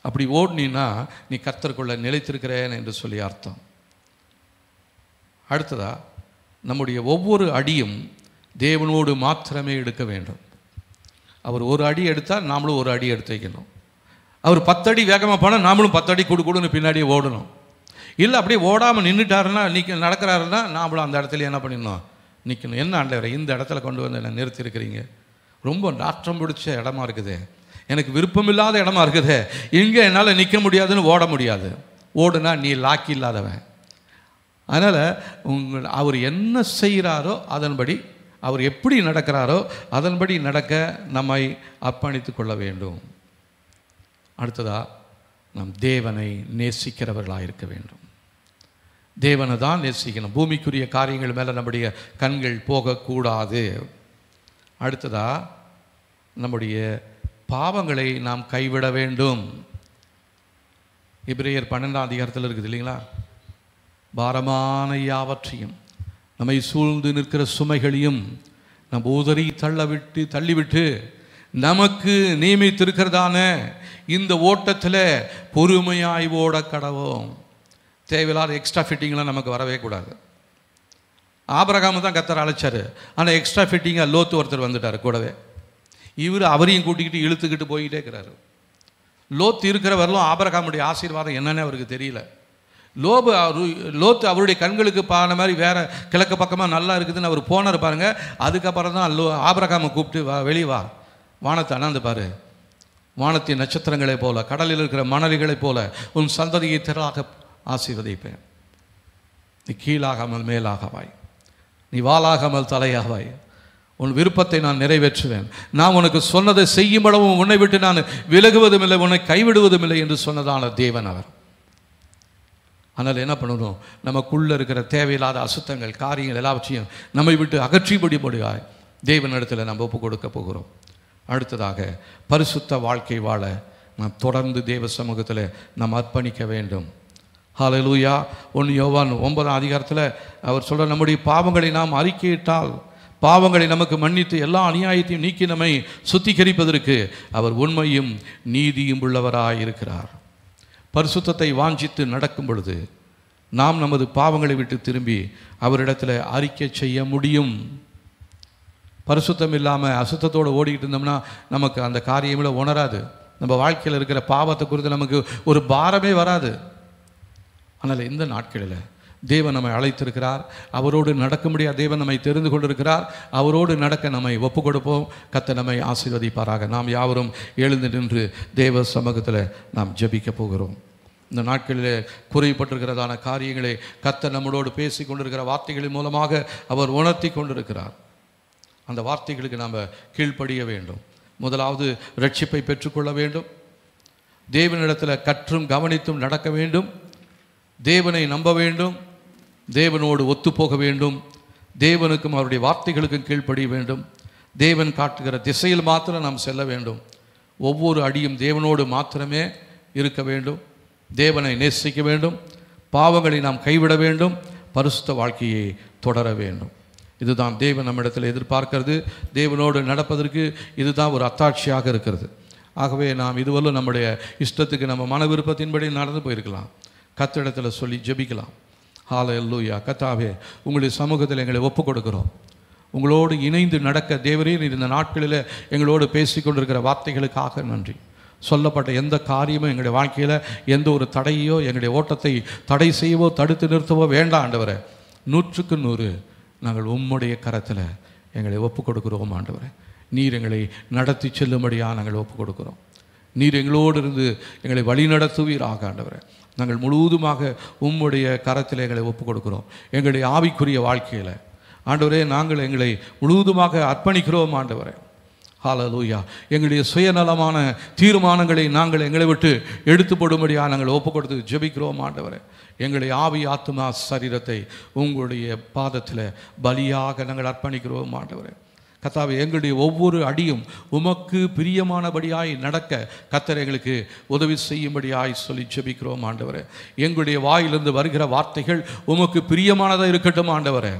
அப்படி ஓடினா நீ கர்த்தருக்குள்ள நிலைத்திருக்கிறேன் என்று சொல்லி அர்த்தம். அடுத்ததா, நம்முடைய ஒவ்வொரு அடியும் தேவனோடு மாத்திரமே எடுக்க வேண்டும். அவர் ஒரு அடி எடுத்தால் நாமளும் ஒரு அடி எடுத்து வைக்கணும். அவர் 10 அடி வேகமாக போனால் நாமளும் 10 அடி கொடுன்னு பின்னாடியே ஓடணும். இல்லை அப்படியே ஓடாமல் நின்றுட்டாருன்னா நடக்கிறாருன்னா நாமளும் அந்த இடத்துல என்ன பண்ணிடணும், நிற்கணும். என்ன ஆண்டவரே இந்த இடத்துல கொண்டு வந்து என்னை நிறுத்தியிருக்கிறீங்க, ரொம்ப நாற்றம் பிடிச்ச இடமா இருக்குது, எனக்கு விருப்பமில்லாத இடமா இருக்குது, இங்கே என்னால் நிற்க முடியாதுன்னு ஓட முடியாது. ஓடுனா நீ லாக்கி இல்லாதவன். அதனால் அவர் என்ன செய்கிறாரோ அதன்படி, அவர் எப்படி நடக்கிறாரோ அதன்படி நடக்க நம்மை அர்ப்பணித்து கொள்ள வேண்டும். அடுத்ததாக, நம் தேவனை நேசிக்கிறவர்களாக இருக்க வேண்டும். தேவனை தான் நேசிக்கணும். பூமிக்குரிய காரியங்கள் மேலே நம்முடைய கண்கள் போகக்கூடாது. அடுத்ததா, நம்முடைய பாவங்களை நாம் கைவிட வேண்டும். எபிரேயர் 12ஆம் அதிகாரத்தில் இருக்குது இல்லைங்களா, பாரமான யாவற்றையும் நம்மை சூழ்ந்து நிற்கிற சுமைகளையும் நம்ம உதறி தள்ளிவிட்டு நமக்கு நியமித்திருக்கிறதான இந்த ஓட்டத்தில் பொறுமையாய் ஓட கடவோம். தேவையில்லாத எக்ஸ்ட்ரா ஃபிட்டிங்லாம் நமக்கு வரவே கூடாது. ஆபிரகாம் தான் கர்த்தர் அழைச்சார், ஆனால் எக்ஸ்ட்ரா ஃபிட்டிங்காக லோத்து ஒருத்தர் வந்துட்டார் கூடவே. இவர் அவரையும் கூட்டிக்கிட்டு இழுத்துக்கிட்டு போய்கிட்டே இருக்கிறாரு. லோத்து இருக்கிற வரலும் ஆபிரகாமுடைய ஆசீர்வாதம் என்னன்னு அவருக்கு தெரியல. லோத்து அவருடைய கண்களுக்கு பான மாதிரி வேற கிழக்கு பக்கமாக நல்லா இருக்குதுன்னு அவர் போனார் பாருங்க. அதுக்கப்புறம் தான் ஆபிரகாமை கூப்பிட்டு வெளியே வா, வானத்தை அண்ணாந்து பாரு, வானத்தின் நட்சத்திரங்களைப் போல கடலில் இருக்கிற மணலிகளைப் போல உன் சந்ததியை திரளாக ஆசீர்வதிப்பேன். நீ கீழாகாமல் மேலாகவாய், நீ வாளாகாமல் தலையாவாய், உன் விருப்பத்தை நான் நிறைவேற்றுவேன், நான் உனக்கு சொன்னதை செய்யும்படவும் உன்னை விட்டு நான் விலகுவதும் இல்லை, உன்னை கைவிடுவதும் இல்லை என்று சொன்னதான தேவன் அவர். அதனால் என்ன பண்ணணும், நமக்குள்ளே இருக்கிற தேவையில்லாத அசுத்தங்கள் காரியங்கள் எல்லாவற்றையும் நம்மை விட்டு அகற்றிபடிபடியாய் தேவனிடத்தில் நம்ம ஒப்பு கொடுக்க போகிறோம். அடுத்ததாக பரிசுத்த வாழ்க்கை வாழ நாம் தொடர்ந்து தேவ சமூகத்தில் நாம் அர்ப்பணிக்க வேண்டும். ஹல்லேலூயா. 1 யோவான் 9ஆம் அதிகாரத்தில் அவர் சொல்ற, நம்முடைய பாவங்களை நாம் அறிக்கையிட்டால் பாவங்களை நமக்கு மன்னித்து எல்லா அநியாயத்தையும் நீக்கி நம்மை சுத்திகரிப்பதற்கு அவர் உண்மையும் நீதியும் உள்ளவராய் இருக்கிறார். பரிசுத்தத்தை வாஞ்சித்து நடக்கும் பொழுது நாம் நமது பாவங்களை விட்டு திரும்பி அவரிடத்தில் அறிக்கை செய்ய முடியும். பரிசுத்தம் இல்லாமல் அசுத்தத்தோடு ஓடிக்கிட்டு இருந்தோம்னா நமக்கு அந்த காரியங்களை உணராது. நம்ம வாழ்க்கையில் இருக்கிற பாவத்தை குறித்து நமக்கு ஒரு பாரமே வராது. அதனால் இந்த நாட்களில் தேவன் நம்மை அழைத்திருக்கிறார். அவரோடு நடக்க முடியாது, தேவன் நம்மை தெரிந்து கொண்டிருக்கிறார். அவரோடு நடக்க நம்மை ஒப்பு கொடுப்போம். கர்த்தர் நம்மை ஆசீர்வதிப்பாராக. நாம் யாவரும் எழுந்து நின்று தேவ சமூகத்தில் நாம் ஜெபிக்க போகிறோம். இந்த நாட்களில் குறைப்பட்டிருக்கிறதான காரியங்களை கர்த்தர் நம்மளோடு பேசி கொண்டிருக்கிற வார்த்தைகளின் மூலமாக அவர் உணர்த்தி கொண்டிருக்கிறார். அந்த வார்த்தைகளுக்கு நாம் கீழ்ப்படிய வேண்டும். முதலாவது ரட்சிப்பை பெற்றுக்கொள்ள வேண்டும். தேவனிடத்தில் கற்றும் கவனித்தும் நடக்க வேண்டும். தேவனை நம்ப வேண்டும். தேவனோடு ஒத்துப்போக வேண்டும். தேவனுக்கும் அவருடைய வார்த்தைகளுக்கும் கீழ்ப்படிய வேண்டும். தேவன் காட்டுகிற திசையில் மாத்திரம் நாம் செல்ல வேண்டும். ஒவ்வொரு அடியும் தேவனோடு மாத்திரமே இருக்க வேண்டும். தேவனை நேசிக்க வேண்டும். பாவங்களை நாம் கைவிட வேண்டும். பரிசுத்த வாழ்க்கையை தொடர வேண்டும். இதுதான் தேவன் நம்மிடத்தில் எதிர்பார்க்கிறது. தேவனோடு நடப்பதற்கு இதுதான் ஒரு அத்தாட்சியாக இருக்கிறது. ஆகவே நாம் இதுவரை நம்முடைய இஷ்டத்துக்கு நம்ம மன விருப்பத்தின்படி நடந்து போயிருக்கலாம். கர்த்தரிடத்தில் சொல்லி ஜெபிக்கலாம். ஹல்லேலூயா. கர்த்தாவே, உங்களுடைய சமூகத்தில் எங்களை ஒப்பு கொடுக்கிறோம். உங்களோடு இணைந்து நடக்க தேவரே இந்த நாட்களில் எங்களோடு பேசி கொண்டிருக்கிற வார்த்தைகளுக்காக நன்றி. சொல்லப்பட்ட எந்த காரியமும் எங்களுடைய வாழ்க்கையில் எந்த ஒரு தடையோ எங்களுடைய ஓட்டத்தை தடை செய்யவோ தடுத்து நிறுத்தவோ வேண்டாம் ஆண்டவரே. 100க்கு 100 நாங்கள் உம்முடைய கரத்தில் எங்களை ஒப்பு கொடுக்கிறோம் ஆண்டவரே. நீர் எங்களை நடத்தி செல்லும்படியாக நாங்கள் ஒப்பு கொடுக்கிறோம். நீர் எங்களோடு இருந்து எங்களை வழி நடத்துவீராக ஆண்டவரே. நாங்கள் முழுவதுமாக உம்முடைய கரத்தில் எங்களை ஒப்பு கொடுக்கிறோம். எங்களுடைய ஆவிக்குரிய வாழ்க்கையில் ஆண்டவரே நாங்கள் எங்களை முழுவதுமாக அர்ப்பணிக்கிறோம் ஆண்டவரே. ஹல்லேலூயா. எங்களுடைய சுயநலமான தீர்மானங்களை நாங்கள் எங்களை விட்டு எடுத்து போடும்படியாக நாங்கள் ஒப்பு கொடுத்து ஜெபிக்கிறோம் ஆண்டவரே. எங்களுடைய ஆவி ஆத்மா சரீரத்தை உங்களுடைய பாதத்தில் பலியாக நாங்கள் அர்ப்பணிக்கிறோம் ஆண்டவரே. கர்த்தாவே, எங்களுடைய ஒவ்வொரு அடியும் உமக்கு பிரியமானபடியாய் நடக்க கர்த்தர் எங்களுக்கு உதவி செய்யும்படியாய் சொல்லி ஜெபிக்கிறோம் ஆண்டவரே. எங்களுடைய வாயிலிருந்து வருகிற வார்த்தைகள் உமக்கு பிரியமானதாக இருக்கட்டும் ஆண்டவரே.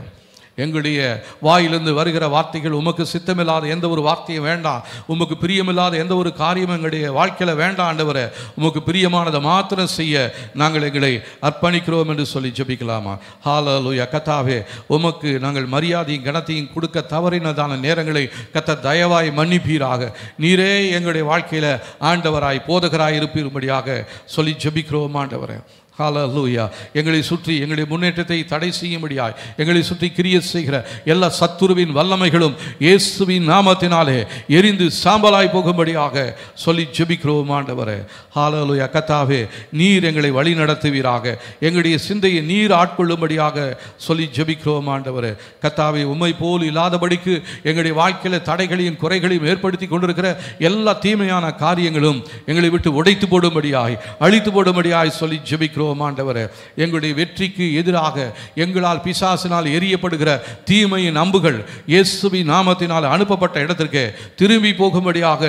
எங்களுடைய வாயிலிருந்து வருகிற வார்த்தைகள் உமக்கு சித்தமில்லாத எந்த ஒரு வார்த்தையும் வேண்டாம். உமக்கு பிரியமில்லாத எந்த ஒரு காரியமும் எங்களுடைய வாழ்க்கையில் வேண்டாம் ஆண்டவரே. உமக்கு பிரியமானதை மாத்திரம் செய்ய நாங்கள் எங்களை அர்ப்பணிக்கிறோம் என்று சொல்லி ஜெபிக்கலாமா? ஹல்லேலூயா. கர்த்தாவே, உமக்கு நாங்கள் மரியாதையும் கனத்தையும் கொடுக்க தவறினதான நேரங்களை கர்த்தர் தயவாய் மன்னிப்பீராக. நீரே எங்களுடைய வாழ்க்கையில் ஆண்டவராய் போதகராய் இருப்பீரும்படியாக சொல்லி ஜெபிக்கிறோம் ஆண்டவரே. ஹல்லேலூயா. எங்களை சுற்றி எங்களுடைய முன்னேற்றத்தை தடை செய்யும்படியாய் எங்களை சுற்றி கிரியை செய்கிற எல்லா சத்துருவின் வல்லமைகளும் இயேசுவின் நாமத்தினாலே எரிந்து சாம்பலாய் போகும்படியாக சொல்லி ஜெபிக்கிறோம் ஆண்டவரே. ஹல்லேலூயா. கர்த்தாவே, நீர் எங்களை வழி நடத்துவீராக. எங்களுடைய சிந்தையை நீர் ஆட்கொள்ளும்படியாக சொல்லி ஜெபிக்கிறோம் ஆண்டவரே. கர்த்தாவே, உம்மை போல் இல்லாதபடிக்கு எங்களுடைய வாழ்க்கையில் தடைகளையும் குறைகளையும் ஏற்படுத்தி கொண்டிருக்கிற எல்லா தீமையான காரியங்களும் எங்களை விட்டு உடைத்து போடும்படியாய் அழித்து போடும்படியாய் சொல்லி ஜெபிக்கிறோம் ஆண்டவரே. எங்களுடைய வெற்றிக்கு எதிராக எங்களால் பிசாசினால் எரியப்படுகிற தீமையின் அம்புகள் இயேசுவின் நாமத்தினால் அனுப்பப்பட்ட இடத்திற்கு திரும்பி போகும்படியாக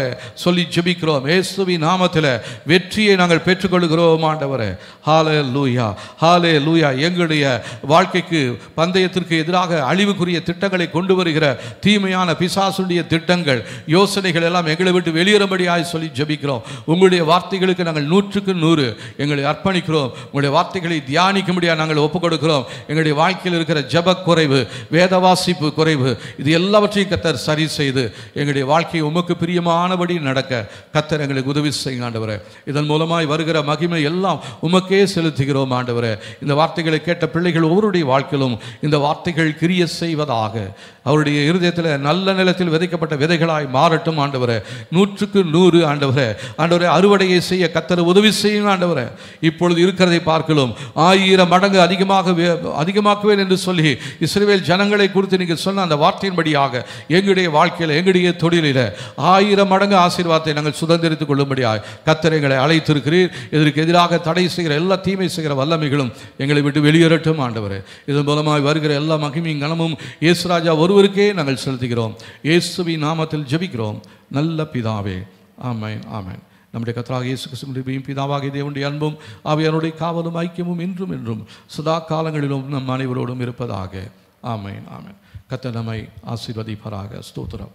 சொல்லி ஜெபிக்கிறோம். இயேசுவின் நாமத்தில் வெற்றியை நாங்கள் பெற்றுக்கொள்கிறோம் ஆண்டவரே. ஹல்லேலூயா. ஹல்லேலூயா. எங்களுடைய வாழ்க்கைக்கு பந்தயத்திற்கு எதிராக அழிவுக்குரிய திட்டங்களை கொண்டு வருகிற தீமையான பிசாசுடைய திட்டங்கள் யோசனைகள் எல்லாம் எங்களை விட்டு வெளியேறும்படியாய் சொல்லி ஜெபிக்கிறோம். உங்களுடைய வார்த்தைகளுக்கு நாங்கள் 100க்கு 100 எங்களை அர்ப்பணிக்கிறோம். உங்களுடைய வார்த்தைகளை தியானிக்க முடியாது நாங்கள் ஒப்புக் கொடுக்கிறோம். எங்களுடைய வாழ்க்கையில் இருக்கிற ஜெப குறைவு, வேத வாசிப்பு குறைவு, இது எல்லாவற்றையும் கர்த்தர் சரி செய்து எங்களுடைய வாழ்க்கையை உமக்கு பிரியமானபடி நடக்க கர்த்தர் எங்களுக்கு உதவி செய்யுங்க ஆண்டவரே. இதன் மூலமாய் வருகிற மகிமை எல்லாம் உமக்கே செலுத்துகிறோம் ஆண்டவரே. இந்த வார்த்தைகளை கேட்ட பிள்ளைகள் ஒவ்வொருடைய வாழ்க்கையிலும் இந்த வார்த்தைகள் கிரியை செய்வதாக அவருடைய இருதயத்தில் நல்ல நிலத்தில் விதைக்கப்பட்ட விதைகளாய் மாறட்டும் ஆண்டவரே. 100க்கு 100 ஆண்டவரே. ஆண்டவரே, அறுவடையை செய்ய கர்த்தர் உதவி செய்யுங்க ஆண்டவரே. இப்பொழுது இருக்கிறதை கொடுக்கிறதை பார்க்கலாம் 1000 மடங்கு அதிகமாக்குவேன் என்று சொல்லி இஸ்ரவேல் ஜனங்களை குறித்து நீங்கள் சொன்ன அந்த வார்த்தையின்படியாக எங்களுடைய வாழ்க்கையில், எங்களுடைய தொழிலில் 1000 மடங்கு ஆசீர்வாதத்தை நாங்கள் சுதந்திரித்துக் கொள்ளும்படியாக கர்த்தர் எங்களை அழைத்திருக்கிறீர். இதற்கு எதிராக தடை செய்கிற எல்லா தீமை செய்கிற வல்லமைகளும் எங்களை விட்டு வெளியேறட்டும் ஆண்டவரே. இதன் மூலமாக வருகிற எல்லா மகிமையும் கனமும் இயேசு ராஜா ஒருவருக்கே நாங்கள் செலுத்துகிறோம். இயேசுவின் நாமத்தில் ஜெபிக்கிறோம் நல்ல பிதாவே. ஆமென், ஆமென். நம்முடைய கர்த்தராகிய இயேசு கிறிஸ்துவின் பிதாவாகிய தேவனுடைய அன்பும் ஆவியானுடைய காவலும் ஐக்கியமும் இன்றும் என்றும் சதா காலங்களிலும் நம் அனைவரோடும் இருப்பதாக. ஆமென், ஆமென். கர்த்தர் நம்மை ஆசீர்வதிப்பாராக. ஸ்தோத்திரம்.